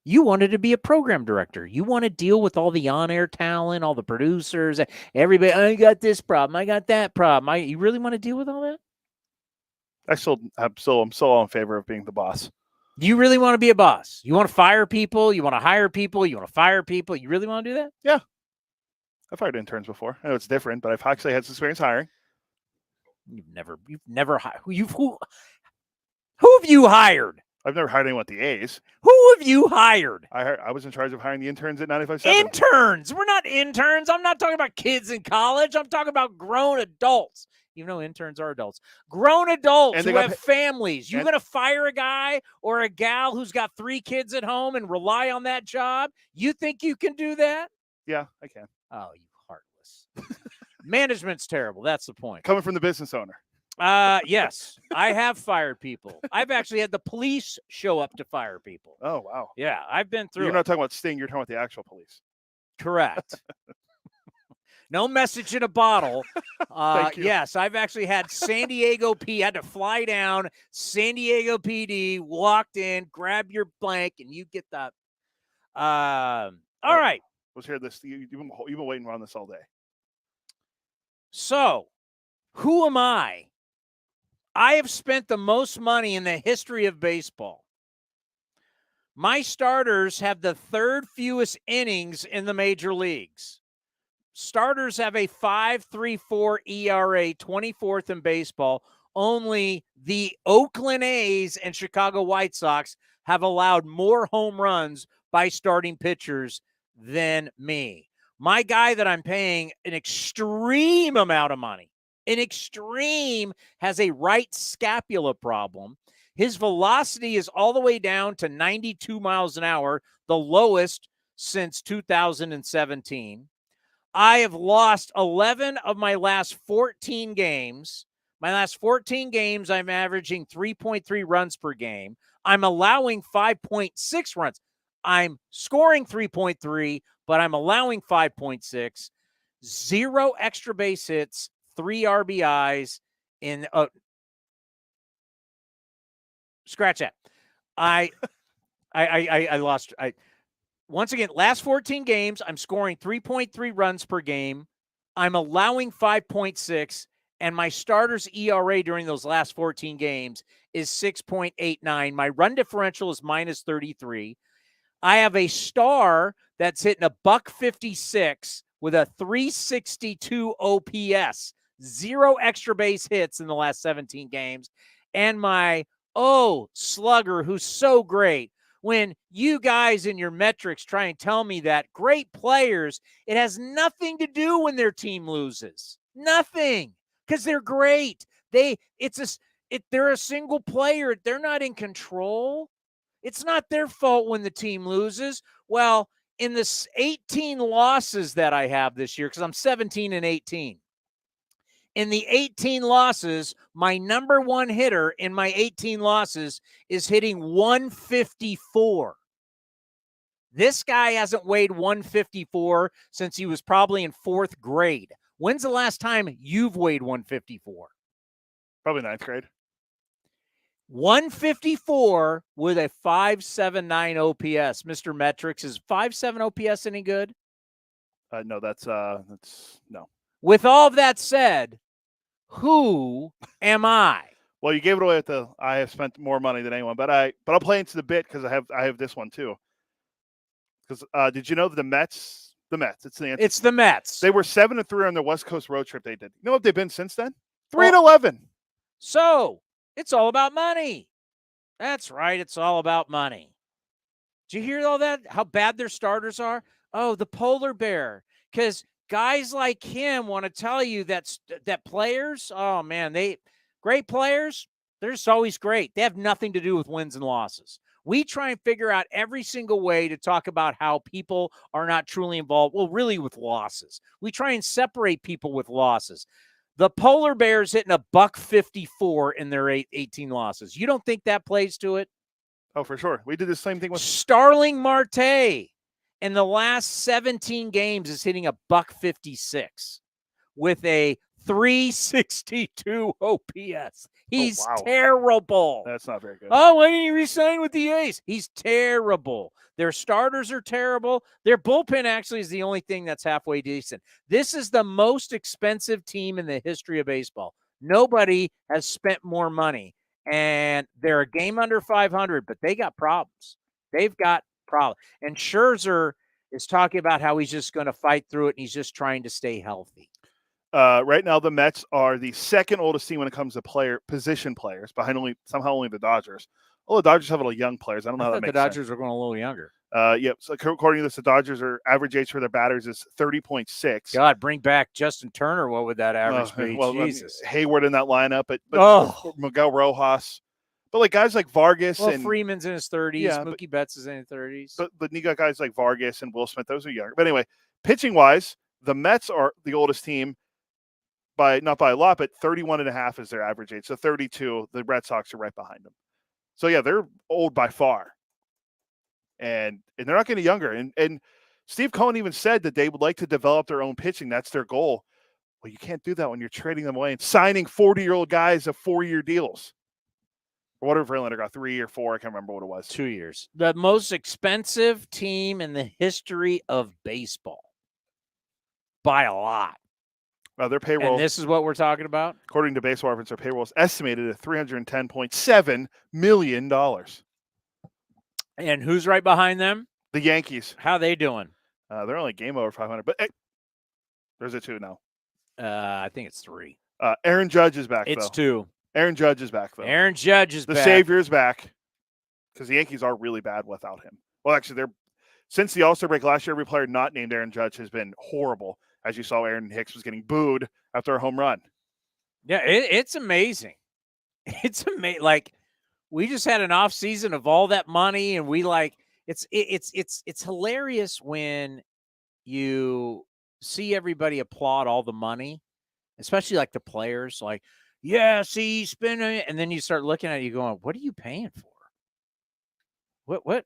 You wanted to be a program director. You want to deal with all the on-air talent, all the producers, everybody. I got this problem. I got that problem. You really want to deal with all that? I'm still in favor of being the boss. Do you really want to be a boss? You want to fire people? You want to hire people? You want to fire people? You really want to do that? Yeah. I've hired interns before. I know it's different, but I've actually had some experience hiring. You've never hired. Who have you hired? I've never hired anyone at the A's. Who have you hired? I was in charge of hiring the interns at 95.7. Interns. We're not interns. I'm not talking about kids in college. I'm talking about grown adults. Even though interns are adults. Grown adults who have families. You going to fire a guy or a gal who's got 3 kids at home and rely on that job? You think you can do that? Yeah, I can. Oh, you heartless. Management's terrible. That's the point. Coming from the business owner. Yes, I have fired people. I've actually had the police show up to fire people. Oh, wow. Yeah, I've been through You're not talking about Sting. You're talking about the actual police. Correct. No message in a bottle. Thank you. Yes, I've actually had San Diego had to fly down. San Diego PD walked in, grab your blank, and you get the. All right. Let's hear this. You've been waiting around this all day. So, who am I? I have spent the most money in the history of baseball. My starters have the 3rd fewest innings in the major leagues. Starters have a 5.34 ERA, 24th in baseball. Only the Oakland A's and Chicago White Sox have allowed more home runs by starting pitchers than me. My guy that I'm paying an extreme amount of money, has a right scapula problem. His velocity is all the way down to 92 miles an hour, the lowest since 2017. I have lost 11 of my last 14 games. My last 14 games, I'm averaging 3.3 runs per game. I'm allowing 5.6 runs. I'm scoring 3.3, but I'm allowing 5.6. 0 extra base hits, 3 RBIs in scratch that. I lost. Once again, last 14 games, I'm scoring 3.3 runs per game. I'm allowing 5.6, and my starter's ERA during those last 14 games is 6.89. My run differential is -33. I have a star that's hitting a $156 with a 362 OPS, 0 extra base hits in the last 17 games, and my slugger, who's so great. When you guys in your metrics try and tell me that great players, it has nothing to do when their team loses. Nothing, because they're great. They're a single player. They're not in control. It's not their fault when the team loses. Well, in the 18 losses that I have this year, because I'm 17-18. In the 18 losses, my number one hitter in my 18 losses is hitting 154. This guy hasn't weighed 154 since he was probably in 4th grade. When's the last time you've weighed 154? Probably 9th grade. 154 with a 5.79 OPS. Mr. Metrics, is 5.7 OPS any good? No, that's no. With all of that said, who am I? Well, you gave it away at I have spent more money than anyone, but I'll play into the bit because I have this one too. Because did you know that the Mets, it's the answer. It's the Mets. They were 7-3 on their West Coast road trip they did. You know what they've been since then? 3-11. So it's all about money. That's right. It's all about money. Did you hear all that? How bad their starters are? Oh, the polar bear. Because guys like him want to tell you that players, oh man, great players, They're just always great. They have nothing to do with wins and losses. We try and figure out every single way to talk about how people are not truly involved. Well, really with losses. We try and separate people with losses. The Polar Bears hitting a $154 in their 18 losses. You don't think that plays to it? Oh, for sure. We did the same thing with Starling Marte in the last 17 games is hitting a $156 with a 362 OPS. He's terrible. That's not very good. Oh, why didn't he resign with the A's? He's terrible. Their starters are terrible. Their bullpen actually is the only thing that's halfway decent. This is the most expensive team in the history of baseball. Nobody has spent more money, and they're a game under 500, but they got problems. They've got problems. And Scherzer is talking about how he's just going to fight through it, and he's just trying to stay healthy. Right now, the Mets are the second oldest team when it comes to position players, behind only the Dodgers. Oh, the Dodgers have a little young players. I don't know how that makes the Dodgers are going a little younger. Yep. So according to this, the Dodgers are average age for their batters is 30.6. God, bring back Justin Turner. What would that average be? Well, Jesus. Hayward in that lineup, but Miguel Rojas. But like guys like Vargas and Freeman's in his 30s. Yeah, Mookie Betts is in his 30s. But you got guys like Vargas and Will Smith. Those are younger. But anyway, pitching wise, the Mets are the oldest team. Not by a lot, but 31.5 is their average age. So 32, the Red Sox are right behind them. So yeah, they're old by far. And they're not getting younger. And Steve Cohen even said that they would like to develop their own pitching. That's their goal. Well, you can't do that when you're trading them away and signing 40-year-old guys to 4-year deals. Or whatever Verlander got, 3 or 4, I can't remember what it was. 2 years. The most expensive team in the history of baseball. By a lot. Their payroll. And this is what we're talking about? According to Baseball Reference, their payroll is estimated at $310.7 million. And who's right behind them? The Yankees. How are they doing? They're only game over 500, but hey, there's a 2 now. I think it's 3. Aaron Judge is back, It's though. 2. Aaron Judge is back, though. Aaron Judge is back. back. The Savior is back. Because the Yankees are really bad without him. Well, actually, since the All-Star break last year, every player not named Aaron Judge has been horrible. As you saw, Aaron Hicks was getting booed after a home run. Yeah, it's amazing. It's amazing. Like, we just had an off season of all that money, and we it's hilarious when you see everybody applaud all the money, especially like the players. Like, yeah, see, spending, and then you start looking at it, you going, what are you paying for? What?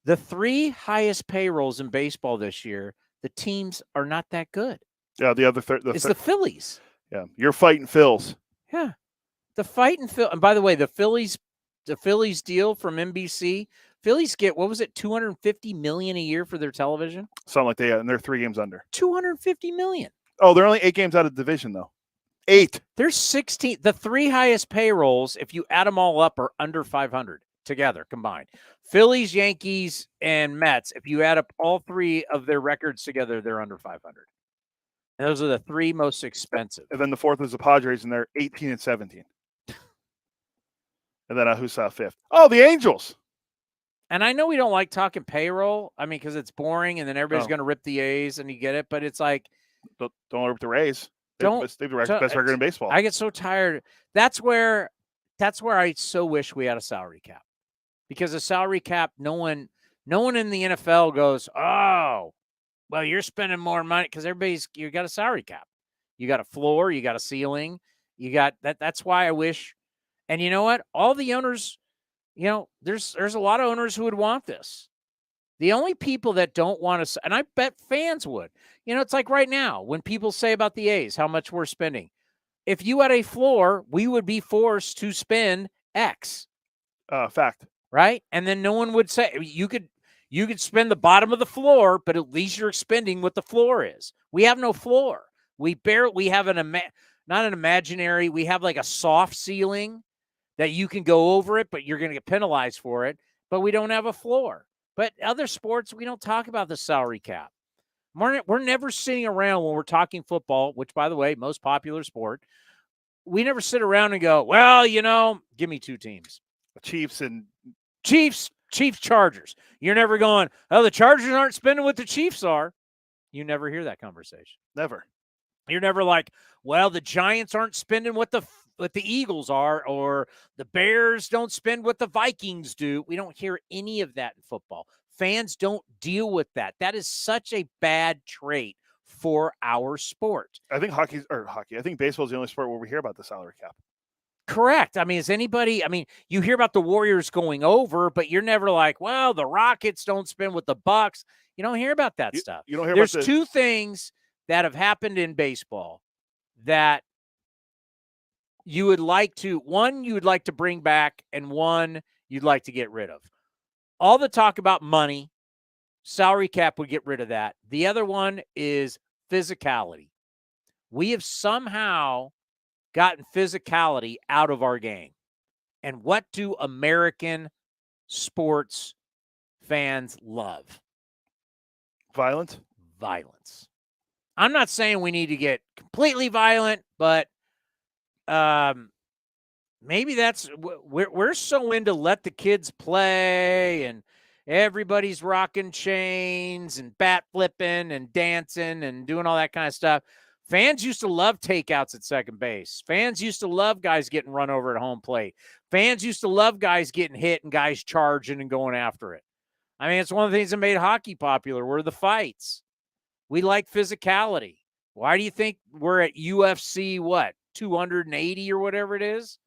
The 3 highest payrolls in baseball this year. The teams are not that good. Yeah, the other it's the Phillies. Yeah, you're fighting Phils. Yeah, the fighting Phil. And by the way, the Phillies deal from NBC. Phillies get, what was it, $250 million a year for their television? Something like that, and they're 3 games under. $250 million. Oh, they're only 8 games out of division though. 8. They're 16. The 3 highest payrolls, if you add them all up, are under 500 together combined. Phillies, Yankees, and Mets. If you add up all 3 of their records together, they're under 500. And those are the 3 most expensive. And then the 4th is the Padres, and they're 18 and 17. And then who's 5th? Oh, the Angels. And I know we don't like talking payroll. I mean, because it's boring, and then everybody's going to rip the A's, and you get it. But it's like, don't rip the Rays. They've the best record in baseball. I get so tired. That's where I so wish we had a salary cap. Because a salary cap, no one in the NFL goes, oh, well, you're spending more money because you got a salary cap. You got a floor, you got a ceiling, you got that. That's why I wish. And you know what? All the owners, there's a lot of owners who would want this. The only people that don't want to, and I bet fans would, it's like right now when people say about the A's, how much we're spending. If you had a floor, we would be forced to spend X. Fact. Right? And then no one would say you could spend the bottom of the floor, but at least you're spending what the floor is. We have no floor. We have not an imaginary, we have like a soft ceiling that you can go over it, but you're going to get penalized for it, but we don't have a floor. But other sports, we don't talk about the salary cap. We're never sitting around when we're talking football, which, by the way, most popular sport. We never sit around and go, well, give me 2 teams. Chiefs, Chargers. You're never going, oh, the Chargers aren't spending what the Chiefs are. You never hear that conversation. Never. You're never like, well, the Giants aren't spending what the what the Eagles are, or the Bears don't spend what the Vikings do. We don't hear any of that in football. Fans don't deal with that. That is such a bad trait for our sport. I think hockey. I think baseball is the only sport where we hear about the salary cap. Correct. I mean, you hear about the Warriors going over, but you're never like, well, the Rockets don't spend with the Bucks. You don't hear about that stuff. You don't hear There's about two things that have happened in baseball that you would like to bring back, and one you'd like to get rid of. All the talk about money, salary cap would get rid of that. The other one is physicality. We have somehow gotten physicality out of our game. And what do American sports fans love? Violence. I'm not saying we need to get completely violent, but maybe that's we're so into let the kids play, and everybody's rocking chains and bat flipping and dancing and doing all that kind of stuff. Fans used to love takeouts at second base. Fans used to love guys getting run over at home plate. Fans used to love guys getting hit and guys charging and going after it. I mean, it's one of the things that made hockey popular were the fights. We like physicality. Why do you think we're at UFC, 280 or whatever it is?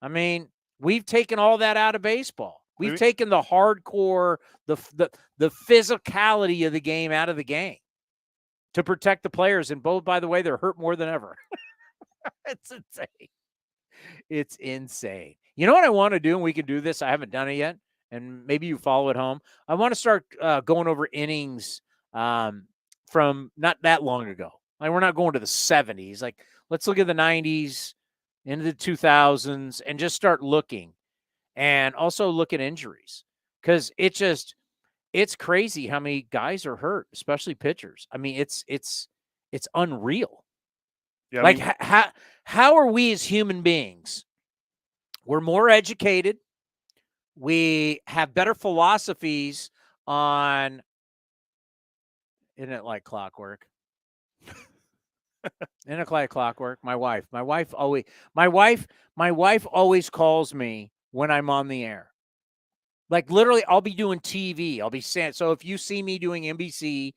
I mean, we've taken all that out of baseball. We've taken the hardcore, the physicality of the game out of the game to protect the players. And both, by the way, they're hurt more than ever. It's insane. It's insane. You know what I want to do, and we can do this. I haven't done it yet, and maybe you follow at home. I want to start going over innings from not that long ago. Like, we're not going to the 70s. Like, let's look at the 90s into the 2000s and just start looking, and also look at injuries, because it's crazy how many guys are hurt, especially pitchers. I mean, it's unreal. Yeah, like, how are we as human beings? We're more educated. We have better philosophies on, isn't it like clockwork? Isn't it like clockwork? My wife always calls me when I'm on the air. Like, literally, I'll be doing TV. I'll be saying, so if you see me doing NBC,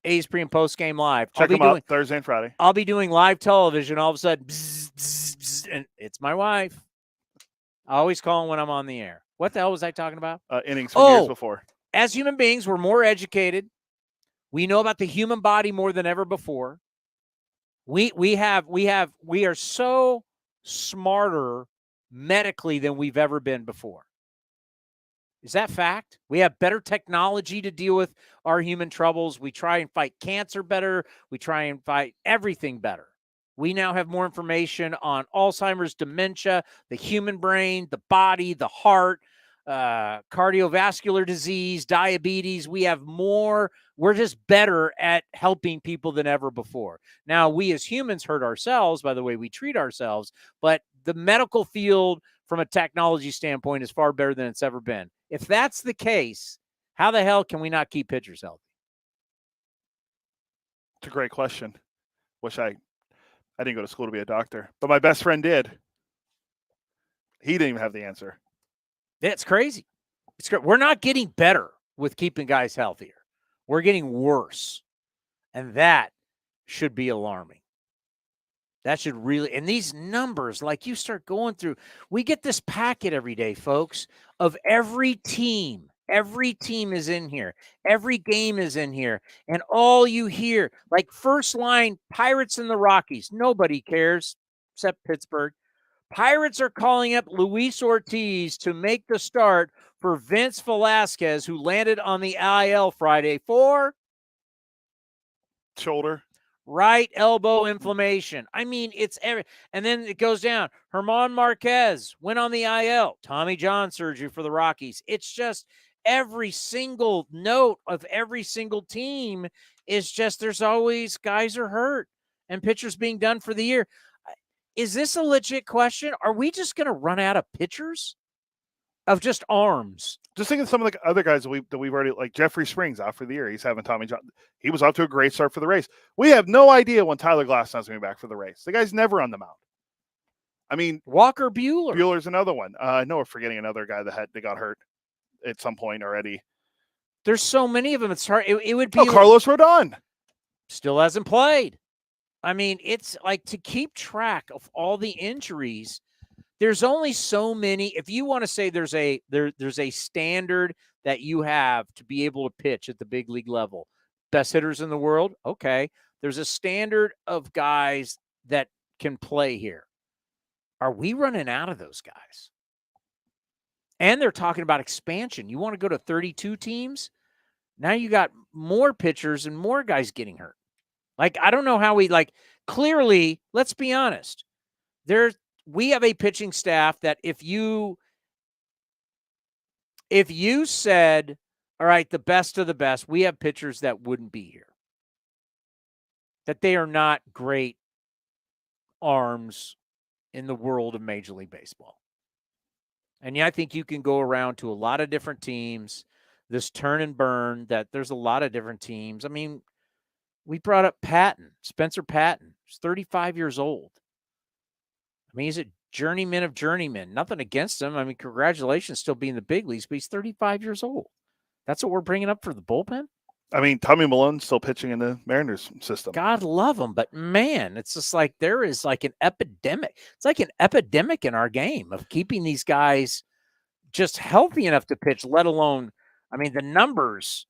A's pre and post game live, check them out Thursday and Friday. I'll be doing live television. All of a sudden, bzz, bzz, bzz, and it's my wife. I always call when I'm on the air. What the hell was I talking about? Innings from years before. As human beings, we're more educated. We know about the human body more than ever before. We are so smarter medically than we've ever been before. Is that fact? We have better technology to deal with our human troubles. We try and fight cancer better. We try and fight everything better. We now have more information on Alzheimer's, dementia, the human brain, the body, the heart, cardiovascular disease, diabetes. We have more. We're just better at helping people than ever before. Now, we as humans hurt ourselves by the way we treat ourselves, but the medical field from a technology standpoint is far better than it's ever been. If that's the case, how the hell can we not keep pitchers healthy? It's a great question. Wish I didn't go to school to be a doctor, but my best friend did. He didn't even have the answer. It's crazy. It's great. We're not getting better with keeping guys healthier. We're getting worse. And that should be alarming. That should really, and these numbers, like, you start going through, we get this packet every day, folks, of every team. Every team is in here. Every game is in here. And all you hear, like, first line, Pirates and the Rockies. Nobody cares except Pittsburgh. Pirates are calling up Luis Ortiz to make the start for Vince Velasquez, who landed on the IL Friday for shoulder. Right elbow inflammation. I mean, it's and then it goes down. Herman Marquez went on the IL. Tommy John surgery for the Rockies. It's just every single note of every single team is just, there's always guys are hurt and pitchers being done for the year. Is this a legit question? Are we just going to run out of pitchers? Of just arms? Just think of some of the other guys that we've already, like Jeffrey Springs out for the year. He's having Tommy John. He was off to a great start for the Rays. We have no idea when Tyler Glasnow's going to be back for the Rays. The guy's never on the mound. I mean, Walker Buehler. Bueller's another one. I know we're forgetting another guy that got hurt at some point already. There's so many of them. It's hard. It would be Carlos Rodon still hasn't played. I mean, it's like to keep track of all the injuries. There's only so many. If you want to say there's a standard that you have to be able to pitch at the big league level, best hitters in the world. Okay, there's a standard of guys that can play here. Are we running out of those guys? And they're talking about expansion. You want to go to 32 teams? Now you got more pitchers and more guys getting hurt. Like, I don't know how clearly, let's be honest. We have a pitching staff that if you said, all right, the best of the best, we have pitchers that wouldn't be here. That they are not great arms in the world of Major League Baseball. And yeah, I think you can go around to a lot of different teams, this turn and burn, that there's a lot of different teams. I mean, we brought up Spencer Patton. He's 35 years old. I mean, he's a journeyman of journeymen. Nothing against him. I mean, congratulations still being in the big leagues, but he's 35 years old. That's what we're bringing up for the bullpen? I mean, Tommy Malone's still pitching in the Mariners system. God love him, but man, it's just like there is like an epidemic. It's like an epidemic in our game of keeping these guys just healthy enough to pitch, let alone, I mean, the numbers.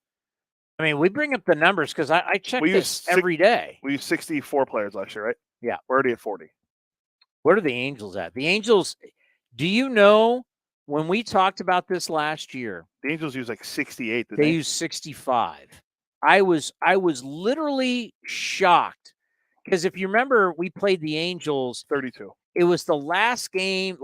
I mean, we bring up the numbers because I check this every day. We used 64 players last year, right? Yeah. We're already at 40. What are the Angels at? The Angels, do you know when we talked about this last year? The Angels used like 68. They used 65. I was literally shocked because if you remember, we played the Angels 32. It was the last 3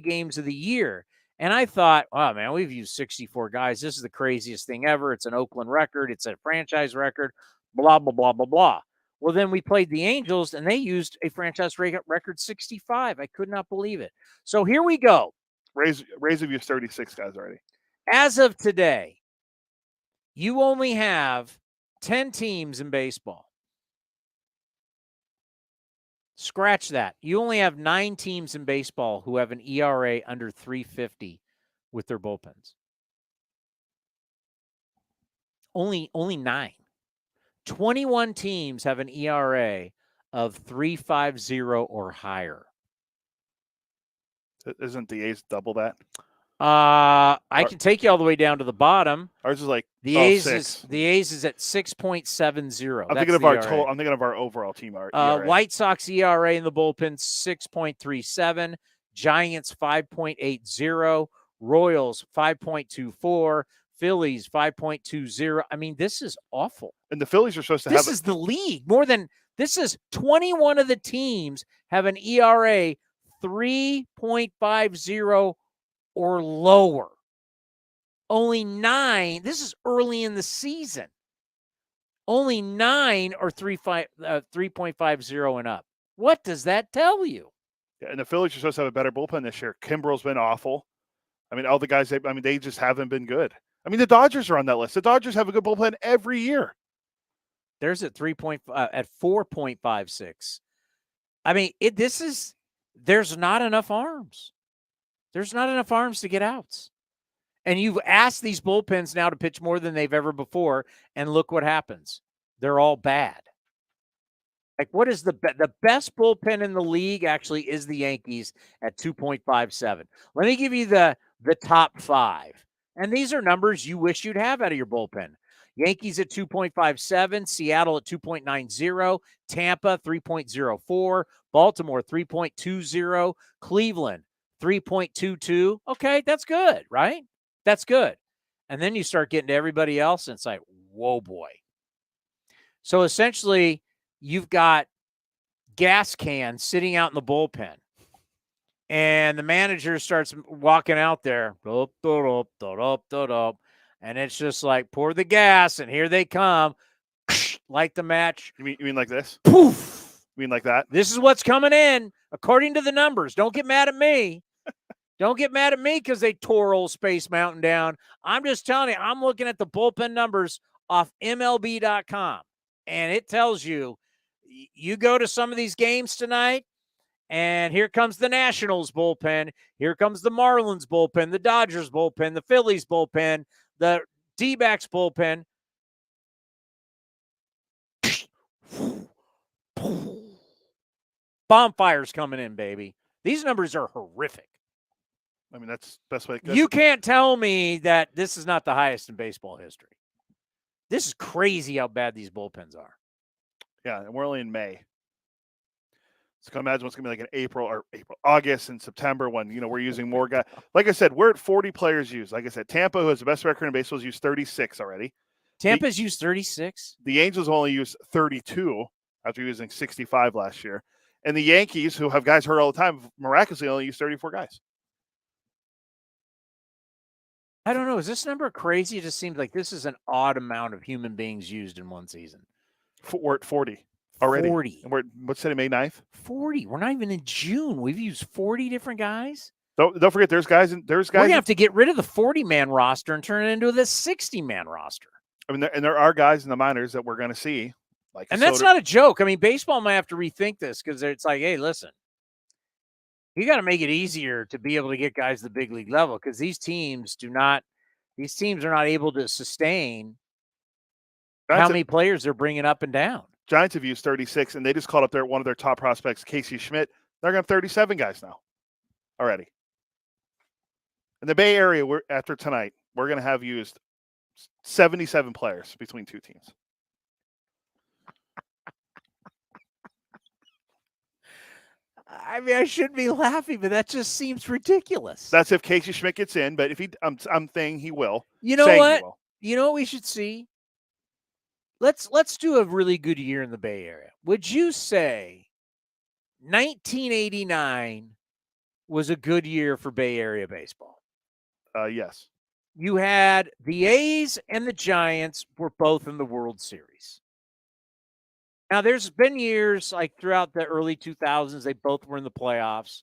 games of the year. And I thought, oh, man, we've used 64 guys. This is the craziest thing ever. It's an Oakland record. It's a franchise record, blah, blah, blah, blah, blah. Well, then we played the Angels, and they used a franchise record 65. I could not believe it. So here we go. Rays have used 36 guys already. As of today, you only have 10 teams in baseball. Scratch that. You only have 9 teams in baseball who have an ERA under 3.50 with their bullpens. Only 9. 21 teams have an ERA of 3.50 or higher. Isn't the A's double that? I can take you all the way down to the bottom. Ours is like the A's is at 6.70. I'm thinking of our total. I'm thinking of our overall team. ERA. White Sox ERA in the bullpen 6.37. Giants 5.80. Royals 5.24. Phillies 5.20. I mean, this is awful. And the Phillies are supposed to have. This is the league. This is 21 of the teams have an ERA 3.50 or lower. Only 9. This is early in the season. Only 9 are 3.50 and up. What does that tell you? Yeah, and the Phillies are supposed to have a better bullpen this year. Kimbrel's been awful. I mean, all the guys. They just haven't been good. I mean, the Dodgers are on that list. The Dodgers have a good bullpen every year. There's at 4.56. I mean, there's not enough arms. There's not enough arms to get outs. And you've asked these bullpens now to pitch more than they've ever before, and look what happens. They're all bad. Like, what is the best bullpen in the league actually is the Yankees at 2.57. Let me give you the top 5. And these are numbers you wish you'd have out of your bullpen. Yankees at 2.57, Seattle at 2.90, Tampa 3.04, Baltimore 3.20, Cleveland 3.22. Okay, that's good, right? That's good. And then you start getting to everybody else, and it's like, whoa, boy. So essentially, you've got gas cans sitting out in the bullpen. And the manager starts walking out there. And it's just like, pour the gas, and here they come. Like the match. You mean like this? Poof. You mean like that? This is what's coming in, according to the numbers. Don't get mad at me. Don't get mad at me because they tore old Space Mountain down. I'm just telling you, I'm looking at the bullpen numbers off MLB.com. And it tells you, you go to some of these games tonight, And here comes the Nationals bullpen. Here comes the Marlins bullpen, the Dodgers bullpen, the Phillies bullpen, the D-backs bullpen. Bonfires coming in, baby. These numbers are horrific. I mean, that's the best way. You can't tell me that this is not the highest in baseball history. This is crazy how bad these bullpens are. Yeah, and we're only in May. So can imagine what's going to be like in August and September when, we're using more guys. Like I said, we're at 40 players used. Like I said, Tampa, who has the best record in baseball, has used 36 already. Tampa's used 36? The Angels only used 32 after using 65 last year. And the Yankees, who have guys hurt all the time, miraculously only used 34 guys. I don't know. Is this number crazy? It just seems like this is an odd amount of human beings used in one season. We're at 40 already. 40. And we're what's today, May 9th? 40. We're not even in June. We've used 40 different guys. Don't forget, there's guys. We're going to have to get rid of the 40-man roster and turn it into the 60-man roster. I mean, there are guys in the minors that we're going to see. And that's not a joke. I mean, baseball might have to rethink this because it's like, hey, listen, you got to make it easier to be able to get guys to the big league level because these teams are not able to sustain how many players they're bringing up and down. Giants have used 36, and they just called up one of their top prospects, Casey Schmidt. They're going to have 37 guys now already. In the Bay Area, after tonight, we're going to have used 77 players between two teams. I mean, I shouldn't be laughing, but that just seems ridiculous. That's if Casey Schmidt gets in, but if I'm saying he will. You know what? You know what we should see? Let's do a really good year in the Bay Area. Would you say 1989 was a good year for Bay Area baseball? Yes. You had the A's and the Giants were both in the World Series. Now, there's been years like throughout the early 2000s, they both were in the playoffs.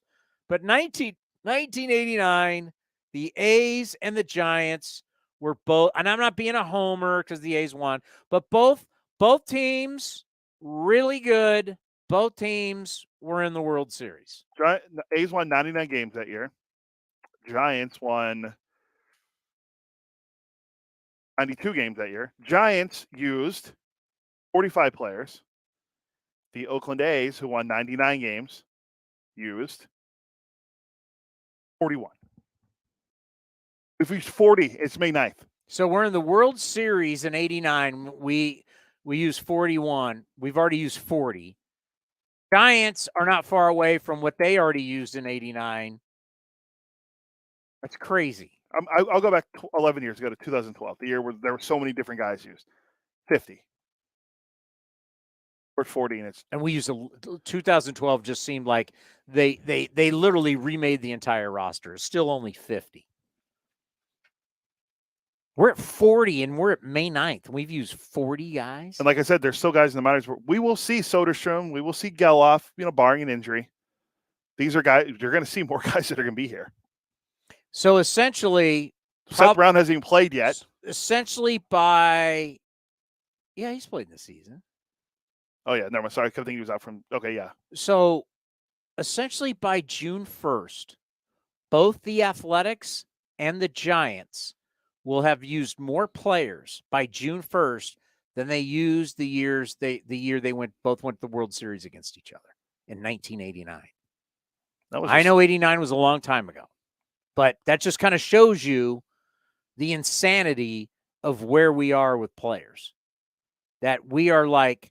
But 1989, the A's and the Giants were both, and I'm not being a homer because the A's won, but both teams really good. Both teams were in the World Series. The A's won 99 games that year. Giants won 92 games that year. Giants used 45 players. The Oakland A's, who won 99 games, used 41. If we used 40, it's May 9th. So we're in the World Series in 89. We used 41. We've already used 40. Giants are not far away from what they already used in 89. That's crazy. I'll go back 11 years ago to 2012, the year where there were so many different guys used. 50. We're 40, and we used 2012. Just seemed like they literally remade the entire roster. It's still only 50. We're at 40, and we're at May 9th. We've used 40 guys. And like I said, there's still guys in the minors. We will see Soderstrom. We will see Geloff, barring an injury. These are guys, you're going to see more guys that are going to be here. So essentially, Seth Brown hasn't even played yet. Essentially he's played in the season. Oh, yeah. Never mind. Sorry. I kept thinking he was out from. Okay, yeah. So essentially by June 1st, both the Athletics and the Giants will have used more players by June 1st than they used the year they both went to the World Series against each other in 1989. I know 89 was a long time ago, but that just kind of shows you the insanity of where we are with players. That we are like,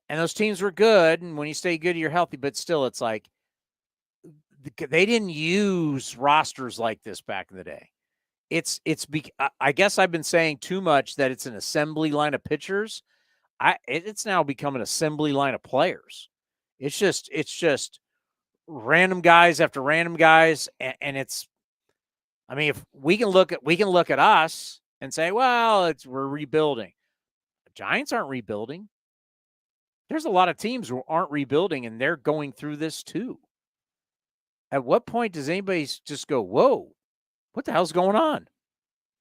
and those teams were good, and when you stay good, you're healthy, but still it's like they didn't use rosters like this back in the day. I guess I've been saying too much that it's an assembly line of pitchers. It's now become an assembly line of players. It's just random guys after random guys, and it's. I mean, if we can look at us and say, well, we're rebuilding. The Giants aren't rebuilding. There's a lot of teams who aren't rebuilding, and they're going through this too. At what point does anybody just go, whoa, what the hell's going on?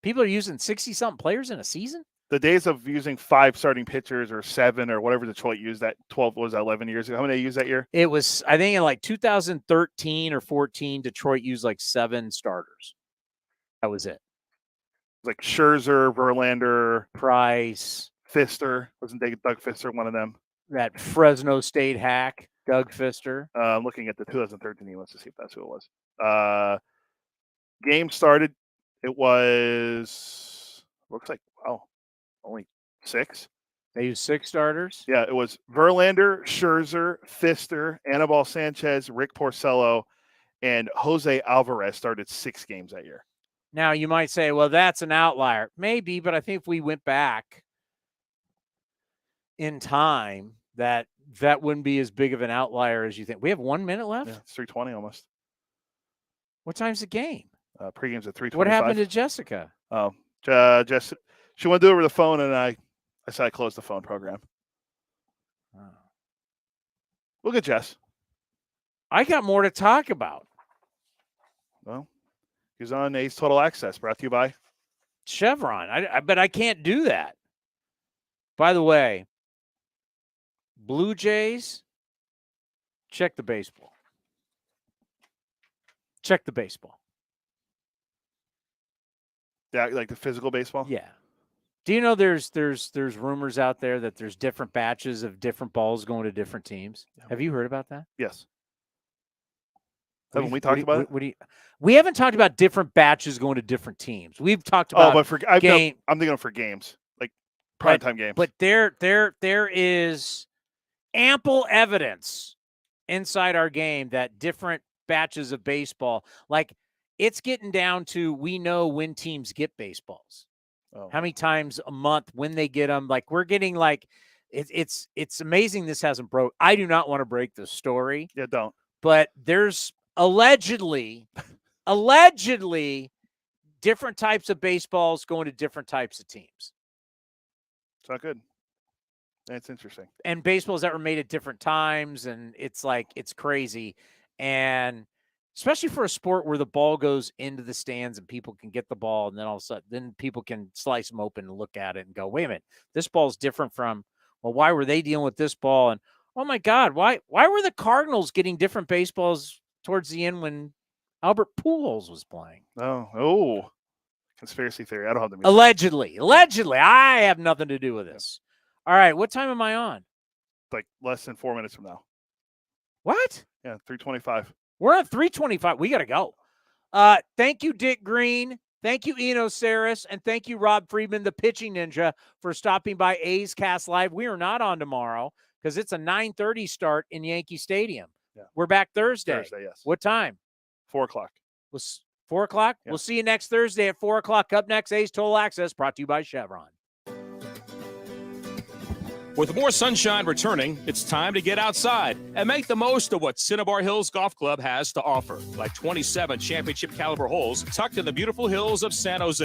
People are using 60-something players in a season? The days of using 5 starting pitchers or 7 or whatever Detroit used that 12 was that 11 years ago. How many did they use that year? It was, I think, in like 2013 or 14, Detroit used like 7 starters. That was it. Like Scherzer, Verlander, Price, Fister. Wasn't Doug Fister one of them? That Fresno State hack, Doug Fister. I'm looking at the 2013 team. Let's see if that's who it was. Game started. It was, looks like, wow, only 6. They used 6 starters? Yeah, it was Verlander, Scherzer, Fister, Anibal Sanchez, Rick Porcello, and Jose Alvarez started 6 games that year. Now, you might say, well, that's an outlier. Maybe, but I think if we went back in time, that wouldn't be as big of an outlier as you think. We have 1 minute left? Yeah, it's 3:20 almost. What time's the game? Pregame's at 3:25. What happened to Jessica? Oh, Jess, she wanted to do it over the phone, and I said I closed the phone program. Oh. Look at Jess. I got more to talk about. Well, he's on A's Total Access, brought to you by Chevron. But I can't do that. By the way, Blue Jays, check the baseball. Check the baseball. Yeah, like the physical baseball? Yeah. Do you know there's rumors out there that there's different batches of different balls going to different teams? Yeah. Have you heard about that? Yes. Haven't we talked about it? We haven't talked about different batches going to different teams. We've talked about I'm thinking for games, like primetime games. But there is ample evidence inside our game that different batches of baseball, like it's getting down to, we know when teams get baseballs. Oh. How many times a month, when they get them. Like we're getting like, it's amazing this hasn't broke. I do not want to break the story. Yeah, don't. But there's allegedly different types of baseballs going to different types of teams. It's not good. That's interesting. And baseballs that were made at different times, and it's like, it's crazy. And especially for a sport where the ball goes into the stands and people can get the ball, and then all of a sudden, then people can slice them open and look at it and go, wait a minute, this ball's different from, well, why were they dealing with this ball? And oh my God, why were the Cardinals getting different baseballs towards the end when Albert Pujols was playing? Oh, conspiracy theory. I don't have the music. Allegedly. I have nothing to do with this. All right, what time am I on? Like less than 4 minutes from now. What? Yeah, 3:25. We're on 3:25. We got to go. Thank you, Dick Green. Thank you, Eno Sarris. And thank you, Rob Friedman, the pitching ninja, for stopping by A's Cast Live. We are not on tomorrow because it's a 9:30 start in Yankee Stadium. Yeah. We're back Thursday. Thursday, yes. What time? 4 o'clock. 4 o'clock? Yeah. We'll see you next Thursday at 4 o'clock. Up next, A's Total Access, brought to you by Chevron. With more sunshine returning, it's time to get outside and make the most of what Cinnabar Hills Golf Club has to offer, like 27 championship caliber holes tucked in the beautiful hills of San Jose.